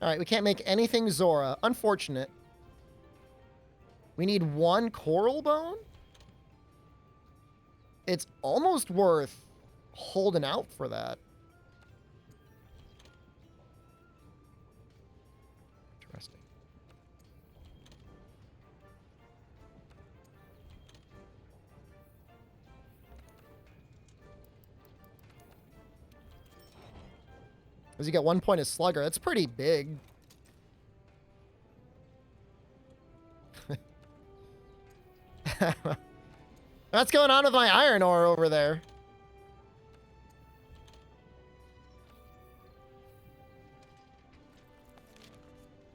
All right, we can't make anything Zora. Unfortunate. We need one coral bone? It's almost worth holding out for that. Interesting. Does he get 1 point as Slugger? That's pretty big. What's going on with my iron ore over there?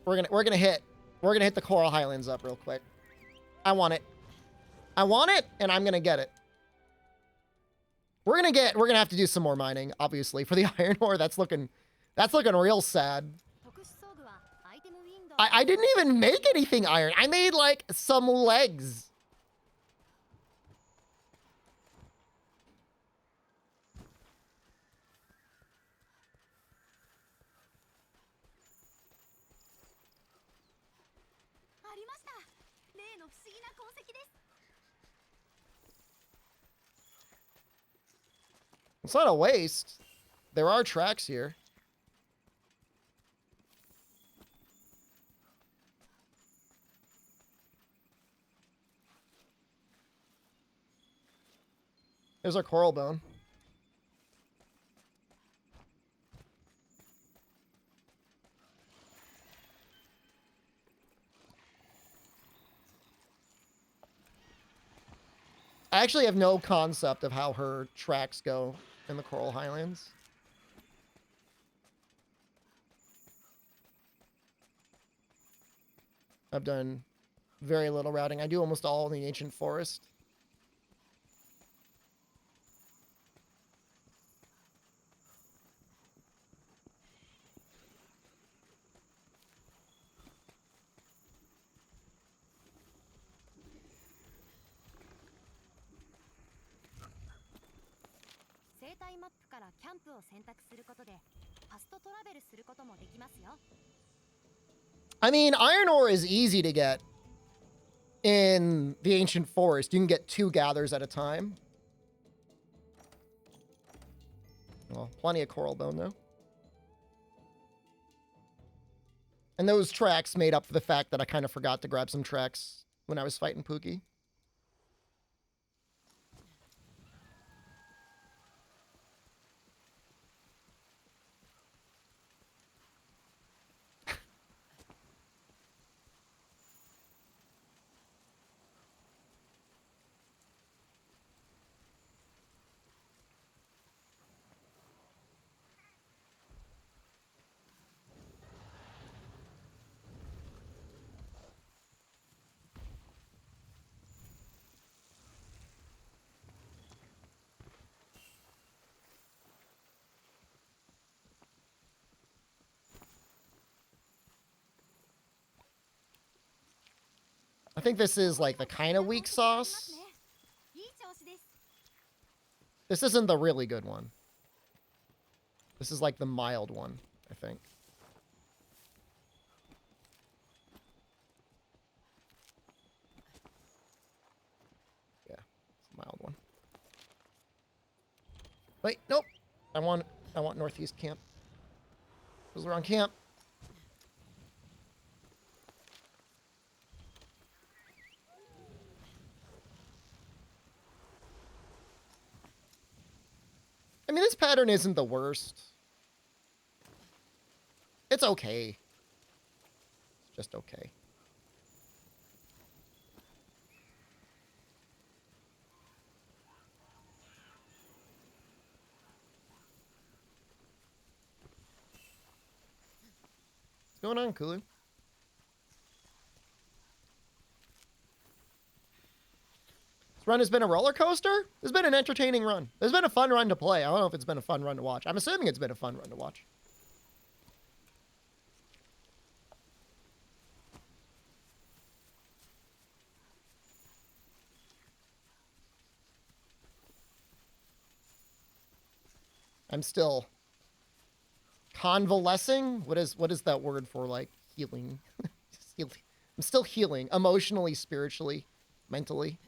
We're gonna hit the Coral Highlands up real quick. I want it. I want it, and I'm gonna get it. We're gonna have to do some more mining, obviously, for the iron ore. That's looking real sad. 特殊装具はアイテムウィンドウ I didn't even make anything iron. I made like some legs. ありました例の不思議な痕跡です It's not a waste. There are tracks here. There's our coral bone. I actually have no concept of how her tracks go in the Coral Highlands. I've done very little routing. I do almost all in the Ancient Forest. I mean, iron ore is easy to get in the Ancient Forest. You can get 2 gathers at a time. Well, plenty of coral bone, though. And those tracks made up for the fact that I kind of forgot to grab some tracks when I was fighting Pookie. I think this is like the kind of weak sauce. いい調子です This isn't the really good one. This is like the mild one, I think. Yeah, it's a mild one. Wait, nope. I want northeast camp. This is the wrong camp. I mean, this pattern isn't the worst. It's okay. It's just okay. What's going on, Kulu? This run has been a roller coaster? It's been an entertaining run. It's been a fun run to play. I don't know if it's been a fun run to watch. I'm assuming it's been a fun run to watch. I'm still convalescing. What is that word for, like, healing? I'm still healing emotionally, spiritually, mentally,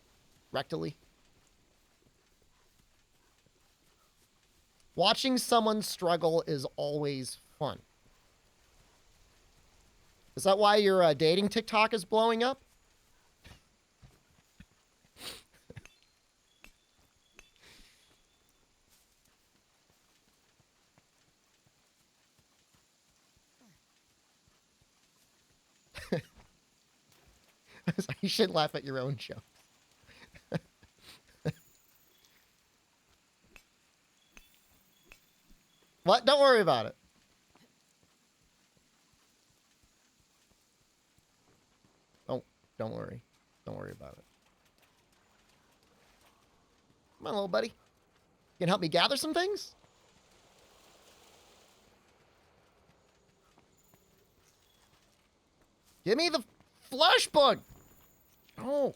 rectally. Watching someone struggle is always fun. Is that why your dating TikTok is blowing up? You shouldn't laugh at your own jokes. What? Don't worry about it. Don't worry. Don't worry about it. Come on, little buddy. You can help me gather some things? Give me the flesh bug. Oh.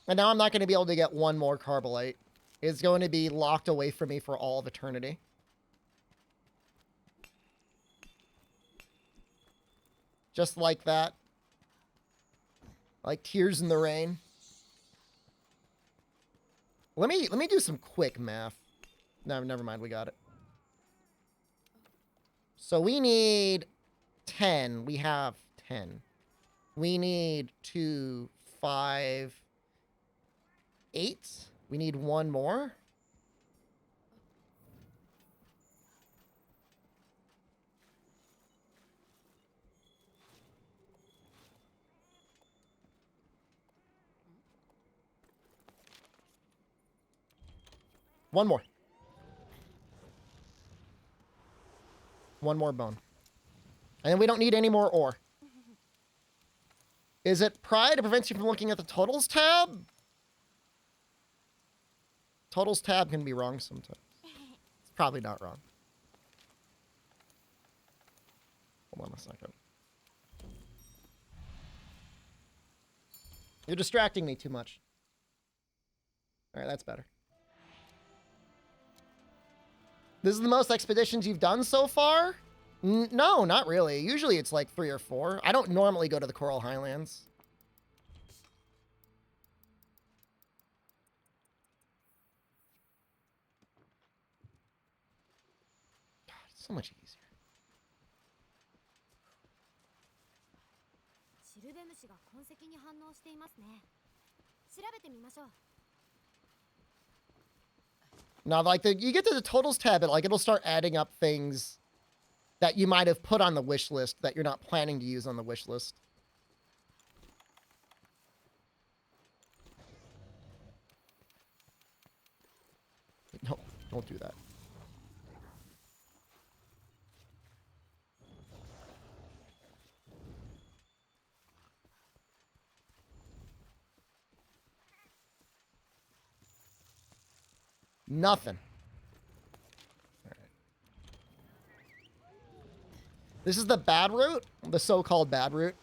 And now I'm not going to be able to get one more Carbolite. It's going to be locked away from me for all of eternity. Just like that. Like tears in the rain. Let me do some quick math. No, never mind, we got it. So we need 10. We have 10. We need 2, 5, 8. We need one more. One more. One more bone. And then we don't need any more ore. Is it pride? It prevents you from looking at the totals tab? Totals tab can be wrong sometimes. It's probably not wrong. Hold on a second. You're distracting me too much. All right, that's better. This is the most expeditions you've done so far? No, not really. Usually it's like 3 or 4. I don't normally go to the Coral Highlands. God, it's so much easier. シルベムシが痕跡に反応していますね。調べてみましょう。 Now, like, you get to the totals tab, and, like, it'll start adding up things that you might have put on the wish list that you're not planning to use on the wish list. No, don't do that. Nothing. All right. This is the bad route, the so-called bad route.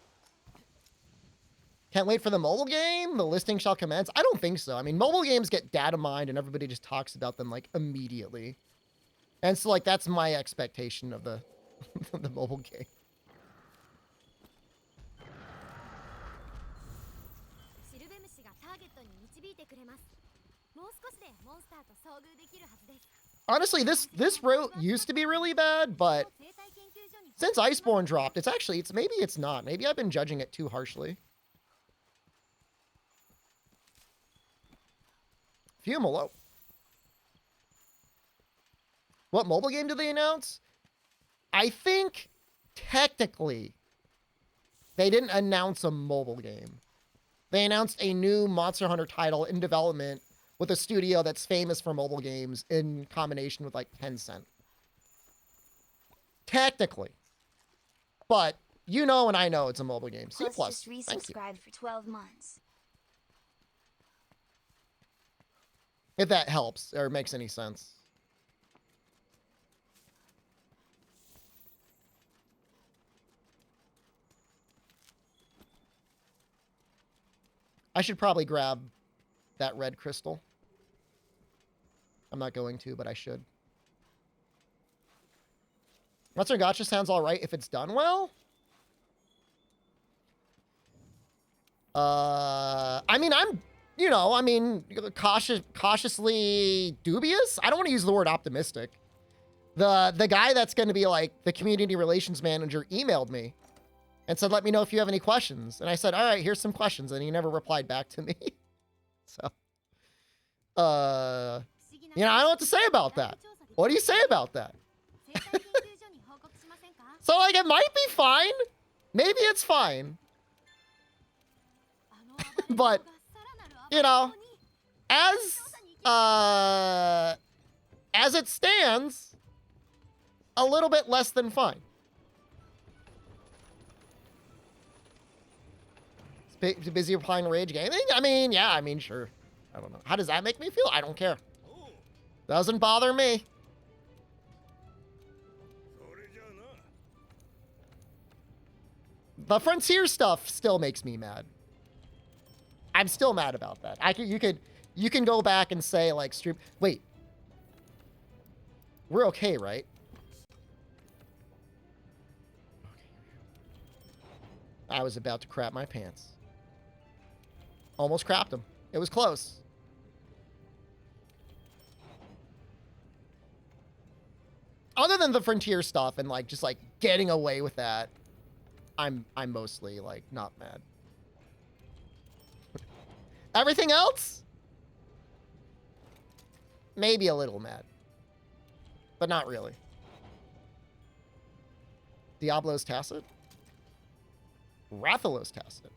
Can't wait for the mobile game. The listing shall commence. I don't think so. I mean, mobile games get data mined and everybody just talks about them like immediately. And so like that's my expectation of the the mobile game. シルベムシがターゲットに導いてくれます。もう少しでモンスターと遭遇できるはずです。 Honestly, this route used to be really bad, but Since Iceborne dropped, maybe it's not. Maybe I've been judging it too harshly. Fumalo. What mobile game did they announce? I think technically they didn't announce a mobile game. They announced a new Monster Hunter title in development with a studio that's famous for mobile games in combination with like Tencent. Technically. But you know and I know it's a mobile game. C+. Plus, just Thank you. resubscribed for 12 months. If that helps or makes any sense. I should probably grab that red crystal. I'm not going to, but I should. Monster Gacha sounds all right if it's done well. I mean, cautiously dubious. I don't want to use the word optimistic. The guy that's going to be like the community relations manager emailed me and said, let me know if you have any questions. And I said, all right, here's some questions. And he never replied back to me. So, I don't know what to say about that. What do you say about that? So, like, it might be fine. Maybe it's fine. But, as it stands, a little bit less than fine. Busy applying Rage Gaming? Sure. I don't know. How does that make me feel? I don't care. Doesn't bother me. The Frontier stuff still makes me mad. I'm still mad about that. You can go back and say like stream. Wait. We're okay, right? I was about to crap my pants. Almost crapped them. It was close. Other than the Frontier stuff and like just like getting away with that, I'm mostly like not mad. Everything else? Maybe a little mad. But not really. Diablo's Tacit? Rathalos Tacit?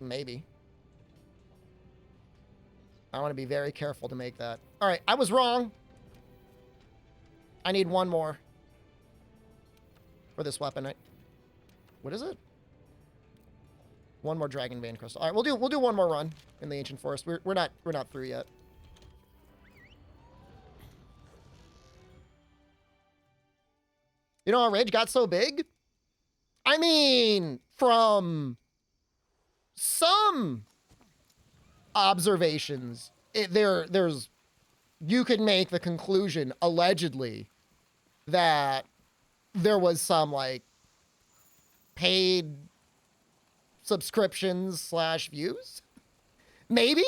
Maybe. I want to be very careful to make that. All right, I was wrong. I need one more for this weapon. What is it? One more Dragon Vein Crystal. All right, we'll do one more run in the Ancient Forest. We're not through yet. You know how Rage got so big? I mean, from some observations, there's you could make the conclusion, allegedly, that there was some like paid subscriptions / views. Maybe.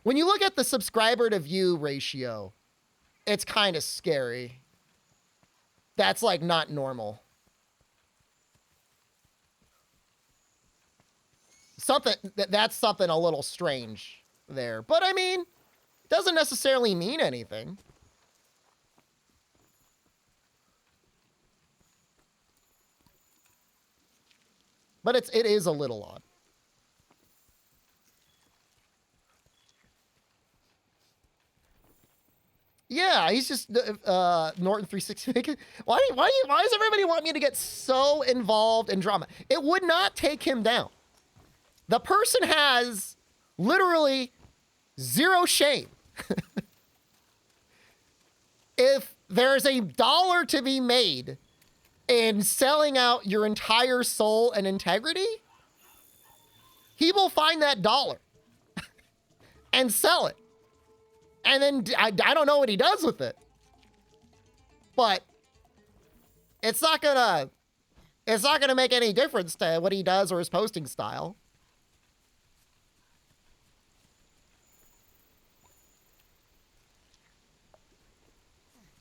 When you look at the subscriber to view ratio, it's kind of scary. That's like not normal. That's something a little strange there. But I mean, it doesn't necessarily mean anything. But it is a little odd. Yeah, he's just Norton 360. Why does everybody want me to get so involved in drama? It would not take him down. The person has literally zero shame. If there's $1 to be made in selling out your entire soul and integrity, he will find that $1 and sell it. And then I don't know what he does with it, but it's not gonna make any difference to what he does or his posting style.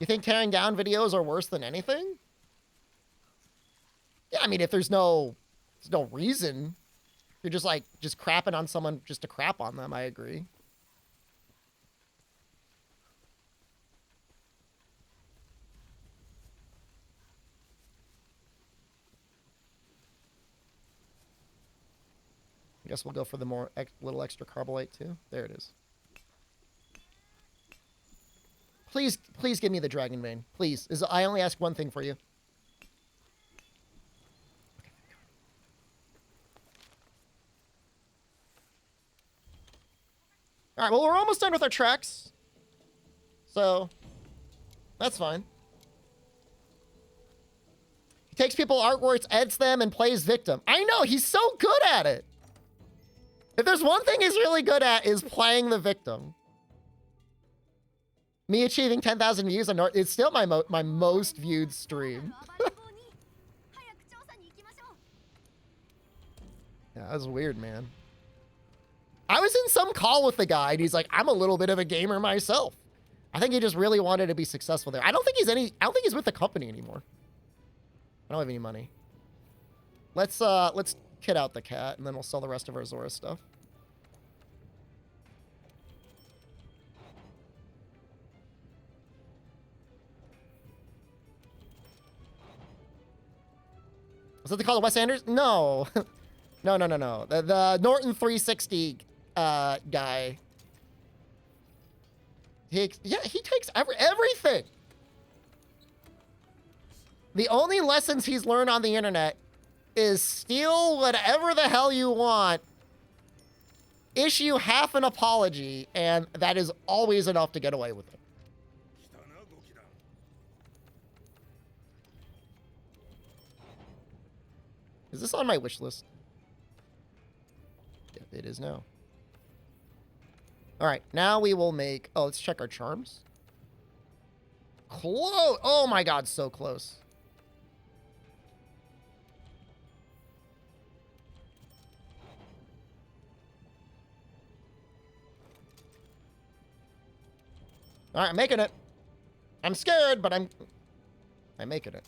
You think tearing down videos are worse than anything? Yeah, I mean, if there's no reason, you're just like, just crapping on someone just to crap on them, I agree. I guess we'll go for the more little extra carbolite too. There it is. Please, please give me the dragon vein. Please. I only ask one thing for you. All right, well, we're almost done with our tracks. So, that's fine. He takes people artworks, edits them, and plays victim. I know, he's so good at it. If there's one thing he's really good at, is playing the victim. Me achieving 10,000 views on North, it's still my most viewed stream. Yeah, that was weird, man. I was in some call with the guy, and he's like, I'm a little bit of a gamer myself. I think he just really wanted to be successful there. I don't think he's with the company anymore. I don't have any money. Let's kit out the cat, and then we'll sell the rest of our Zora stuff. Was that the call of Wes Anders? No. No. The Norton 360 guy. He takes everything. The only lessons he's learned on the internet is steal whatever the hell you want, issue half an apology, and that is always enough to get away with it. Is this on my wish list? Yep, it is now. All right, now we will make... Oh, let's check our charms. Close! Oh my god, so close. All right, I'm making it. I'm scared, but I'm making it.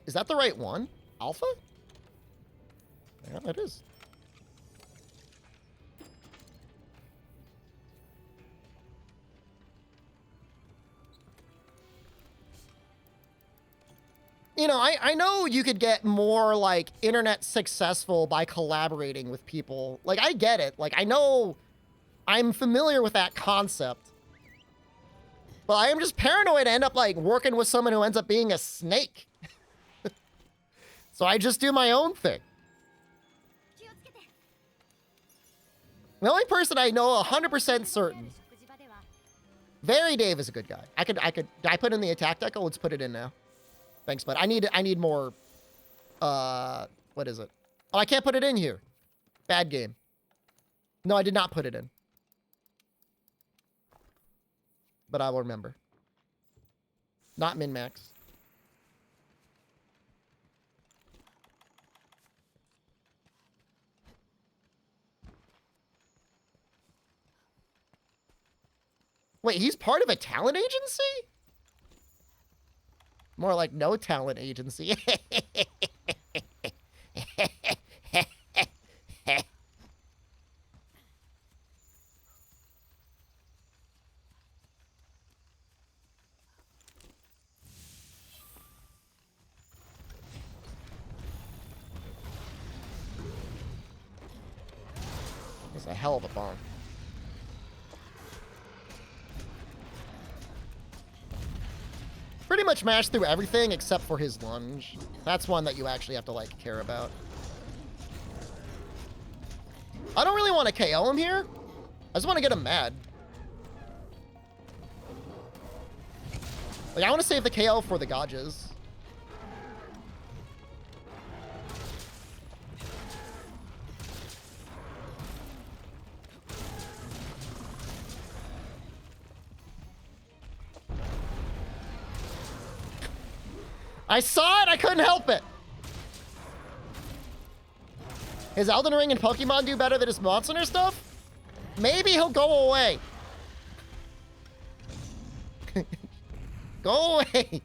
Is that the right one? Alpha? Yeah, it is. You know, I know you could get more, like, internet successful by collaborating with people. Like, I get it. Like, I know I'm familiar with that concept. But I am just paranoid to end up, like, working with someone who ends up being a snake. So I just do my own thing. The only person I know 100% certain. Very Dave is a good guy. Did I put in the attack deck? Oh, let's put it in now. Thanks, bud. I need more, what is it? Oh, I can't put it in here. Bad game. No, I did not put it in. But I will remember. Not min-max. Wait, he's part of a talent agency? More like no talent agency. That's a hell of a bomb. Pretty much mashed through everything except for his lunge. That's one that you actually have to, like, care about. I don't really want to KO him here. I just want to get him mad. Like, I want to save the KO for the Gajas. I saw it, I couldn't help it. His Elden Ring and Pokemon do better than his Monster stuff? Maybe he'll go away. Go away.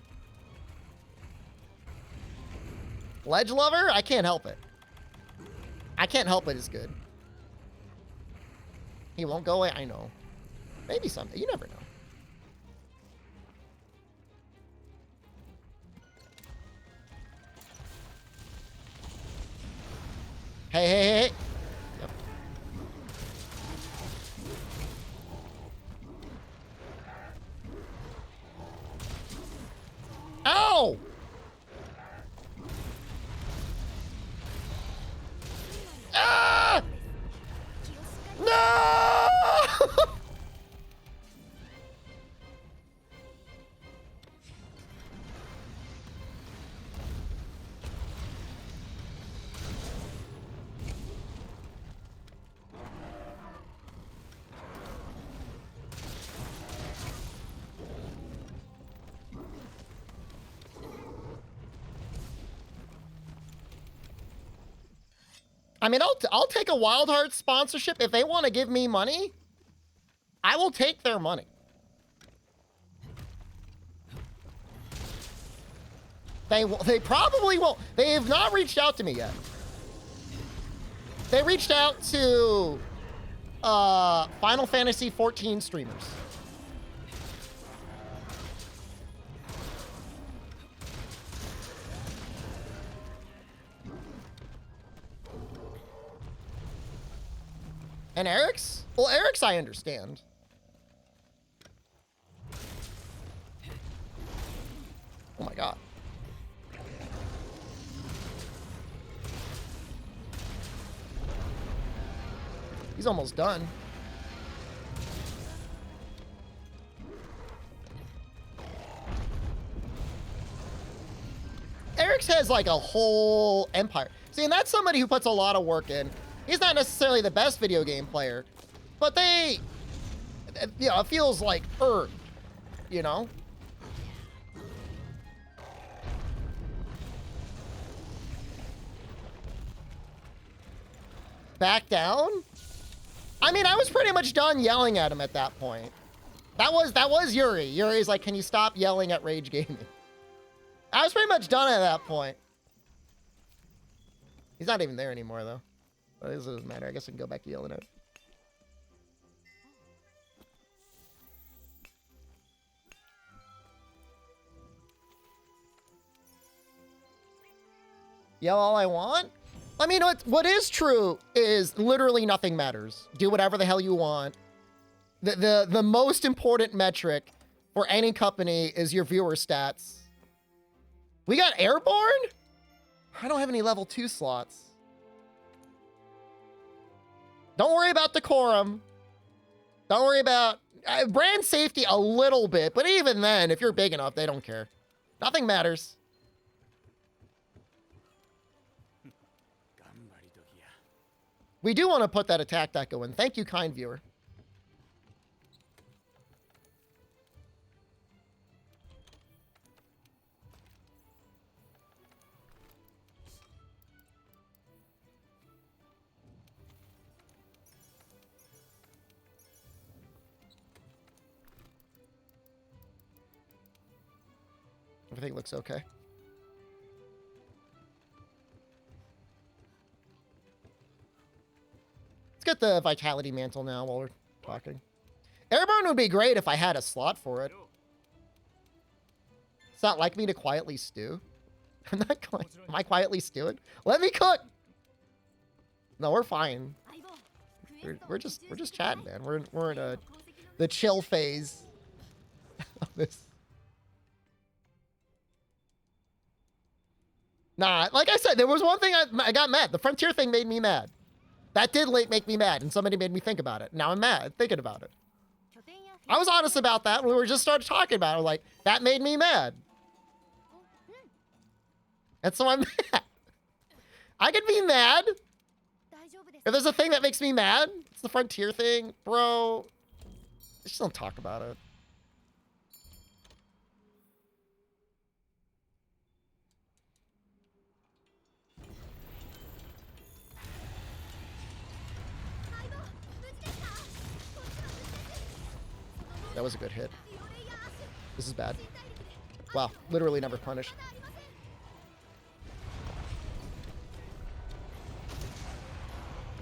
Ledge lover? I can't help it. I can't help it. It's good. He won't go away. I know. Maybe someday. You never know. Hey, hey, hey. Yep. Ow! Ah! No! I mean, I'll take a Wild Hearts sponsorship if they want to give me money. I will take their money. They probably won't. They have not reached out to me yet. They reached out to Final Fantasy 14 streamers. And Eric's? Well, Eric's I understand. Oh my god. He's almost done. Eric's has like a whole empire. See, and that's somebody who puts a lot of work in. He's not necessarily the best video game player, but they, you know, it feels like earned, you know? Back down? I mean, I was pretty much done yelling at him at that point. That was Yuri. Yuri's like, can you stop yelling at Rage Gaming? I was pretty much done at that point. He's not even there anymore, though. Well, this doesn't matter. I guess I can go back to yelling at him. Yell all I want? I mean, what is true is literally nothing matters. Do whatever the hell you want. The most important metric for any company is your viewer stats. We got Airborne? I don't have any level 2 slots. Don't worry about decorum. Don't worry about brand safety a little bit, but even then, if you're big enough, they don't care. Nothing matters. We do want to put that attack deco in. Thank you, kind viewer. Everything looks okay. Let's get the Vitality Mantle now while we're talking. Airborne would be great if I had a slot for it. It's not like me to quietly stew. I'm not am I quietly stewing? Let me cook! No, we're fine. We're just chatting, man. We're in the chill phase of this. Nah, like I said, there was one thing I got mad. The Frontier thing made me mad. That did make me mad, and somebody made me think about it. Now I'm mad thinking about it. I was honest about that when we were just started talking about it. Like, that made me mad. And so I'm mad. I can be mad. If there's a thing that makes me mad, it's the Frontier thing. Bro, just don't talk about it. That was a good hit. This is bad. Wow, literally never punished.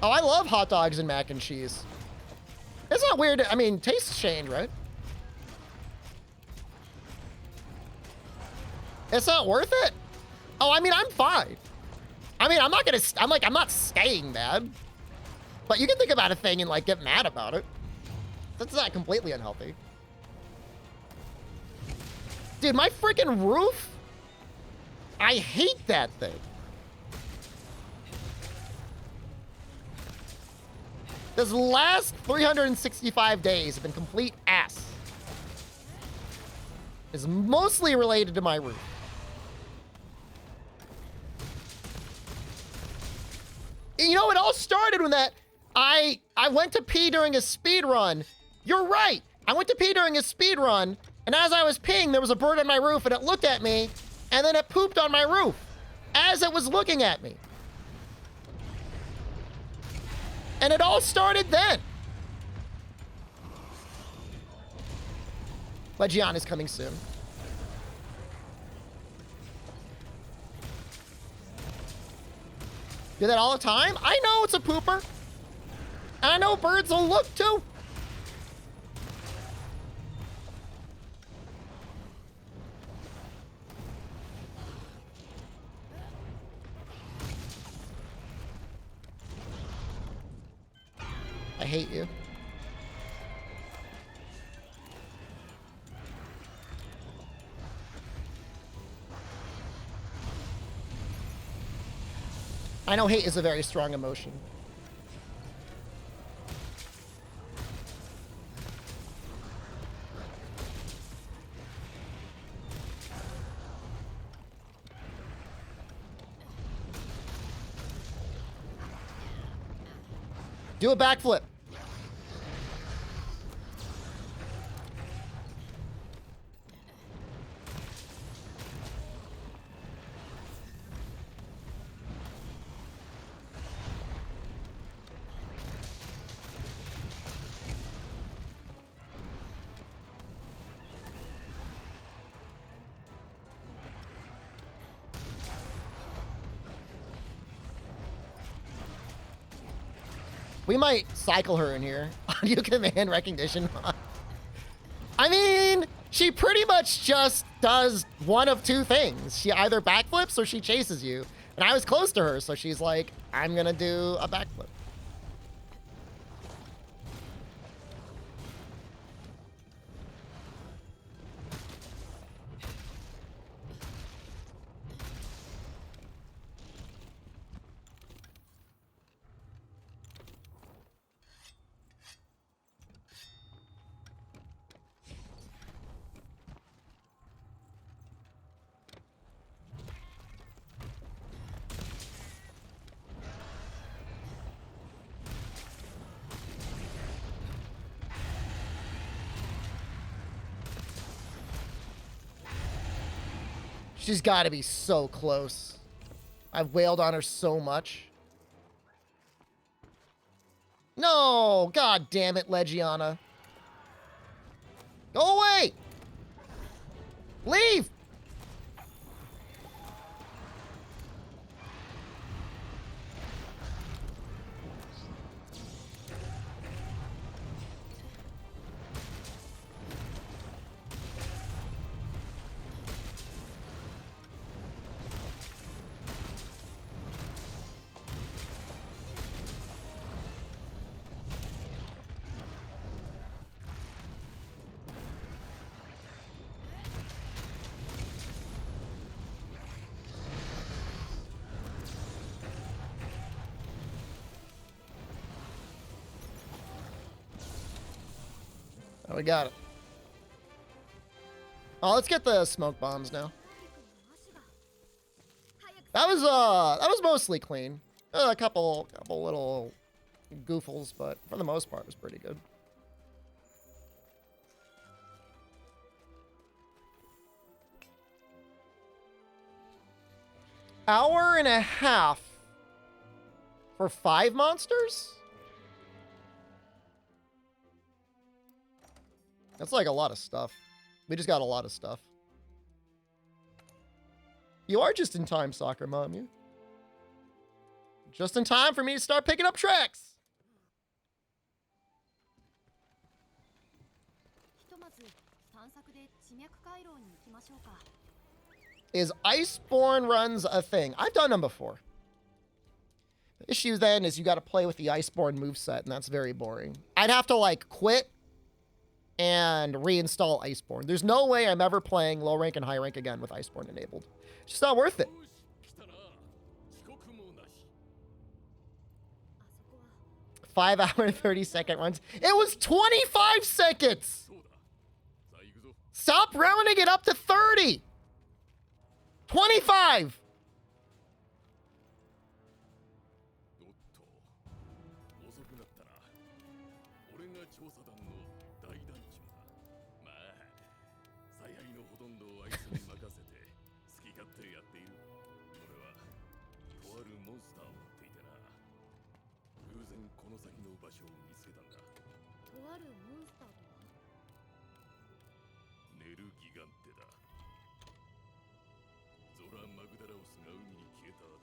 Oh, I love hot dogs and mac and cheese. It's not weird. I mean, tastes change, right? It's not worth it? Oh, I mean, I'm fine. I mean, I'm not staying mad. But you can think about a thing and, like, get mad about it. That's not completely unhealthy. Dude, my freaking roof? I hate that thing. This last 365 days have been complete ass. It's mostly related to my roof. And you know, it all started when I went to pee during a speed run. You're right. I went to pee during a speed run, and as I was peeing, there was a bird on my roof, and it looked at me, and then it pooped on my roof as it was looking at me. And it all started then. Legion is coming soon. Do that all the time? I know it's a pooper. And I know birds will look too. I hate you. I know hate is a very strong emotion. Do a backflip. We might cycle her in here. Audio command recognition. I mean, she pretty much just does one of two things. She either backflips or she chases you. And I was close to her, so she's like, I'm gonna do a backflip. She's got to be so close. I've wailed on her so much. No! God damn it, Legiana. Go away! Leave! Oh, we got it. Oh, let's get the smoke bombs now. That was mostly clean. A couple little goofles, but for the most part, it was pretty good. Hour and a half for 5 monsters? That's like a lot of stuff. We just got a lot of stuff. You are just in time, soccer mom. You just in time for me to start picking up tracks. ひとまず探索で地脈回廊に行きましょうか。 Is Iceborne runs a thing? I've done them before. The issue then is you got to play with the Iceborne moveset, and that's very boring. I'd have to like quit and reinstall Iceborne. There's no way I'm ever playing low rank and high rank again with Iceborne enabled. It's just not worth it. 5 hour and 30-second runs. It was 25 seconds. Stop rounding it up to 30. 25. ネルギガンテだ。ゾラ・マグダラオスが海に消えた後、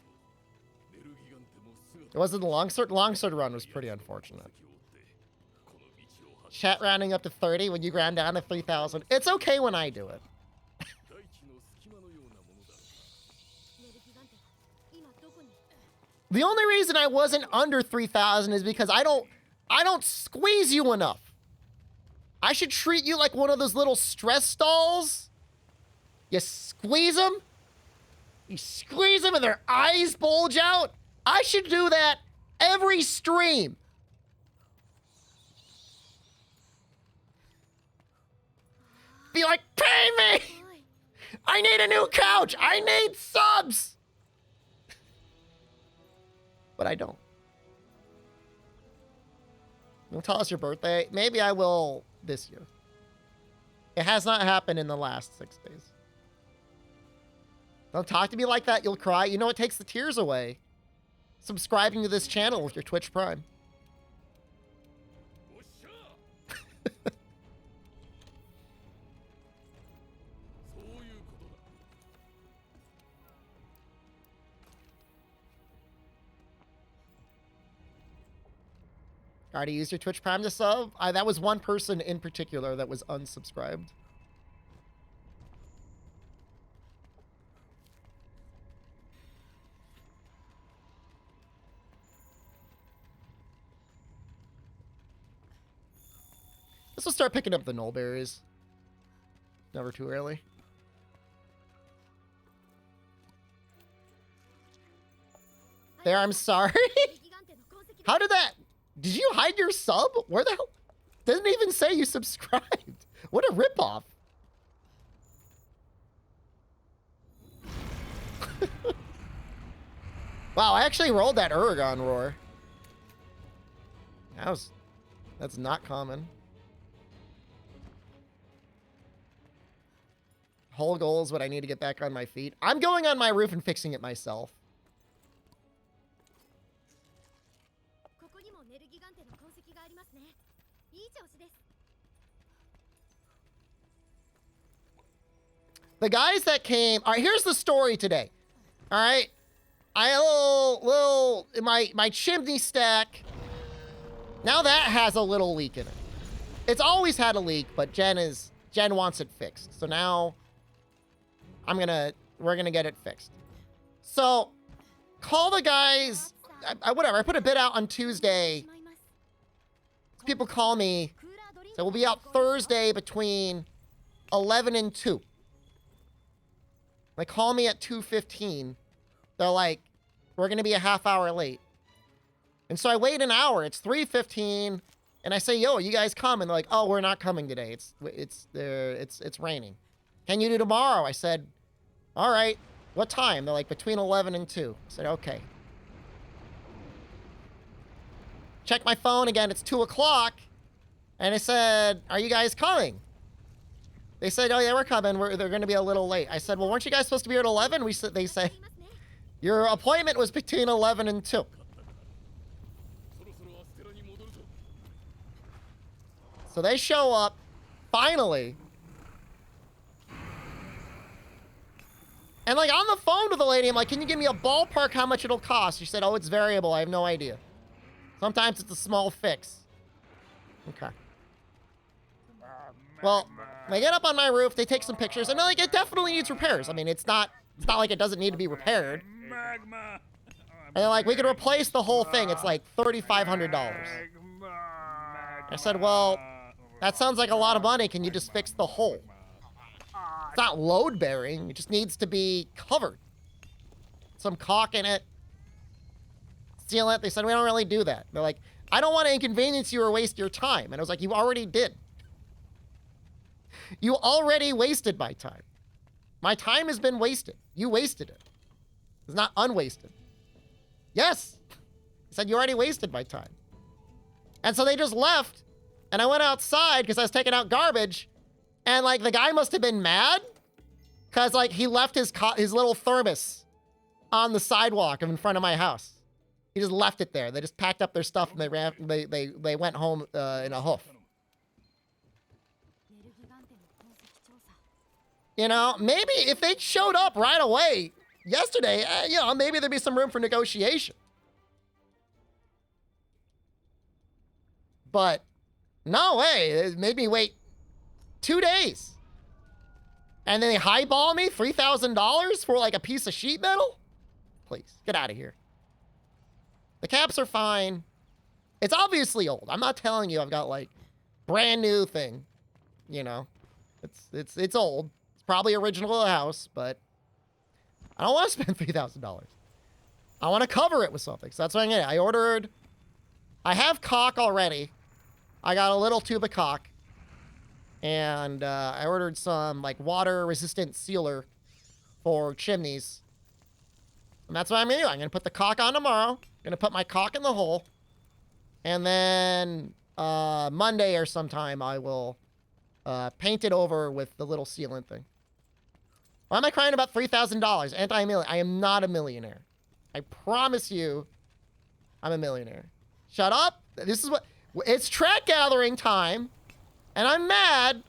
ネルギガンテも姿 It wasn't the longsword. Longsword run was pretty unfortunate. Chat rounding up to 30 when you round down to 3,000. It's okay when I do it. 大地の隙間のようなものだろう。ネルギガンテ今どこに？ The only reason I wasn't under 3,000 is because I don't squeeze you enough. I should treat you like one of those little stress dolls. You squeeze them. You squeeze them and their eyes bulge out. I should do that every stream. Be like, pay me. I need a new couch. I need subs. But I don't. You'll tell us your birthday. Maybe I will this year. It has not happened in the last 6 days. Don't talk to me like that. You'll cry. You know what takes the tears away? Subscribing to this channel with your Twitch Prime. Already used your Twitch Prime to sub? That was one person in particular that was unsubscribed. This will start picking up the null berries. Never too early. There, I'm sorry. How did that... Did you hide your sub? Where the hell? Doesn't even say you subscribed. What a ripoff. Wow, I actually rolled that Uragon roar. That's not common. Whole goal is what I need to get back on my feet. I'm going on my roof and fixing it myself. The guys that came... All right, here's the story today. All right. My chimney stack. Now that has a little leak in it. It's always had a leak, but Jen wants it fixed. So now we're gonna get it fixed. So call the guys. Whatever. I put a bid out on Tuesday. People call me. So we'll be out Thursday between 11 and 2. They call me at 2:15. They're like, we're going to be a half hour late. And so I wait an hour. It's 3:15. And I say, yo, you guys come? And they're like, oh, we're not coming today. It's raining. Can you do tomorrow? I said, all right. What time? They're like, between 11 and 2. I said, okay. Check my phone again. It's 2 o'clock. And I said, are you guys coming? They said, oh, yeah, we're coming. They're going to be a little late. I said, well, weren't you guys supposed to be here at 11? They say, your appointment was between 11 and 2. So they show up. Finally. And like on the phone with the lady, I'm like, can you give me a ballpark how much it'll cost? She said, oh, it's variable. I have no idea. Sometimes it's a small fix. Okay. Well, they get up on my roof, they take some pictures, and like it definitely needs repairs. I mean, it's not like it doesn't need to be repaired. And they're like, we could replace the whole thing. It's like $3,500. I said, well, that sounds like a lot of money. Can you just fix the hole? It's not load bearing. It just needs to be covered. Some caulk in it. Seal it. They said, we don't really do that. They're like, I don't want to inconvenience you or waste your time. And I was like, you already did. You already wasted my time. My time has been wasted. You wasted it. It's not unwasted. Yes. I said, you already wasted my time. And so they just left. And I went outside because I was taking out garbage. And like the guy must have been mad because like he left his little thermos on the sidewalk in front of my house. He just left it there. They just packed up their stuff and they went home in a hoof. You know, maybe if they showed up right away yesterday, you know, maybe there'd be some room for negotiation. But no way. It made me wait 2 days. And then they highball me $3,000 for like a piece of sheet metal? Please, get out of here. The caps are fine. It's obviously old. I'm not telling you I've got like brand new thing. You know, it's old. It's probably original to the house, but I don't want to spend $3,000. I want to cover it with something. So that's what I'm getting. I have caulk already. I got a little tube of caulk. And I ordered some like water resistant sealer for chimneys. And that's what I'm gonna do. I'm gonna put the caulk on tomorrow. I'm gonna put my caulk in the hole. And then Monday or sometime I will paint it over with the little sealant thing. Why am I crying about $3,000? Anti-million. I am not a millionaire. I promise you I'm a millionaire. Shut up. This is what it's track gathering time. And I'm mad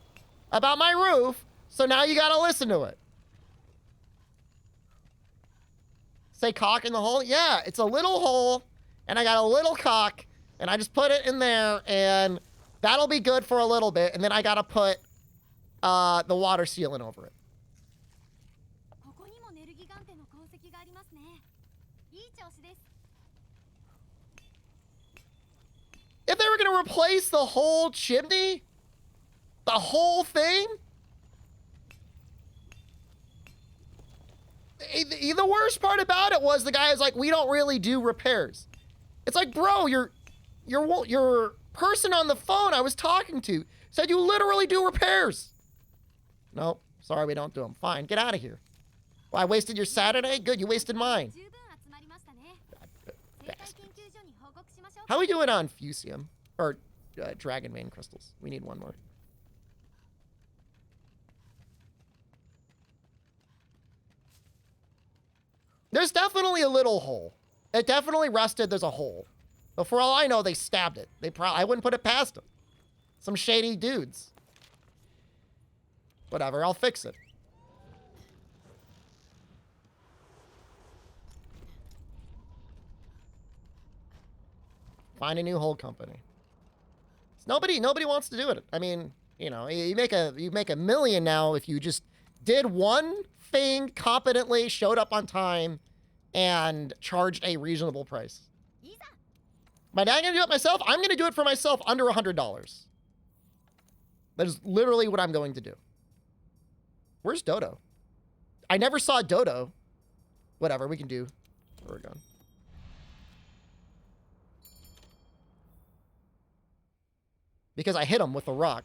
about my roof, so now you gotta listen to it. Say caulk in the hole? Yeah, it's a little hole, and I got a little caulk, and I just put it in there, and that'll be good for a little bit, and then I gotta put the water sealant over it. If they were gonna replace the whole chimney, the whole thing? The worst part about it was the guy was like, we don't really do repairs. It's like, bro, your person on the phone I was talking to said you literally do repairs. Nope, sorry, we don't do them. Fine, get out of here. Well, I wasted your Saturday? Good, you wasted mine. How are we doing on Fusium? Or Dragon Vein crystals? We need one more. There's definitely a little hole. It definitely rusted. There's a hole. But for all I know, they stabbed it. I wouldn't put it past them. Some shady dudes. Whatever, I'll fix it. Find a new hole company. Nobody wants to do it. I mean, you know, you make a million now if you just did one thing competently, showed up on time, and charged a reasonable price. My dad gonna do it myself? I'm gonna do it for myself under $100. That is literally what I'm going to do. Where's Dodo? I never saw Dodo. Whatever, we can do Oregon. Because I hit him with a rock.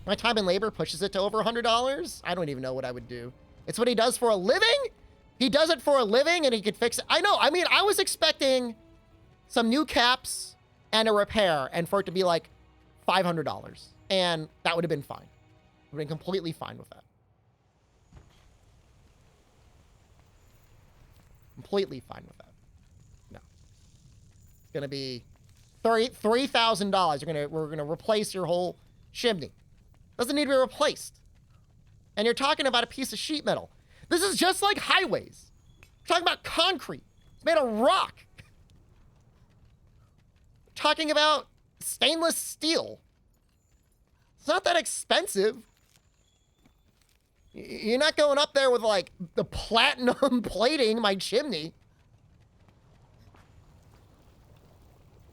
My time and labor pushes it to over $100. I don't even know what I would do. It's what he does for a living? He does it for a living and he could fix it. I know. I mean, I was expecting some new caps and a repair and for it to be like $500. And that would have been fine. I would have been completely fine with that. Completely fine with that. No. It's going to be $3,000. We're gonna replace your whole chimney. Doesn't need to be replaced. And you're talking about a piece of sheet metal. This is just like highways. We're talking about concrete. It's made of rock. We're talking about stainless steel. It's not that expensive. You're not going up there with like the platinum plating my chimney.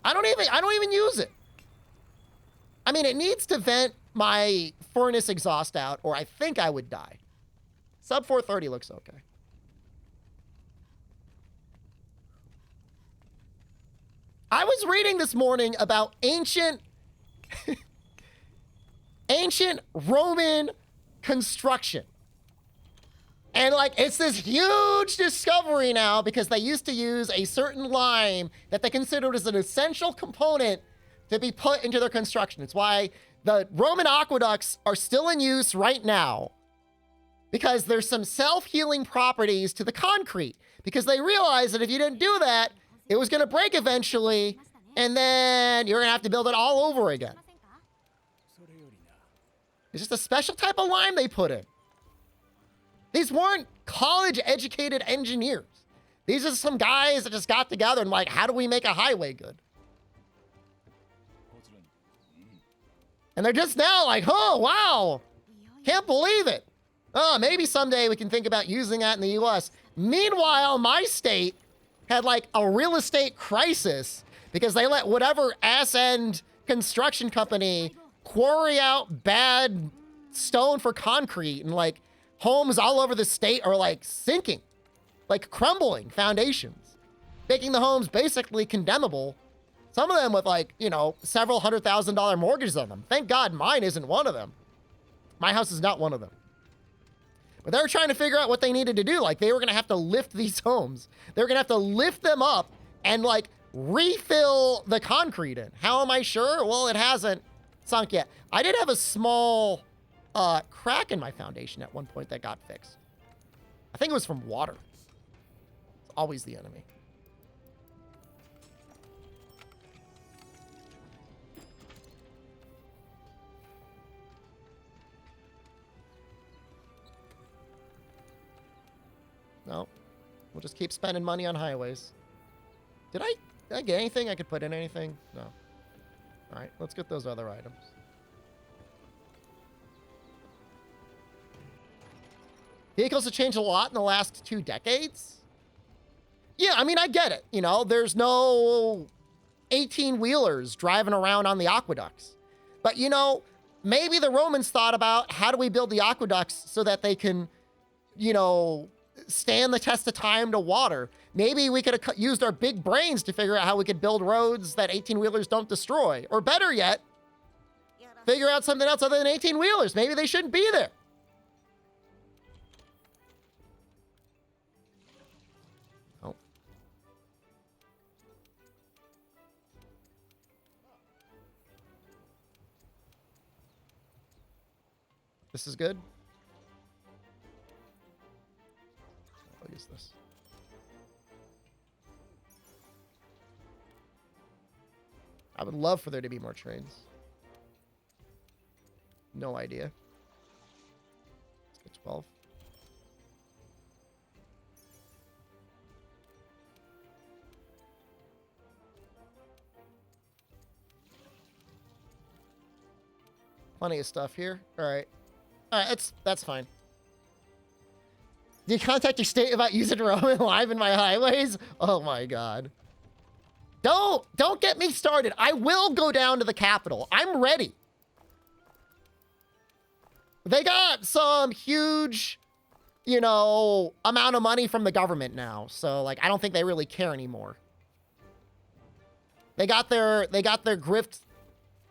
I don't even use it. I mean, it needs to vent my furnace exhaust out, or I think I would die. Sub 430 looks okay. I was reading this morning about ancient Roman construction. And like, it's this huge discovery now because they used to use a certain lime that they considered as an essential component to be put into their construction. It's why the Roman aqueducts are still in use right now, because there's some self-healing properties to the concrete, because they realized that if you didn't do that, it was going to break eventually, and then you're going to have to build it all over again. It's just a special type of lime they put in. These weren't college-educated engineers. These are some guys that just got together and like, how do we make a highway good? And they're just now like, oh, wow. Can't believe it. Oh, maybe someday we can think about using that in the US. Meanwhile, my state had like a real estate crisis because they let whatever ass-end construction company quarry out bad stone for concrete, and like homes all over the state are like sinking, like crumbling foundations, making the homes basically condemnable. Some of them with like, you know, several $100,000 mortgages on them. Thank God mine isn't one of them. My house is not one of them. But they were trying to figure out what they needed to do. Like they were going to have to lift these homes. They were going to have to lift them up and like refill the concrete in. How am I sure? Well, it hasn't sunk yet. I did have a small crack in my foundation at one point that got fixed. I think it was from water. It's always the enemy. No, we'll just keep spending money on highways. Did I get anything? I could put in anything? No. All right, let's get those other items. Vehicles have changed a lot in the last 2 decades. Yeah, I mean, I get it. You know, there's no 18-wheelers driving around on the aqueducts. But, you know, maybe the Romans thought about how do we build the aqueducts so that they can, you know, stand the test of time to water. Maybe we could have used our big brains to figure out how we could build roads that 18-wheelers don't destroy. Or better yet, figure out something else other than 18-wheelers. Maybe they shouldn't be there. Oh. This is good. I'll use this. I would love for there to be more trains. No idea. Let's get 12. Plenty of stuff here. All right. All right, that's fine. Do you contact your state about using Roman live in my highways? Oh my God. Don't get me started. I will go down to the Capitol. I'm ready. They got some huge, you know, amount of money from the government now. So like, I don't think they really care anymore. They got their grift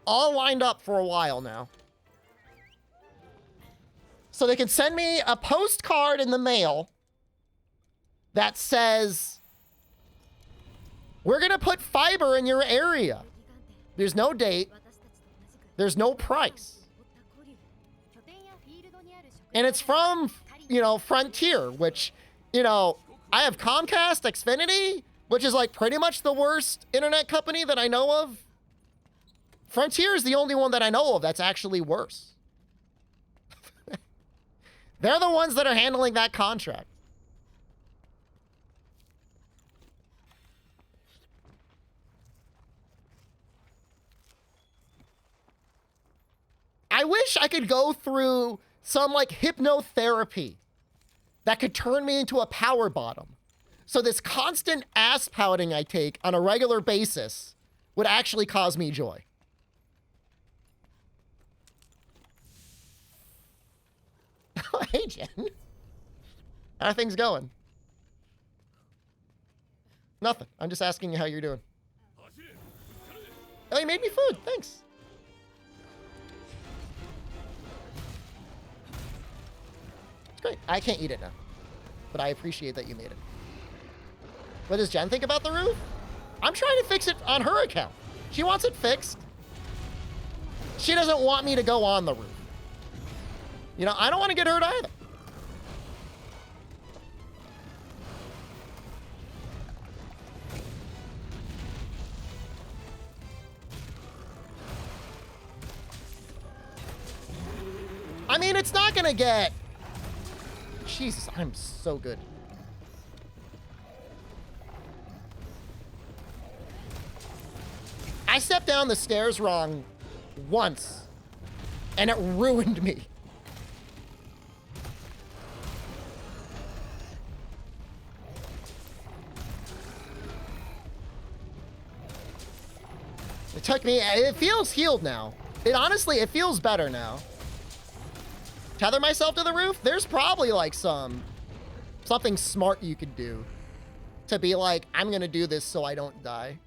all lined up for a while now. So they can send me a postcard in the mail that says, we're going to put fiber in your area. There's no date. There's no price. And it's from, you know, Frontier, which, you know, I have Comcast, Xfinity, which is like pretty much the worst internet company that I know of. Frontier is the only one that I know of that's actually worse. They're the ones that are handling that contract. I wish I could go through some like hypnotherapy that could turn me into a power bottom. So this constant ass pouting I take on a regular basis would actually cause me joy. Hey, Jen. How are things going? Nothing. I'm just asking you how you're doing. Oh, you made me food. Thanks. It's great. I can't eat it now, but I appreciate that you made it. What does Jen think about the roof? I'm trying to fix it on her account. She wants it fixed. She doesn't want me to go on the roof. You know, I don't want to get hurt either. I mean, it's not gonna get... Jesus, I'm so good. I stepped down the stairs wrong once, and it ruined me. It took me... It feels healed now. It honestly, it feels better now. Tether myself to the roof? There's probably like something smart you could do to be like, I'm gonna do this so I don't die.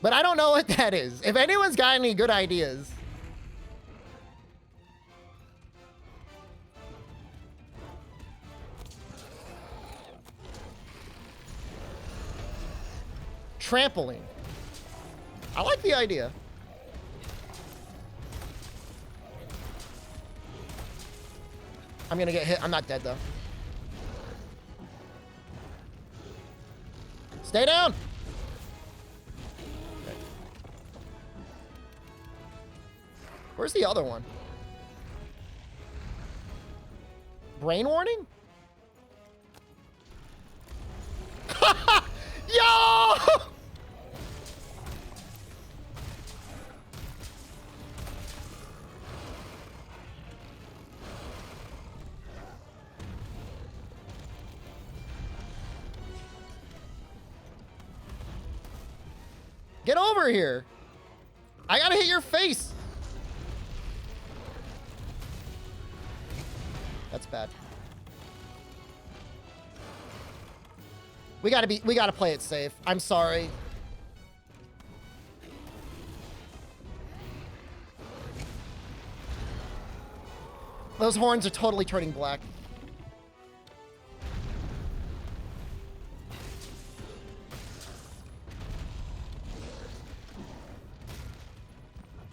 But I don't know what that is. If anyone's got any good ideas. Trampoline. I like the idea. I'm gonna get hit. I'm not dead though. Stay down. Okay. Where's the other one? Brain warning? Yo! Get over here. I gotta hit your face. That's bad. We gotta play it safe. I'm sorry. Those horns are totally turning black.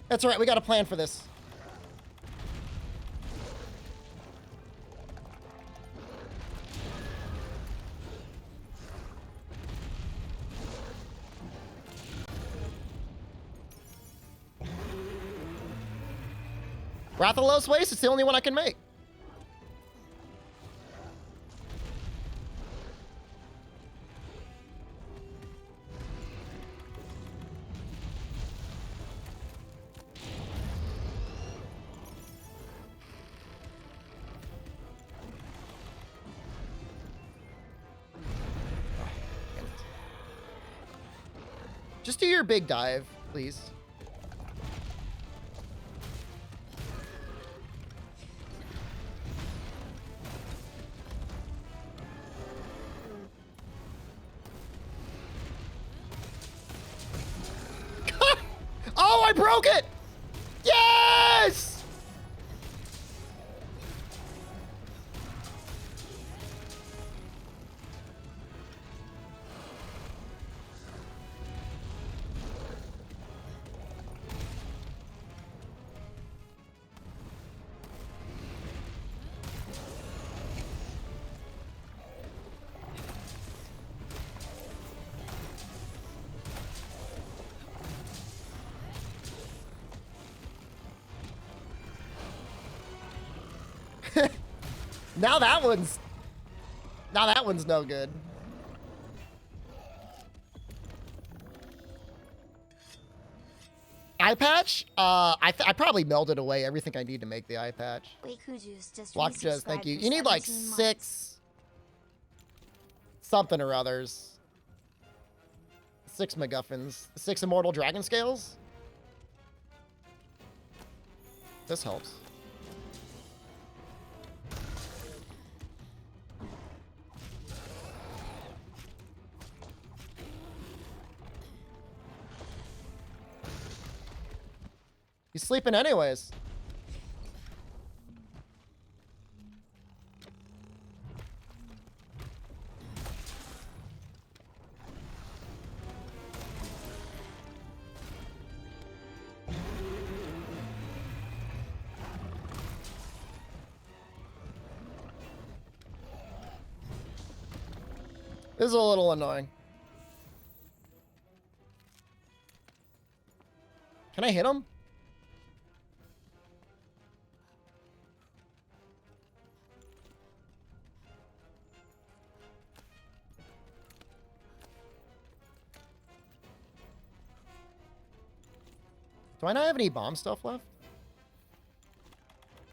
That's all right. We got a plan for this. Wrath of the Lowest Waste, it's the only one I can make. Just do your big dive, please. Oh, I broke it! Yes! Now that one's no good. Eye patch? I probably melted away everything I need to make the eye patch. Wait, Kuju's just Block Jez, thank resubscribed you. for You need like 17 months. 6 something or others. 6 MacGuffins. 6 immortal dragon scales? This helps. He's sleeping anyways. This is a little annoying. Can I hit him? Do I not have any bomb stuff left?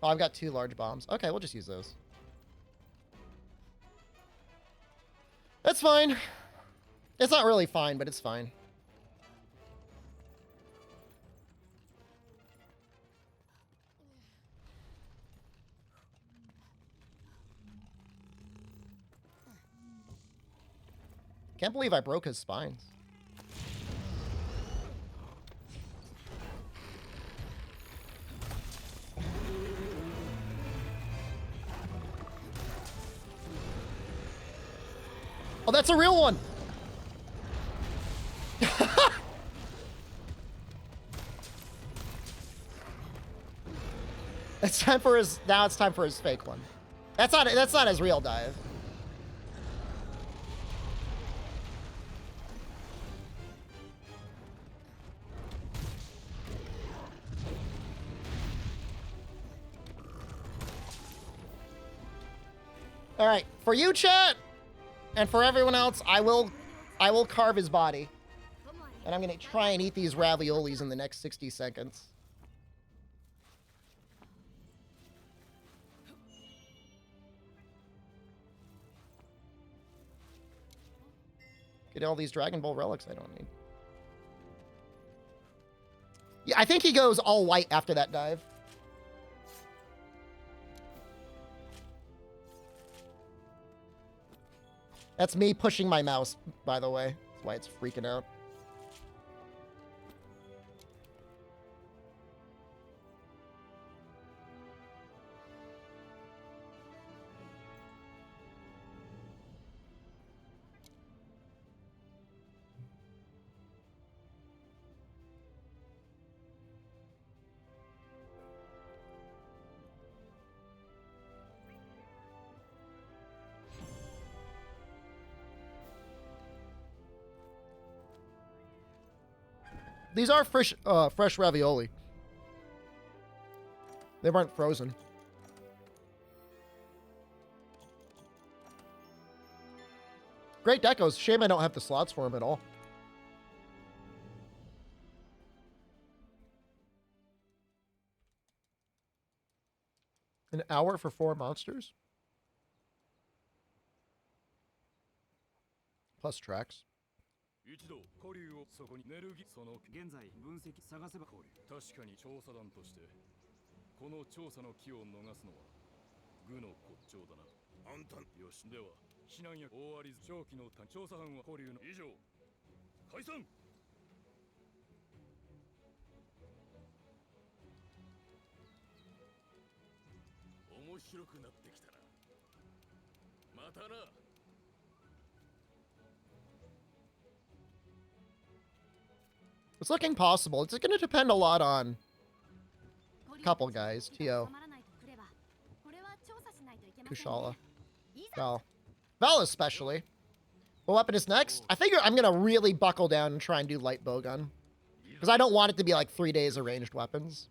Oh, I've got 2 large bombs. Okay, we'll just use those. That's fine. It's not really fine, but it's fine. Can't believe I broke his spines. Oh, that's a real one. It's time for his. Now it's time for his fake one. That's not his real dive. All right, for you, chat, and for everyone else, I will carve his body, and I'm gonna try and eat these raviolis in the next 60 seconds. Get all these Dragon Ball relics I don't need. Yeah, I think he goes all white after that dive. That's me pushing my mouse, by the way. That's why it's freaking out. These are fresh ravioli. They weren't frozen. Great decos. Shame I don't have the slots for them at all. An hour for 4 monsters? Plus tracks. 一度古竜をそこにネルギその現在分析探せば確かに調査団としてこの調査の機を逃すのは愚の骨頂だな。あんたよしでは避難や大割り長期の調査班は古竜の以上解散。面白くなってきたな。またな。It's looking possible. It's going to depend a lot on a couple guys. Tio, Kushala, Val especially. What weapon is next? I figure I'm going to really buckle down and try and do light bowgun. Because I don't want it to be like 3 days of ranged weapons.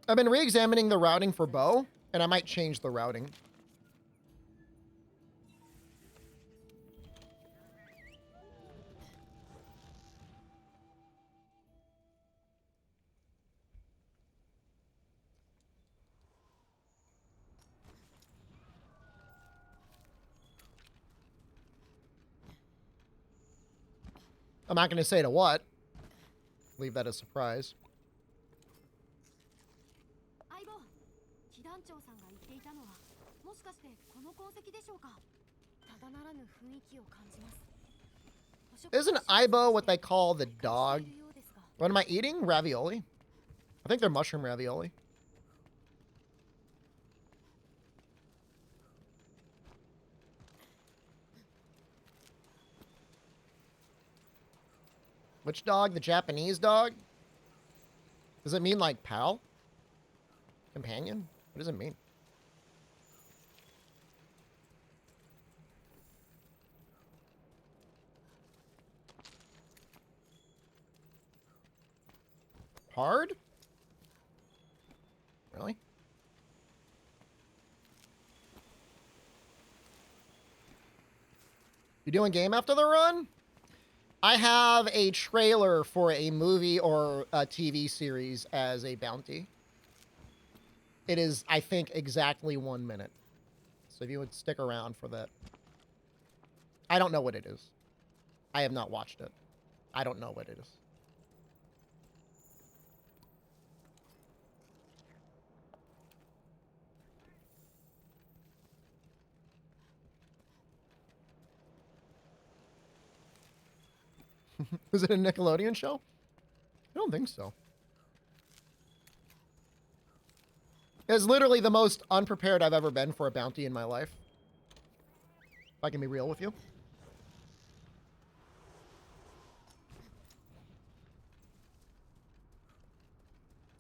I've been re-examining the routing for Bo, and I might change the routing. I'm not going to say to what. Leave that a surprise. 相棒、騎団長さんが言っていたのは、もしかしてこの痕跡でしょうか。ただならぬ雰囲気を感じます。 Isn't Ibo what they call the dog? What am I eating? Ravioli? I think they're mushroom ravioli. Which dog? The Japanese dog? Does it mean like pal? Companion? What does it mean? Hard? Really? You doing game after the run? I have a trailer for a movie or a TV series as a bounty. It is, I think, exactly 1 minute. So if you would stick around for that. I don't know what it is. I have not watched it. I don't know what it is. Was it a Nickelodeon show? I don't think so. It's literally the most unprepared I've ever been for a bounty in my life. If I can be real with you.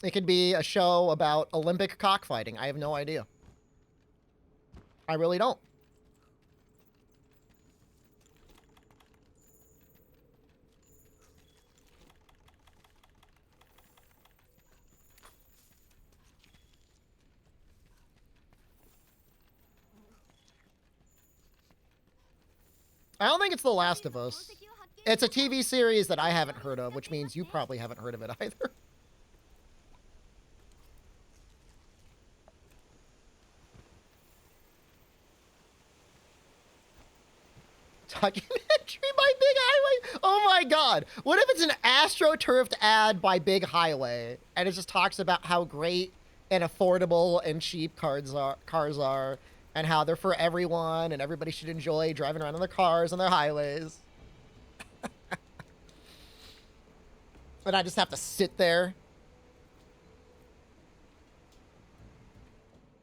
It could be a show about Olympic cockfighting. I have no idea. I really don't. I don't think it's The Last of Us. It's a TV series that I haven't heard of, which means you probably haven't heard of it either. Documentary by Big Highway? Oh my god. What if it's an AstroTurfed ad by Big Highway and it just talks about how great and affordable and cheap cars are and how they're for everyone and everybody should enjoy driving around in their cars on their highways. And I just have to sit there.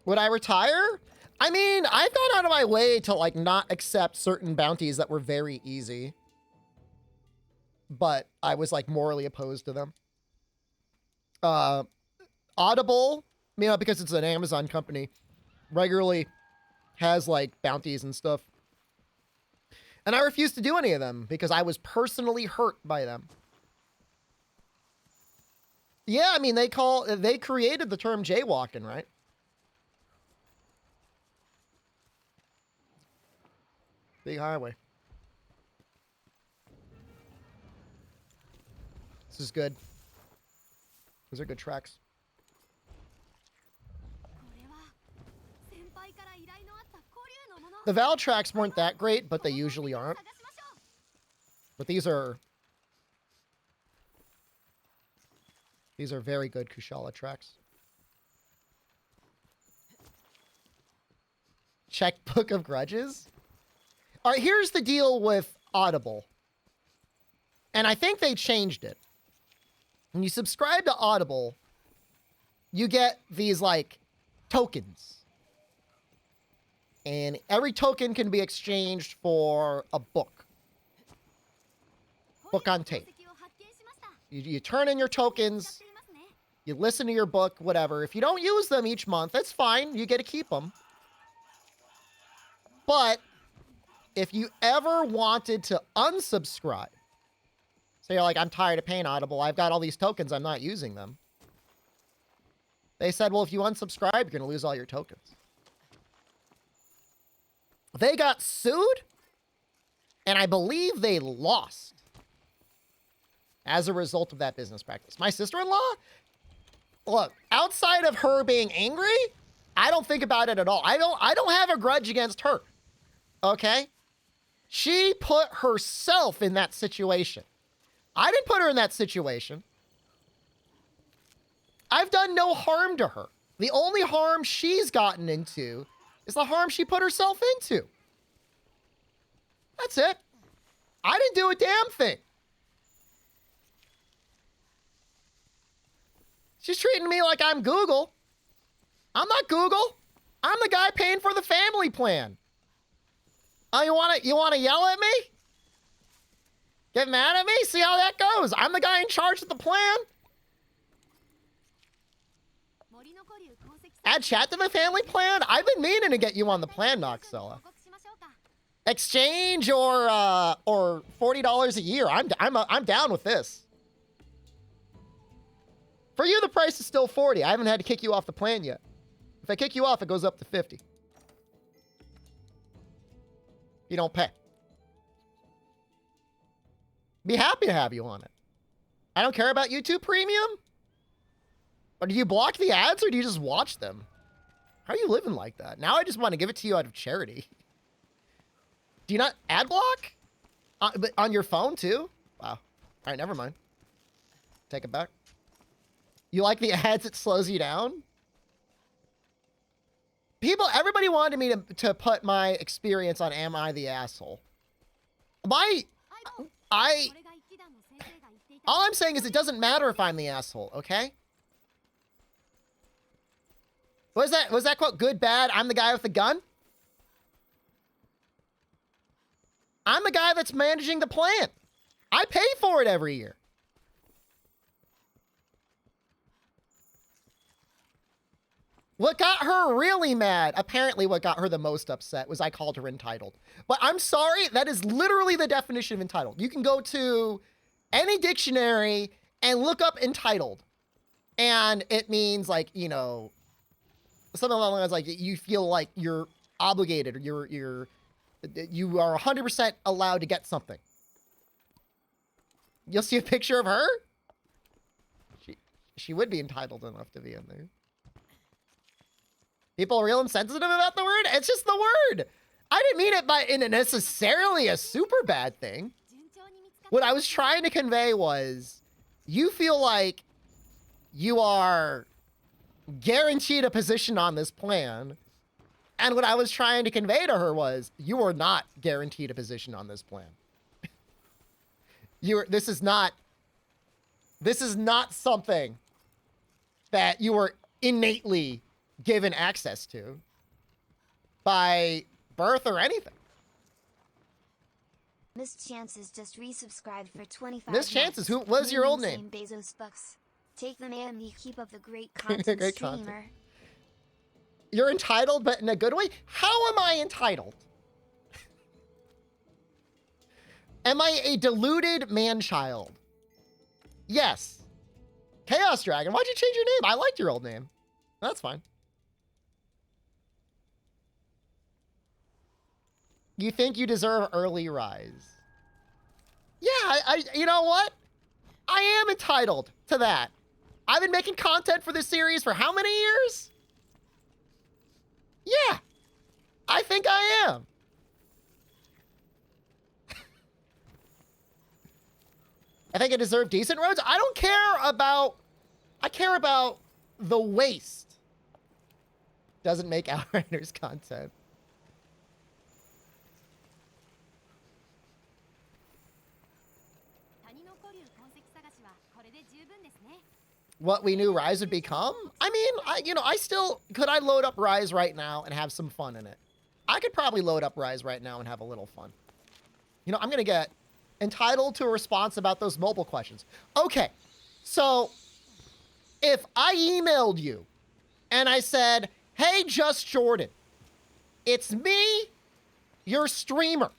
Would I retire? I mean, I've gone out of my way to like not accept certain bounties that were very easy. But I was like morally opposed to them. Audible, you know, because it's an Amazon company, regularly has like bounties and stuff. And I refused to do any of them because I was personally hurt by them. Yeah, I mean, they created the term jaywalking, right? Big Highway. This is good. Those are good tracks. The Val tracks weren't that great, but they usually aren't. But these are very good Kushala tracks. Checkbook of Grudges? All right, here's the deal with Audible. And I think they changed it. When you subscribe to Audible, you get these, like, tokens. And every token can be exchanged for a book. Book on tape. You turn in your tokens, you listen to your book, whatever. If you don't use them each month, that's fine. You get to keep them. But if you ever wanted to unsubscribe, say you're like, I'm tired of paying Audible, I've got all these tokens, I'm not using them. They said, well, if you unsubscribe, you're going to lose all your tokens. They got sued, and I believe they lost as a result of that business practice. My sister-in-law, look, outside of her being angry, I don't think about it at all. I don't have a grudge against her. Okay? She put herself in that situation. I didn't put her in that situation. I've done no harm to her. The only harm she's gotten into is the harm she put herself into. That's it. I didn't do a damn thing. She's treating me like I'm Google. I'm not Google. I'm the guy paying for the family plan. Oh, you wanna yell at me? Get mad at me? See how that goes. I'm the guy in charge of the plan. Add chat to the family plan? I've been meaning to get you on the plan, Noxella. Exchange or $40 a year. I'm down with this. For you, the price is still $40. I haven't had to kick you off the plan yet. If I kick you off, it goes up to $50. You don't pay. Be happy to have you on it. I don't care about YouTube Premium. Or do you block the ads or do you just watch them? How are you living like that? Now I just want to give it to you out of charity. Do you not ad block? But on your phone too? Wow. All right, never mind. Take it back. You like the ads? It slows you down? Everybody wanted me to put my experience on Am I the Asshole? All I'm saying is it doesn't matter if I'm the asshole, okay? Was that quote, good, bad, I'm the guy with the gun? I'm the guy that's managing the plan. I pay for it every year. What got her really mad, apparently what got her the most upset, was I called her entitled. But I'm sorry, that is literally the definition of entitled. You can go to any dictionary and look up entitled. And it means like, you know, something along the lines like you feel like you're obligated or you are 100% allowed to get something. You'll see a picture of her. She would be entitled enough to be in there. People are real insensitive about the word. It's just the word. I didn't mean it in necessarily a super bad thing. What I was trying to convey was you feel like you are guaranteed a position on this plan. And what I was trying to convey to her was you are not guaranteed a position on this plan. This is not something that you are innately given access to by birth or anything. Miss Chances just resubscribed for 25 Miss Chances, months. what was your old name? Bezos Bucks. Take them and me, keep up the great content, Great streamer. content. You're entitled, but in a good way? How am I entitled? Am I a deluded man-child? Yes. Chaos Dragon, why'd you change your name? I liked your old name. That's fine. You think you deserve early rise? Yeah, you know what? I am entitled to that. I've been making content for this series for how many years? Yeah, I think I am. I think I deserve decent roads. I don't care about, I care about the waste. Doesn't make Outriders content. What we knew Rise would become? I mean, could I load up Rise right now and have some fun in it? I could probably load up Rise right now and have a little fun. You know, I'm going to get entitled to a response about those mobile questions. Okay, so if I emailed you and I said, hey, Just Jordan, it's me, your streamer.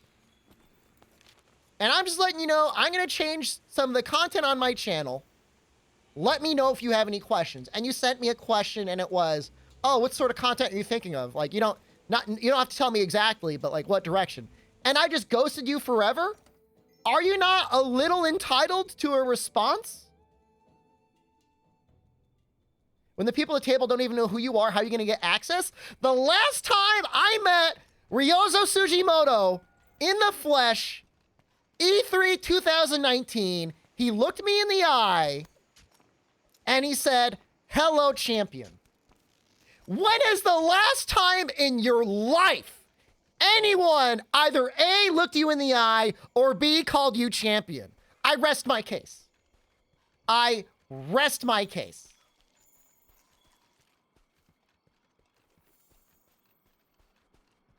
And I'm just letting you know, I'm going to change some of the content on my channel let me know if you have any questions. And you sent me a question and it was, oh, what sort of content are you thinking of? Like, you don't have to tell me exactly, but like what direction? And I just ghosted you forever? Are you not a little entitled to a response? When the people at the table don't even know who you are, how are you going to get access? The last time I met Ryozo Sugimoto in the flesh, E3 2019, he looked me in the eye and he said, hello, champion. When is the last time in your life anyone either A, looked you in the eye, or B, called you champion? I rest my case. I rest my case.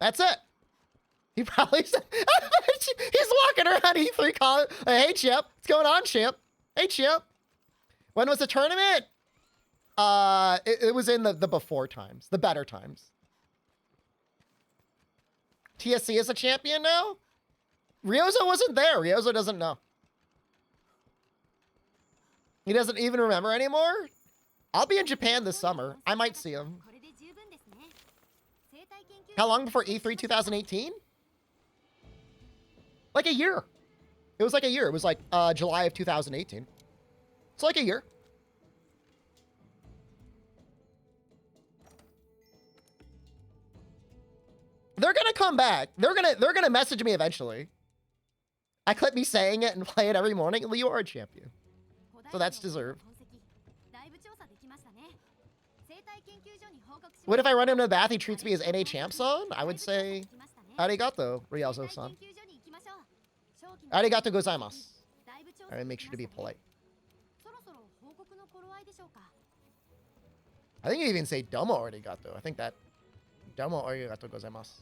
That's it. He probably said, he's walking around E3 calling, hey, champ, what's going on, champ? Hey, champ. When was the tournament? It was in the before times, the better times. TSC is a champion now? Ryozo wasn't there. Ryozo doesn't know. He doesn't even remember anymore? I'll be in Japan this summer. I might see him. How long before E3 2018? Like a year. It was like a year. It was like July of 2018. It's like a year. They're gonna come back. They're gonna message me eventually. I clip me saying it and play it every morning. You are a champion. So that's deserved. What if I run into the bath, he treats me as NA champ son? I would say, arigato, Ryozo-san. Arigato gozaimasu. Alright, make sure to be polite. I think you even say domo arigato. I think that domo arigato gozaimasu.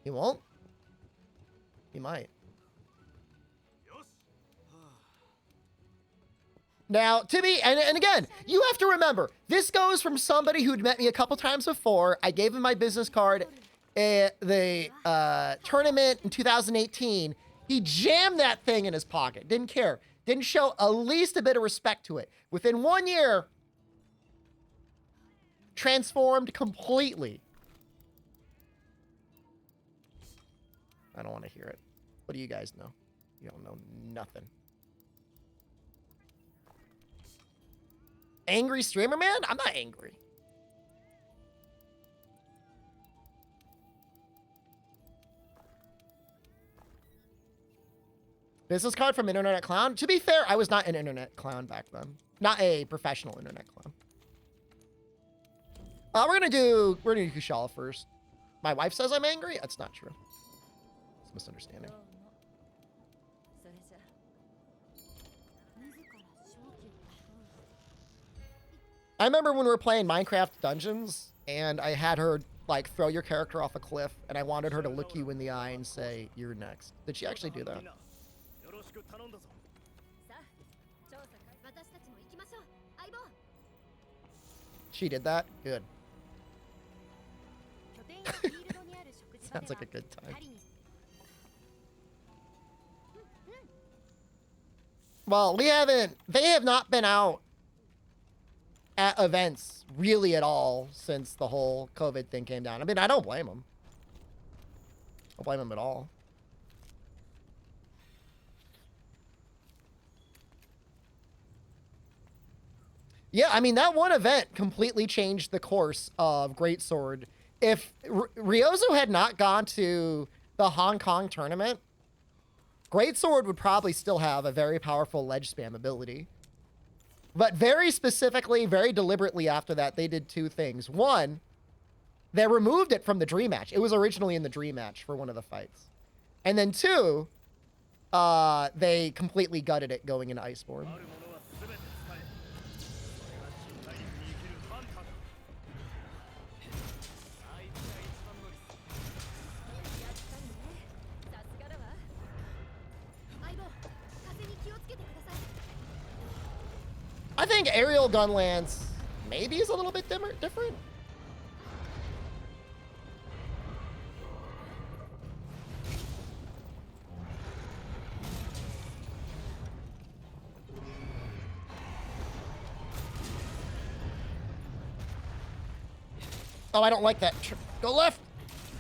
He won't? He might. Now, to me, and again, you have to remember, this goes from somebody who'd met me a couple times before. I gave him my business card at the tournament in 2018. He jammed that thing in his pocket. Didn't care. Didn't show at least a bit of respect to it. Within 1 year, transformed completely. I don't want to hear it. What do you guys know? You don't know nothing. Angry streamer, man? I'm not angry. Business card from Internet Clown? To be fair, I was not an Internet Clown back then. Not a professional Internet Clown. We're gonna do Kushala first. My wife says I'm angry? That's not true. It's a misunderstanding. I remember when we were playing Minecraft Dungeons, and I had her, like, throw your character off a cliff, and I wanted her to look you in the eye and say, you're next. Did she actually do that? She did that? Good. Sounds like a good time. Well, they have not been out at events really at all since the whole COVID thing came down. I mean, I don't blame them. I don't blame them at all. Yeah, I mean, that one event completely changed the course of Greatsword. If Ryozo had not gone to the Hong Kong tournament, Greatsword would probably still have a very powerful ledge spam ability. But very specifically, very deliberately after that, they did two things. One, they removed it from the dream match. It was originally in the dream match for one of the fights. And then two, they completely gutted it going into Iceborne. I think aerial gun lance maybe is a little bit different. Oh, I don't like that. Go left!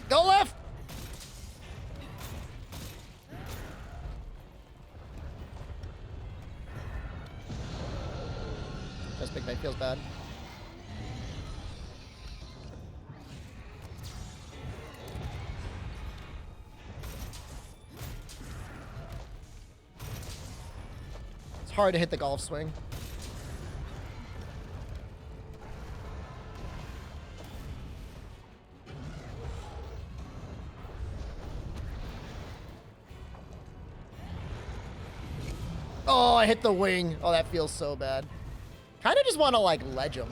Go left! This big feels bad. It's hard to hit the golf swing. Oh, I hit the wing. Oh, that feels so bad. Kind of just want to, like, ledge him.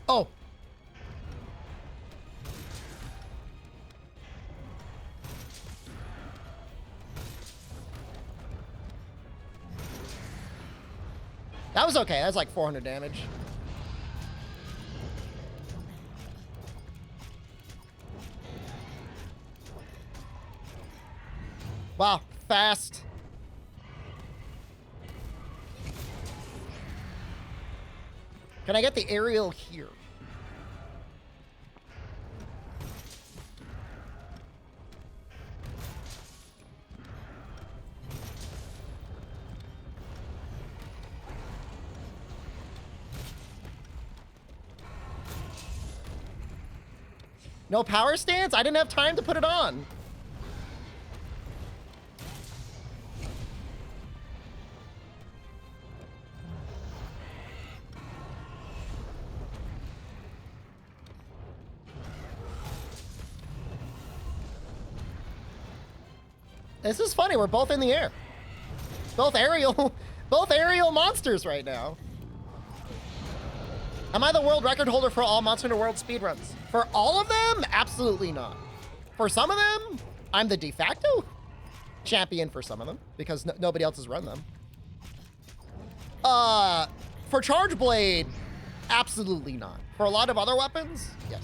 Oh. That was okay. That was like 400 damage. Wow, fast. Can I get the aerial here? No power stance? I didn't have time to put it on. This is funny. We're both in the air. Both aerial monsters right now. Am I the world record holder for all Monster Hunter World speedruns? For all of them? Absolutely not. For some of them, I'm the de facto champion for some of them because nobody else has run them. For Charge Blade, absolutely not. For a lot of other weapons, yes.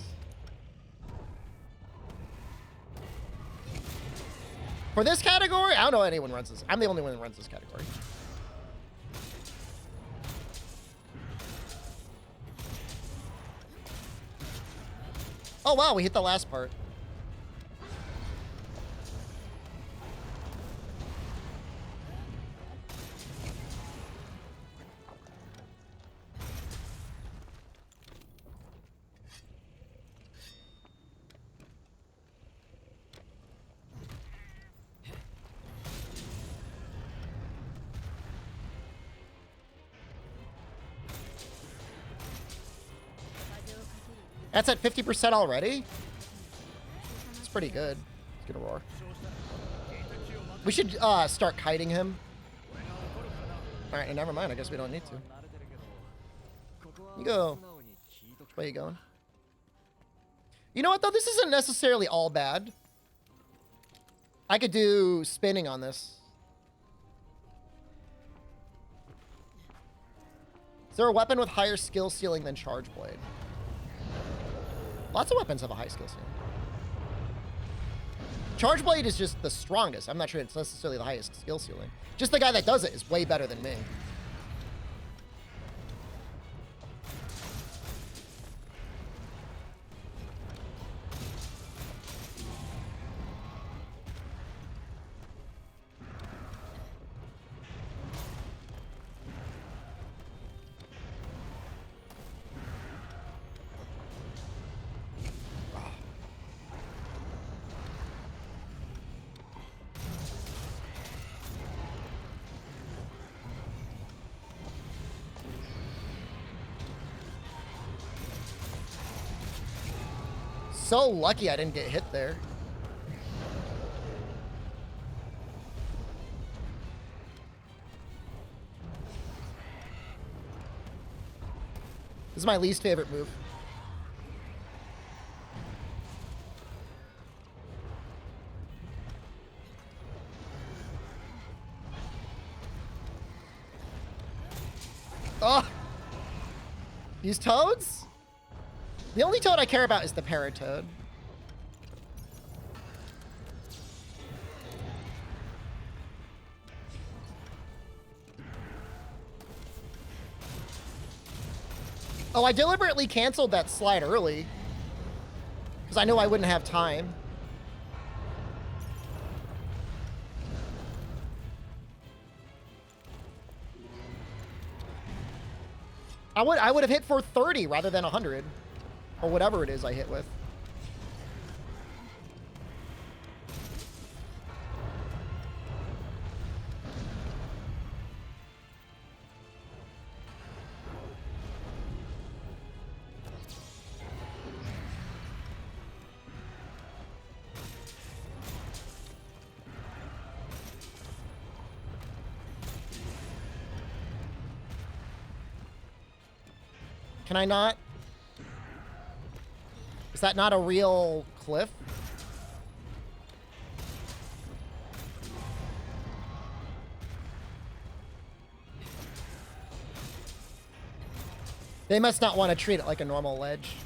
For this category, I don't know anyone runs this. I'm the only one that runs this category. Oh, wow, we hit the last part. That's at 50% already? It's pretty good. It's gonna roar. We should start kiting him. Alright, and never mind. I guess we don't need to. You go. Which way are you going? You know what, though? This isn't necessarily all bad. I could do spinning on this. Is there a weapon with higher skill ceiling than Charge Blade? Lots of weapons have a high skill ceiling. Charge Blade is just the strongest. I'm not sure it's necessarily the highest skill ceiling. Just the guy that does it is way better than me. so lucky I didn't get hit there. This is my least favorite move. Oh! These toads? The only toad I care about is the paratoad. Oh, I deliberately canceled that slide early because I knew I wouldn't have time. I would have hit for 30 rather than 100 or whatever it is I hit with. Can I not? Is that not a real cliff? They must not want to treat it like a normal ledge.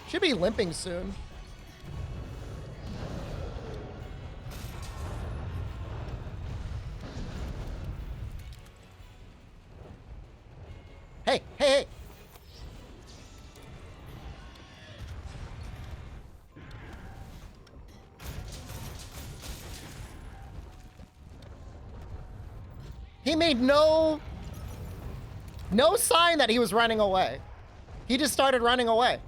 Should be limping soon. Hey, hey, hey. He made no sign that he was running away. He just started running away.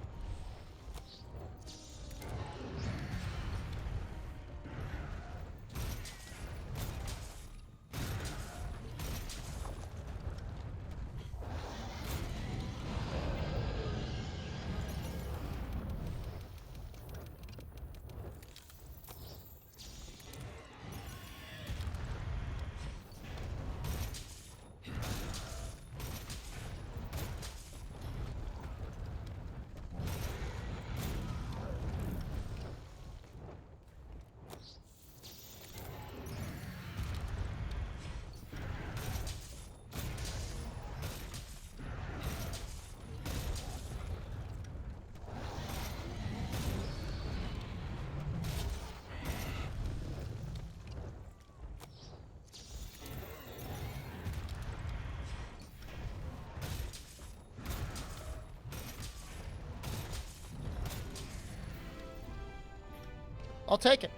I'll take it.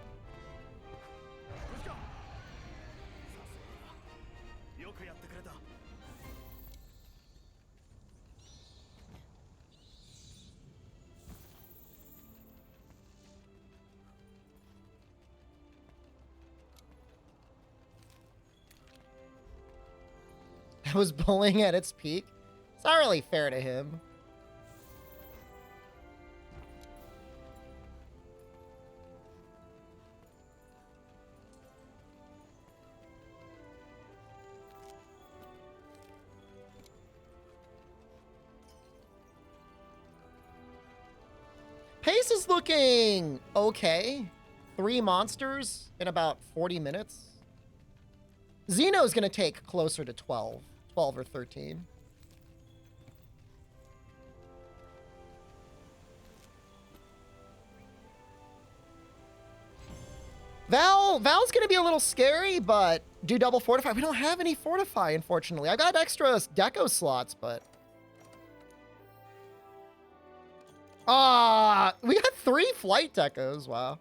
That was bullying at its peak. It's not really fair to him. Pace is looking okay. 3 monsters in about 40 minutes. Xeno is going to take closer to 12 or 13. Val's going to be a little scary, but do double fortify. We don't have any fortify, unfortunately. I got extra deco slots, but... we got 3 flight decos. Wow.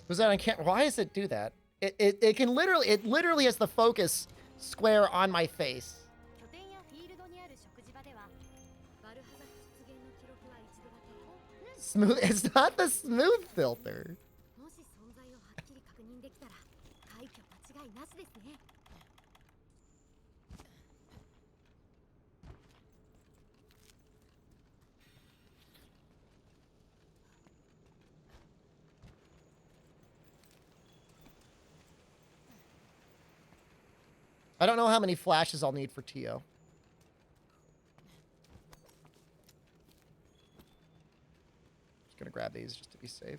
Was that on camera? Why does it do that? It literally has the focus square on my face. 拠点やフィールドにある食事場ではバルハザク出現の記録は一度だけ Smooth. It's not the smooth filter. もし存在をはっきり確認できたら快挙間違いなしですね I don't know how many flashes I'll need for Tio. Just gonna grab these just to be safe.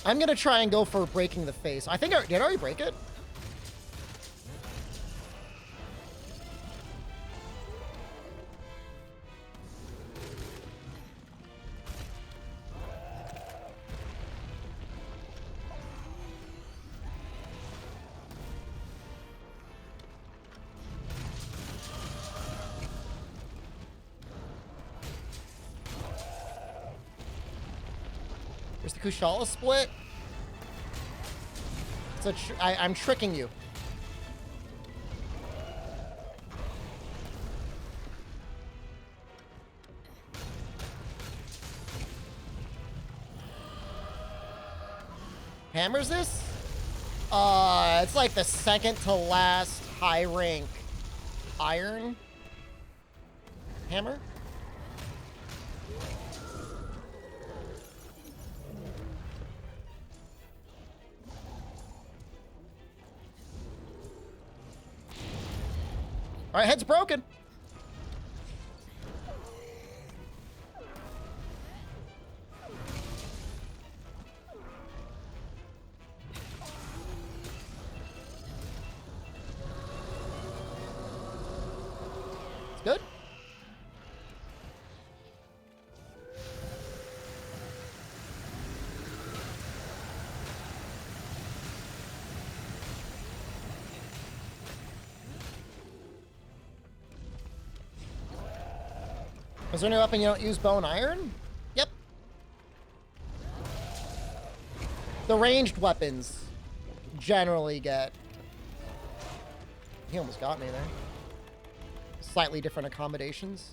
I'm gonna try and go for breaking the face. I think did I already break it? There's the Kushala split. It's I'm tricking you. Hammers this? It's like the second to last high rank iron hammer. All right, head's broken. It's good. Is there any weapon you don't use bone iron? Yep. The ranged weapons generally get... He almost got me there. Slightly different accommodations.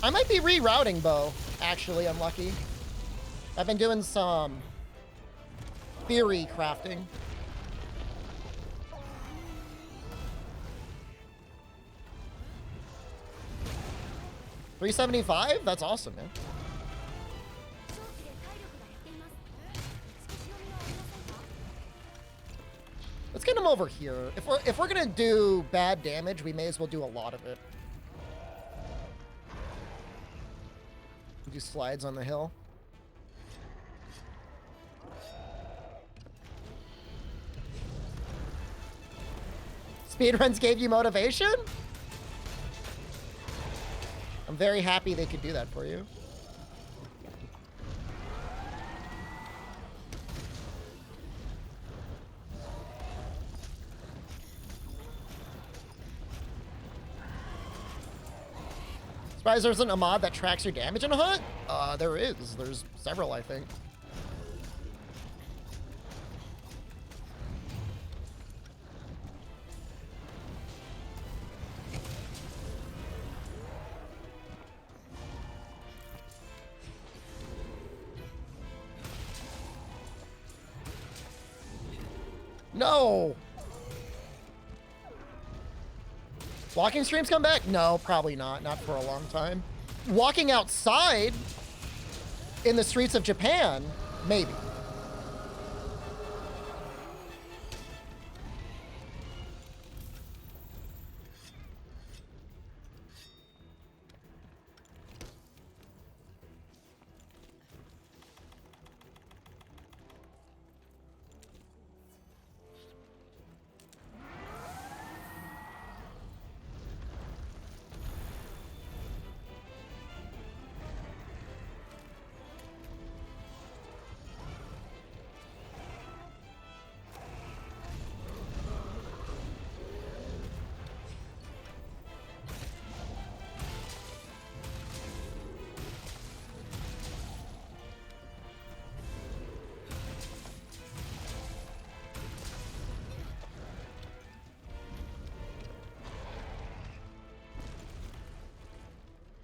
I might be rerouting bow, actually, unlucky. I've been doing some theory crafting. $375? That's awesome, man. 長期で体力が減っています。少し読みはありませんか？ Let's get him over here. If we're gonna do bad damage, we may as well do a lot of it. Do slides on the hill. Speedruns gave you motivation? I'm very happy they could do that for you. Surprised there isn't a mod that tracks your damage in a hunt? There is. There's several, I think. No! Walking streams come back? No, probably not. Not for a long time. Walking outside in the streets of Japan? Maybe.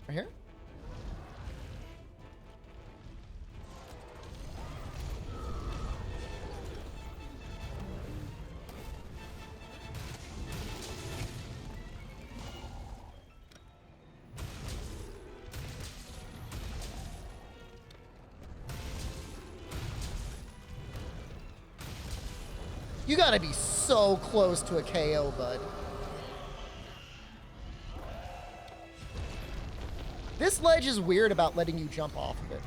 Right here? You gotta be so close to a KO, bud. This ledge is weird about letting you jump off of it.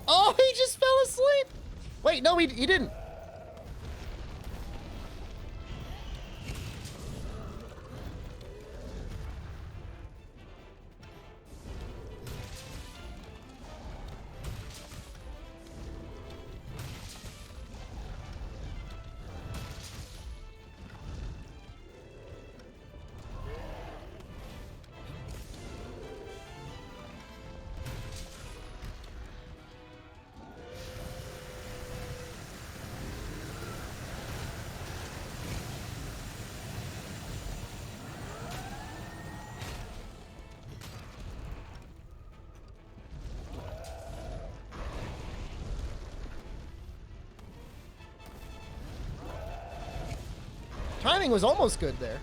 Oh, he just fell asleep. Wait, no, he didn't. Timing was almost good there.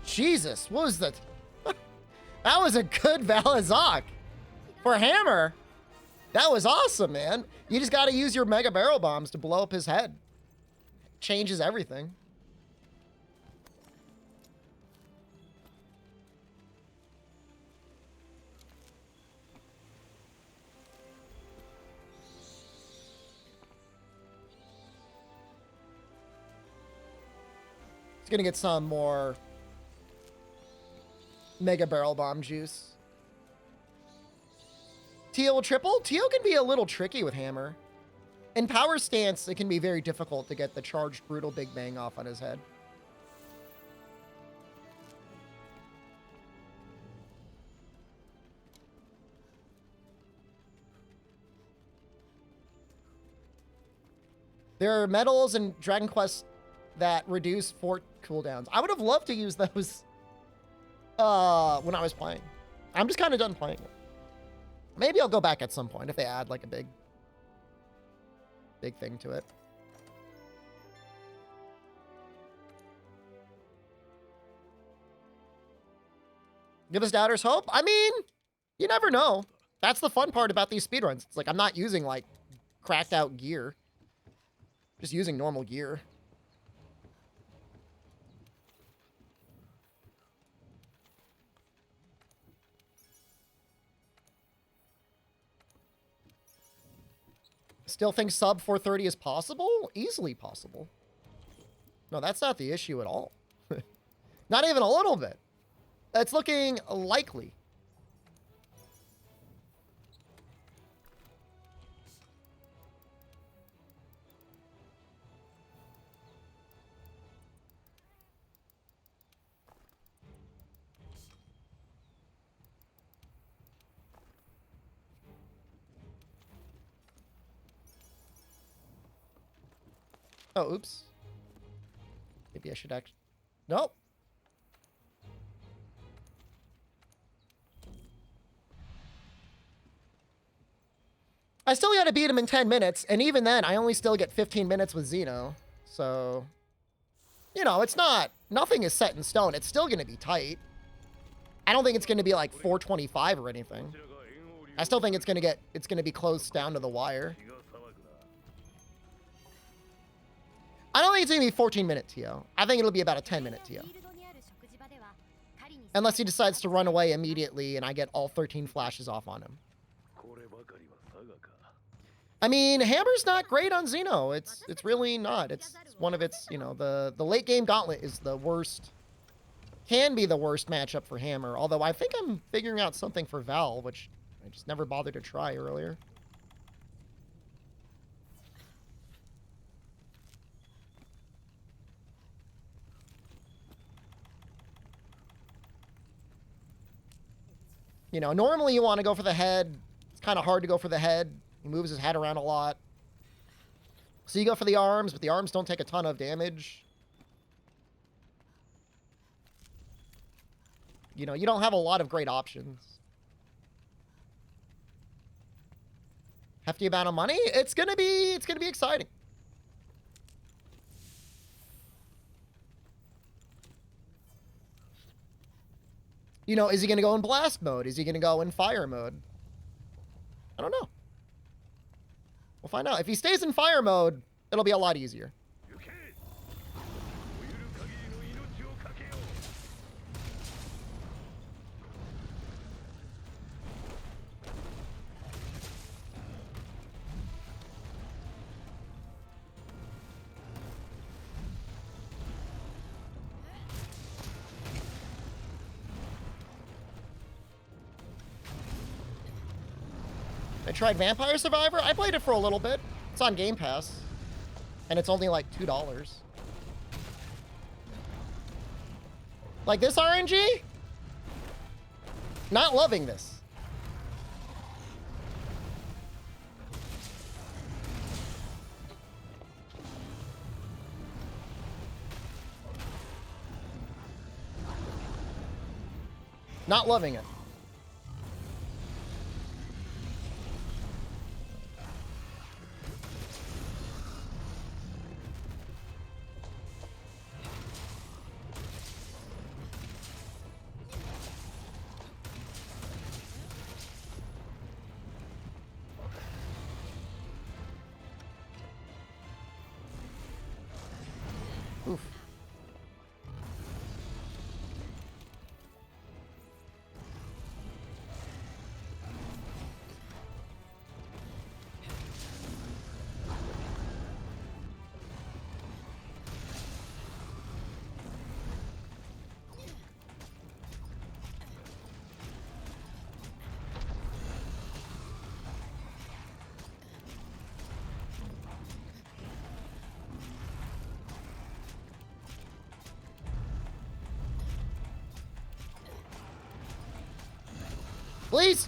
Jesus, what was that? That was a good Valazak for Hammer. That was awesome, man. You just got to use your mega barrel bombs to blow up his head. Changes everything. He's gonna get some more mega barrel bomb juice. Teal triple? Teal can be a little tricky with Hammer. In power stance, it can be very difficult to get the charged brutal big bang off on his head. There are medals in Dragon Quest that reduce fort cooldowns. I would have loved to use those when I was playing. I'm just kind of done playing it. Maybe I'll go back at some point if they add like a big thing to it. Give us doubters hope? I mean, you never know. That's the fun part about these speedruns. It's like I'm not using like cracked out gear. Just using normal gear. Still think sub 430 is possible? Easily possible. No, that's not the issue at all. Not even a little bit. It's looking likely. Oh, oops. Maybe I should actually... Nope. I still gotta beat him in 10 minutes, and even then, I only still get 15 minutes with Xeno. So, you know, it's not... Nothing is set in stone. It's still gonna be tight. I don't think it's gonna be like 425 or anything. I still think it's gonna be close down to the wire. I don't think it's gonna be 14-minute TO. I think it'll be about a 10-minute TO. Unless he decides to run away immediately and I get all 13 flashes off on him. I mean, Hammer's not great on Xeno. It's really not. It's one of its, you know, the late game gauntlet is the worst, can be the worst matchup for Hammer. Although I think I'm figuring out something for Val, which I just never bothered to try earlier. You know, normally you want to go for the head. It's kind of hard to go for the head. He moves his head around a lot. So you go for the arms, but the arms don't take a ton of damage. You know, you don't have a lot of great options. Hefty amount of money? It's gonna be exciting. You know, is he gonna go in blast mode? Is he gonna go in fire mode? I don't know. We'll find out. If he stays in fire mode, it'll be a lot easier. I tried Vampire Survivor. I played it for a little bit. It's on Game Pass. And it's only like $2. Like this RNG? Not loving this. Not loving it. Oof. Please.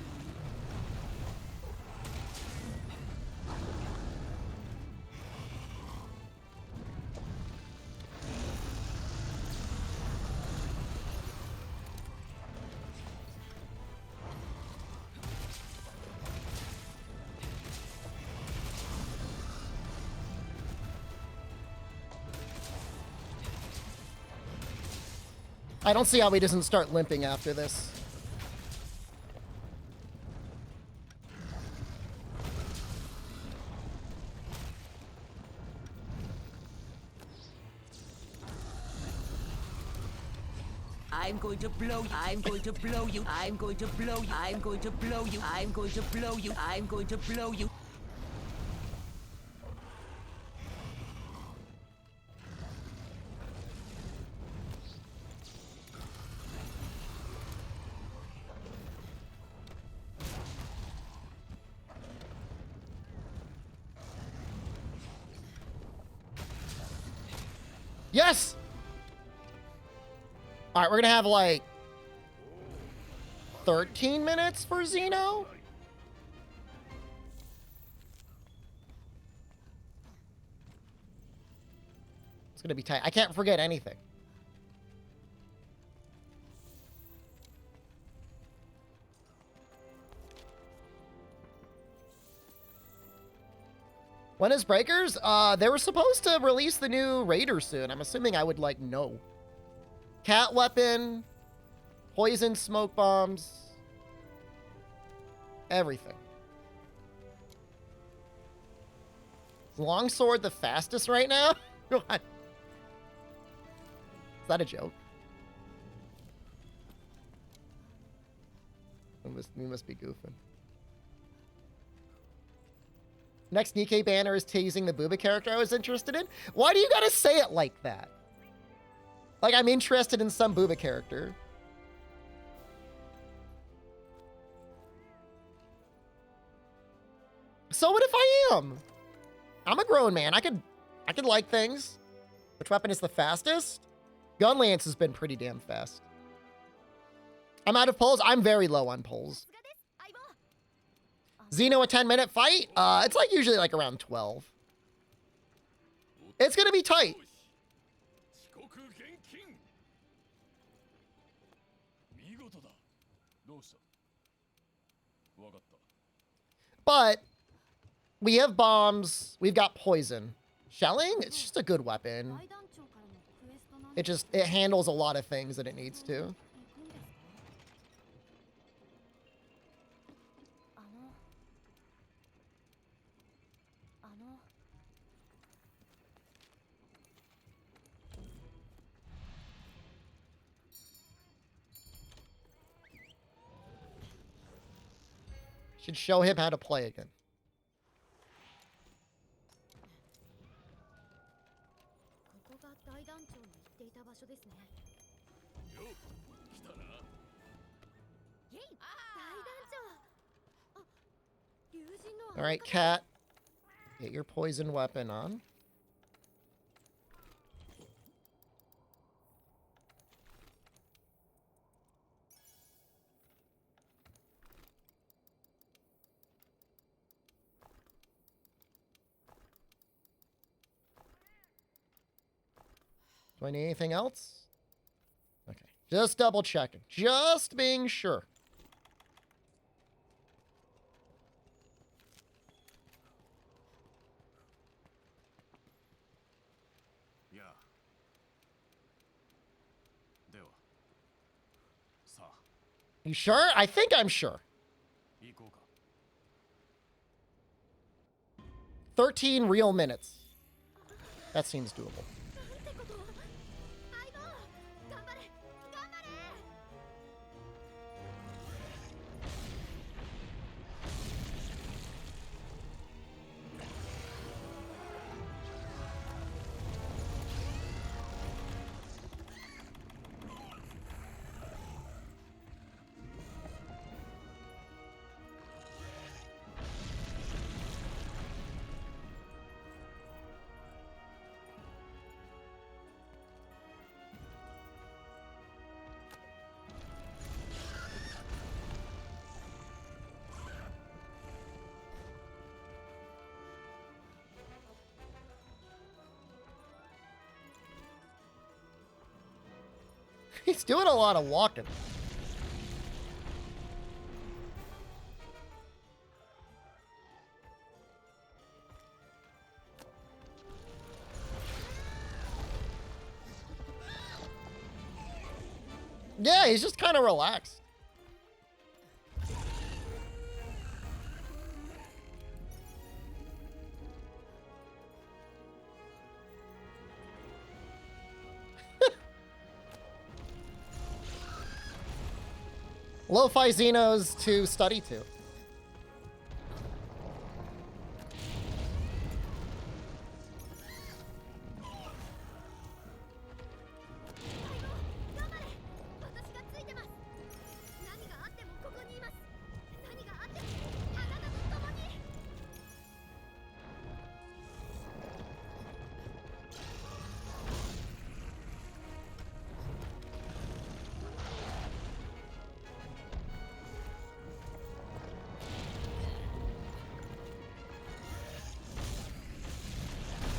I don't see how he doesn't start limping after this. I'm going to blow you. I'm going to blow you. I'm going to blow you. I'm going to blow you. I'm going to blow you. I'm going to blow you. Yes! All right, we're gonna have like 13 minutes for Xeno. It's gonna be tight. I can't forget anything. When is Breakers? They were supposed to release the new Raider soon. I'm assuming I would like know. Cat weapon, poison smoke bombs, everything. Is Longsword the fastest right now? What? Is that a joke? We must be goofing. Next Nikkei banner is teasing the Booba character I was interested in. Why do you gotta say it like that? Like, I'm interested in some Booba character. So what if I am? I'm a grown man. I could like things. Which weapon is the fastest? Gunlance has been pretty damn fast. I'm out of pulls. I'm very low on pulls. Xeno a 10-minute fight? It's like usually like around 12. It's gonna be tight. But we have bombs. We've got poison. Shelling? It's just a good weapon. It handles a lot of things that it needs to. Should show him how to play again. All right, Cat, get your poison weapon on. Do I need anything else? Okay, just double checking, just being sure. You sure? I think I'm sure. 13 real minutes. That seems doable. He's doing a lot of walking. Yeah, he's just kind of relaxed. Lo-fi Xenos to study to.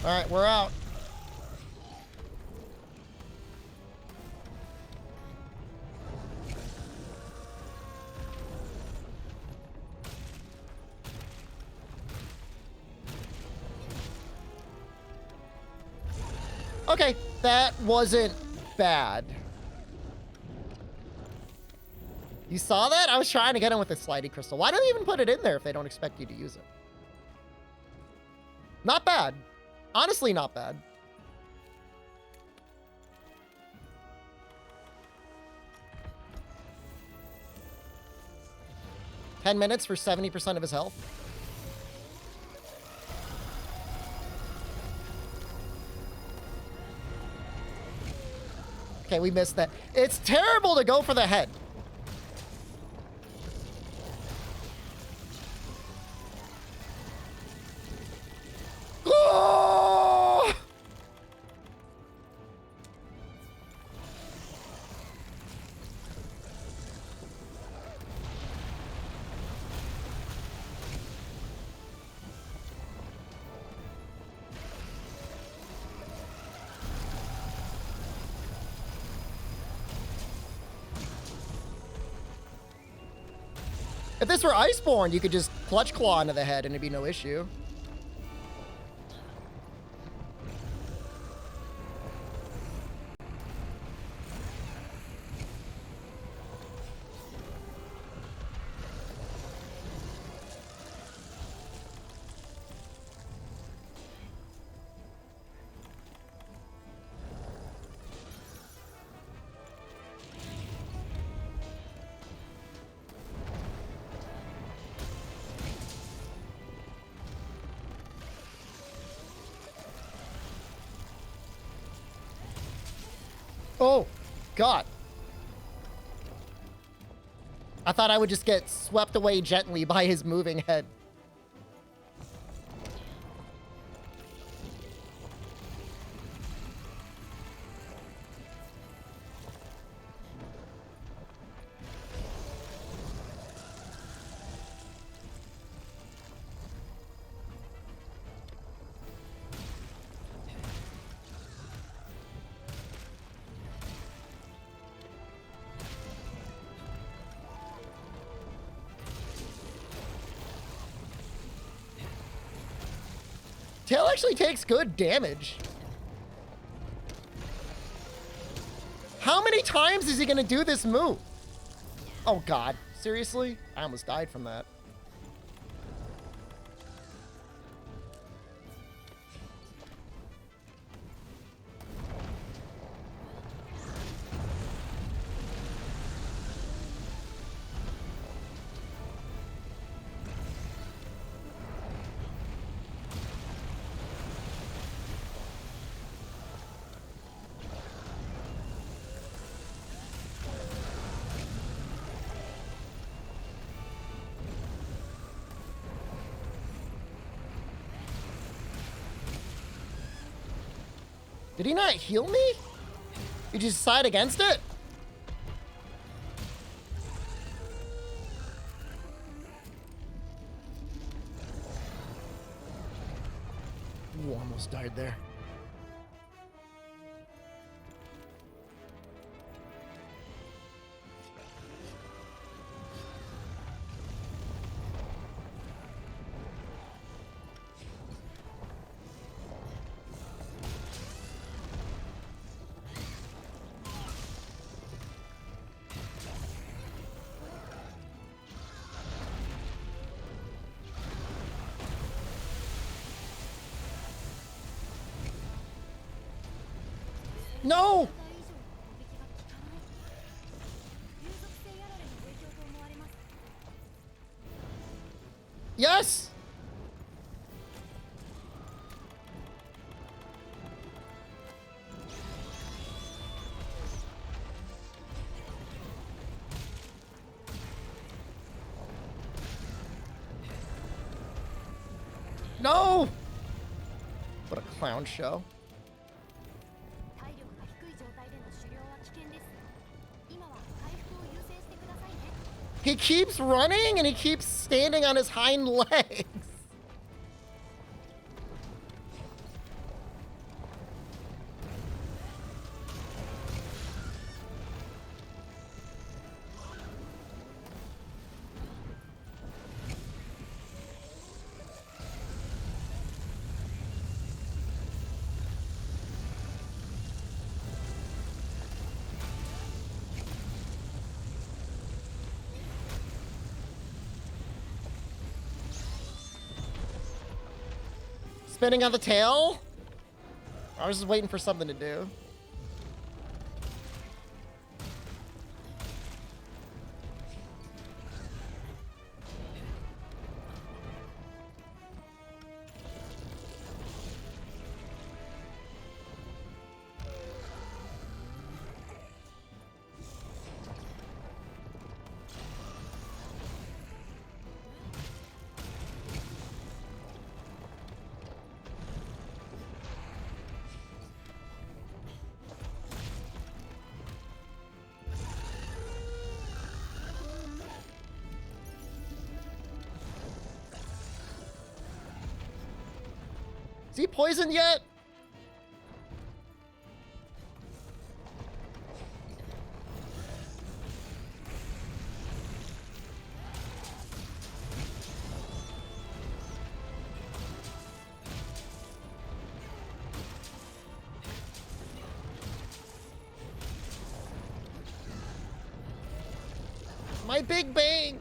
All right, we're out. Okay, that wasn't bad. You saw that? I was trying to get him with a slidey crystal. Why do they even put it in there if they don't expect you to use it? Not bad. Honestly, not bad. $10 minutes for 70% of his health. Okay, we missed that. It's terrible to go for the head. Oh! If this were Iceborne, you could just clutch claw into the head and it'd be no issue. Oh, God. I thought I would just get swept away gently by his moving head. Tail actually takes good damage. How many times is he gonna do this move? Oh God, seriously? I almost died from that. Did he not heal me? You just side against it? Ooh, almost died there. No! 流属性やられの影響と思われます。 Yes! No! What a clown show. 体力が低い状態での狩猟は危険です。今は回復を優先してくださいね。 He keeps running and he keeps standing on his hind legs. Spinning on the tail? I was just waiting for something to do. Is he poisoned yet? My big bang!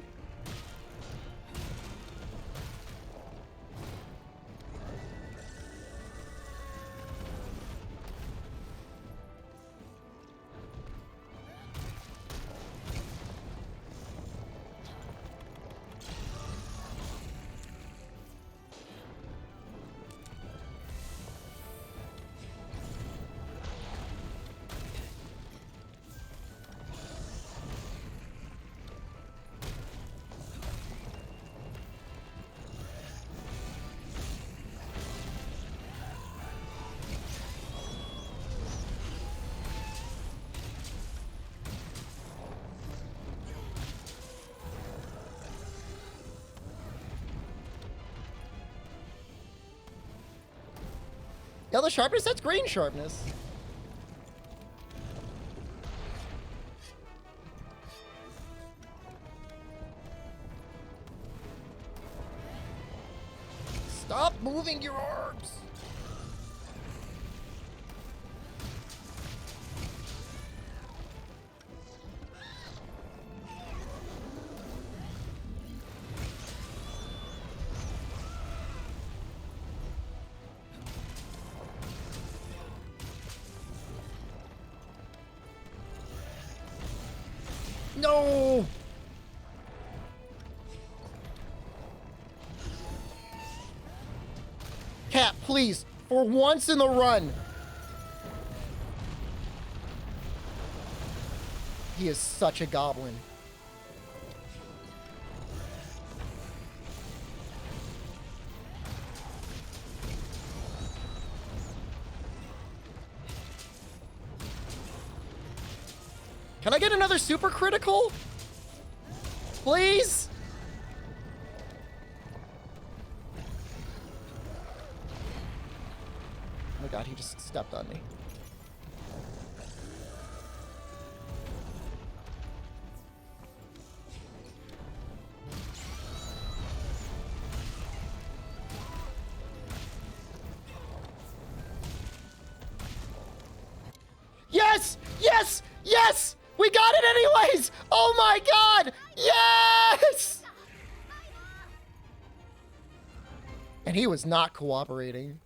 Yellow sharpness? That's green sharpness. Stop moving your arms. No! Cat, please, for once in the run. He is such a goblin. Can I get another super critical? Please? Oh my god, he just stepped on me. Yes! Yes! Yes! We got it anyways! Oh my god! Yes! And he was not cooperating.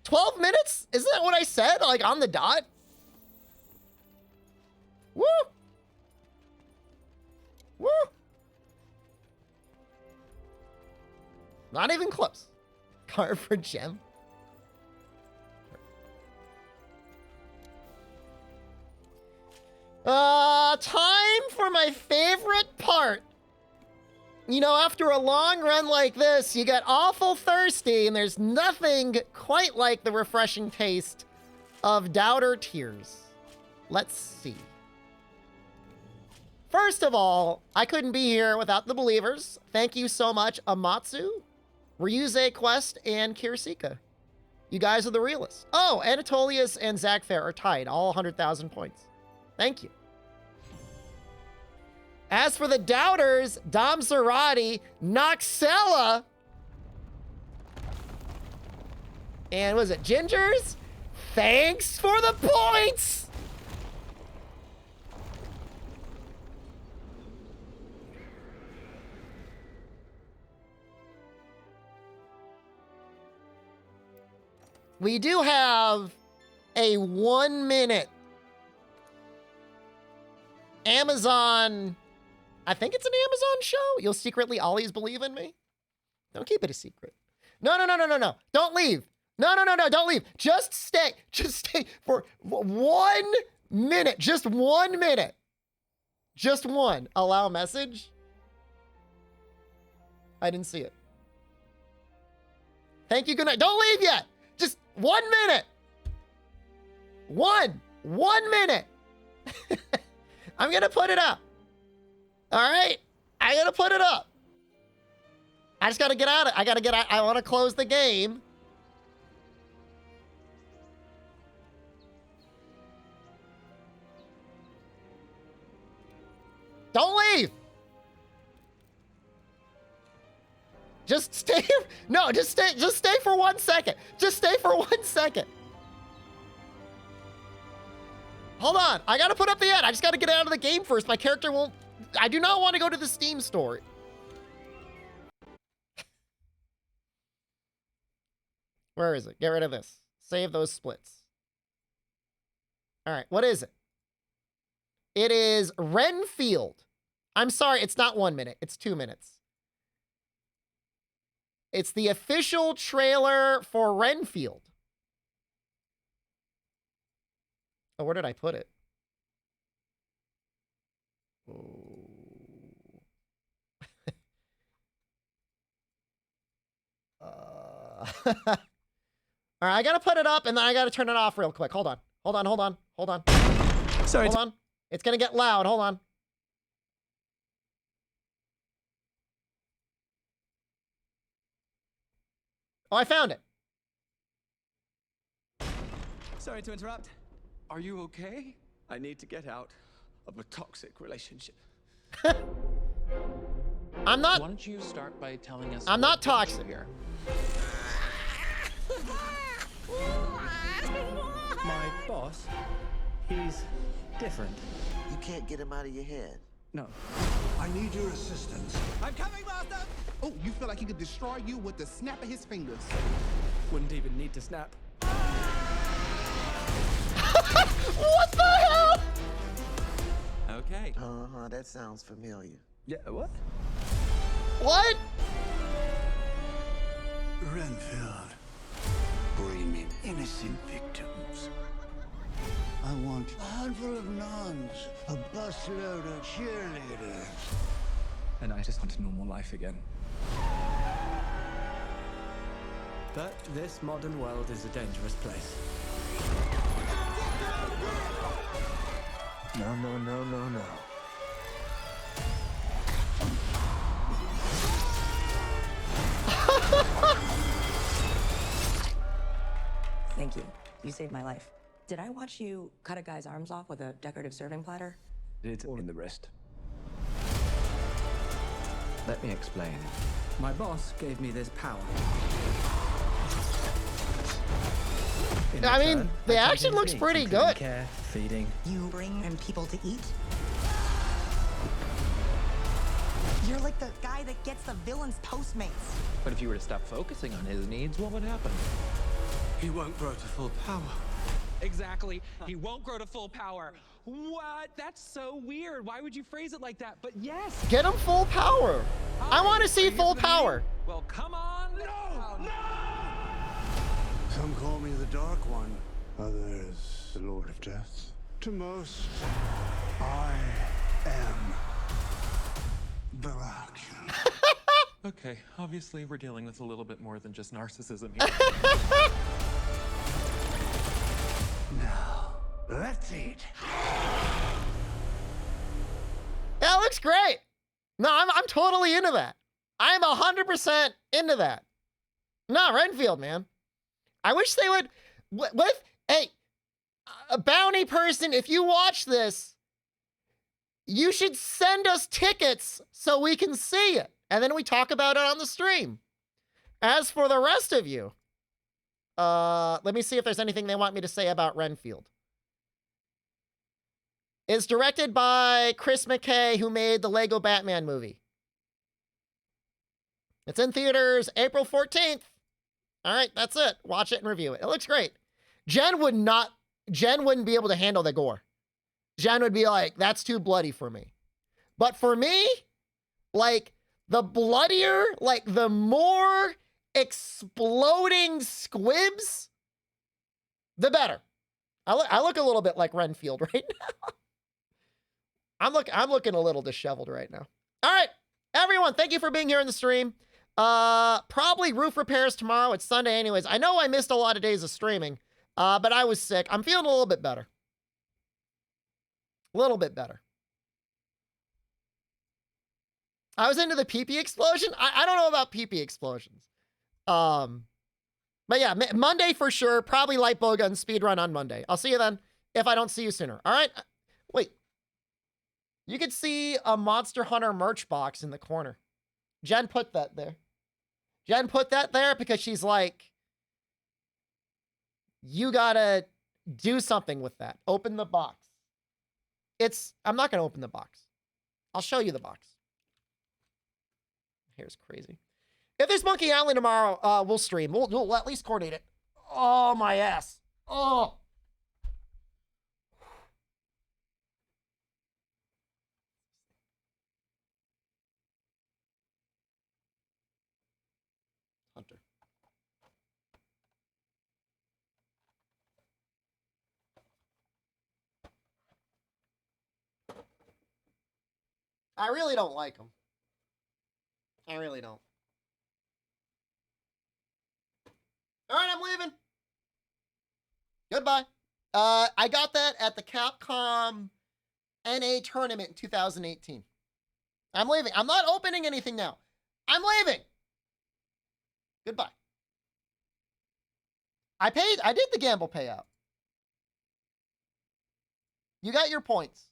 12 minutes? Isn't that what I said? Like on the dot? Not even close. Card for gem. Time for my favorite part. You know, after a long run like this, you get awful thirsty, and there's nothing quite like the refreshing taste of Doubter Tears. Let's see. First of all, I couldn't be here without the believers. Thank you so much, Amatsu, Ryuze Quest, and Kirsika. You guys are the realists. Oh, Anatolius and Zach Fair are tied, all 100,000 points. Thank you. As for the doubters, Dom Cerati, Noxella, and was it Gingers? Thanks for the points! We do have a 1 minute Amazon, I think it's an Amazon show. You'll secretly always believe in me. Don't keep it a secret. No. Don't leave. No, don't leave. Just stay for 1 minute. Just 1 minute. Just one. Allow message. I didn't see it. Thank you, good night. Don't leave yet. Just 1 minute. One minute. I'm gonna put it up. All right? I gotta put it up. I just gotta get out of it. I gotta get out. I wanna close the game. Don't leave. Just stay. No, just stay for 1 second. Just stay for 1 second. Hold on. I gotta put up the ad. I just gotta get out of the game first. My character won't. I do not want to go to the Steam store. Where is it? Get rid of this. Save those splits. All right. What is it? It is Renfield. I'm sorry. It's not 1 minute. It's 2 minutes. It's the official trailer for Renfield. Oh, where did I put it? Oh. All right, I gotta put it up and then I gotta turn it off real quick. Hold on. Sorry. Hold on. It's gonna get loud. Hold on. Oh, I found it. Sorry to interrupt. Are you okay? I need to get out of a toxic relationship. I'm not. Why don't you start by telling us? I'm not toxic here. My boss, he's different. You can't get him out of your head. No. I need your assistance. I'm coming, Master! Oh, you feel like he could destroy you with the snap of his fingers. Wouldn't even need to snap. What the hell? Okay. That sounds familiar. Yeah, what? What? Renfield, bring me innocent victims. I want a handful of nuns, a busload of cheerleaders. And I just want a normal life again. But this modern world is a dangerous place. No. Thank you. You saved my life. Did I watch you cut a guy's arms off with a decorative serving platter? It's all in the wrist. Let me explain. My boss gave me this power. I mean, the action looks pretty good. Care, feeding. You bring him people to eat? You're like the guy that gets the villain's Postmates. But if you were to stop focusing on his needs, what would happen? He won't grow to full power. Exactly. He won't grow to full power. What? That's so weird. Why would you phrase it like that? But yes. Get him full power. I want to see full power. Well, come on. Some call me the Dark One, others the Lord of Death. To most, I am black. Okay, obviously we're dealing with a little bit more than just narcissism here. Now, let's eat. That looks great. No, I'm totally into that. I'm 100% into that. No, Renfield, man. I wish they would, hey, a bounty person, if you watch this, you should send us tickets so we can see it. And then we talk about it on the stream. As for the rest of you, let me see if there's anything they want me to say about Renfield. It's directed by Chris McKay, who made the Lego Batman movie. It's in theaters April 14th. All right, that's it. Watch it and review it. It looks great. Jen wouldn't be able to handle the gore. Jen would be like, that's too bloody for me. But for me, like, the bloodier, like, the more exploding squibs, the better. I look a little bit like Renfield right now. I'm looking a little disheveled right now. All right, everyone, thank you for being here in the stream. Probably roof repairs tomorrow. It's Sunday anyways. I know I missed a lot of days of streaming, but I was sick. I'm feeling a little bit better. A little bit better. I was into the pee-pee explosion. I don't know about pee-pee explosions. But yeah, Monday for sure. Probably light bowgun speedrun on Monday. I'll see you then if I don't see you sooner. All right? Wait. You could see a Monster Hunter merch box in the corner. Jen put that there. Jen put that there because she's like, you gotta do something with that. Open the box. I'm not gonna open the box. I'll show you the box. Hair's crazy. If there's Monkey Island tomorrow, we'll stream. We'll at least coordinate it. Oh, my ass. Oh. Hunter. I really don't like him. I really don't. All right, I'm leaving. Goodbye. I got that at the Capcom NA tournament in 2018. I'm leaving. I'm not opening anything now. I'm leaving. Goodbye. I did the gamble payout. You got your points.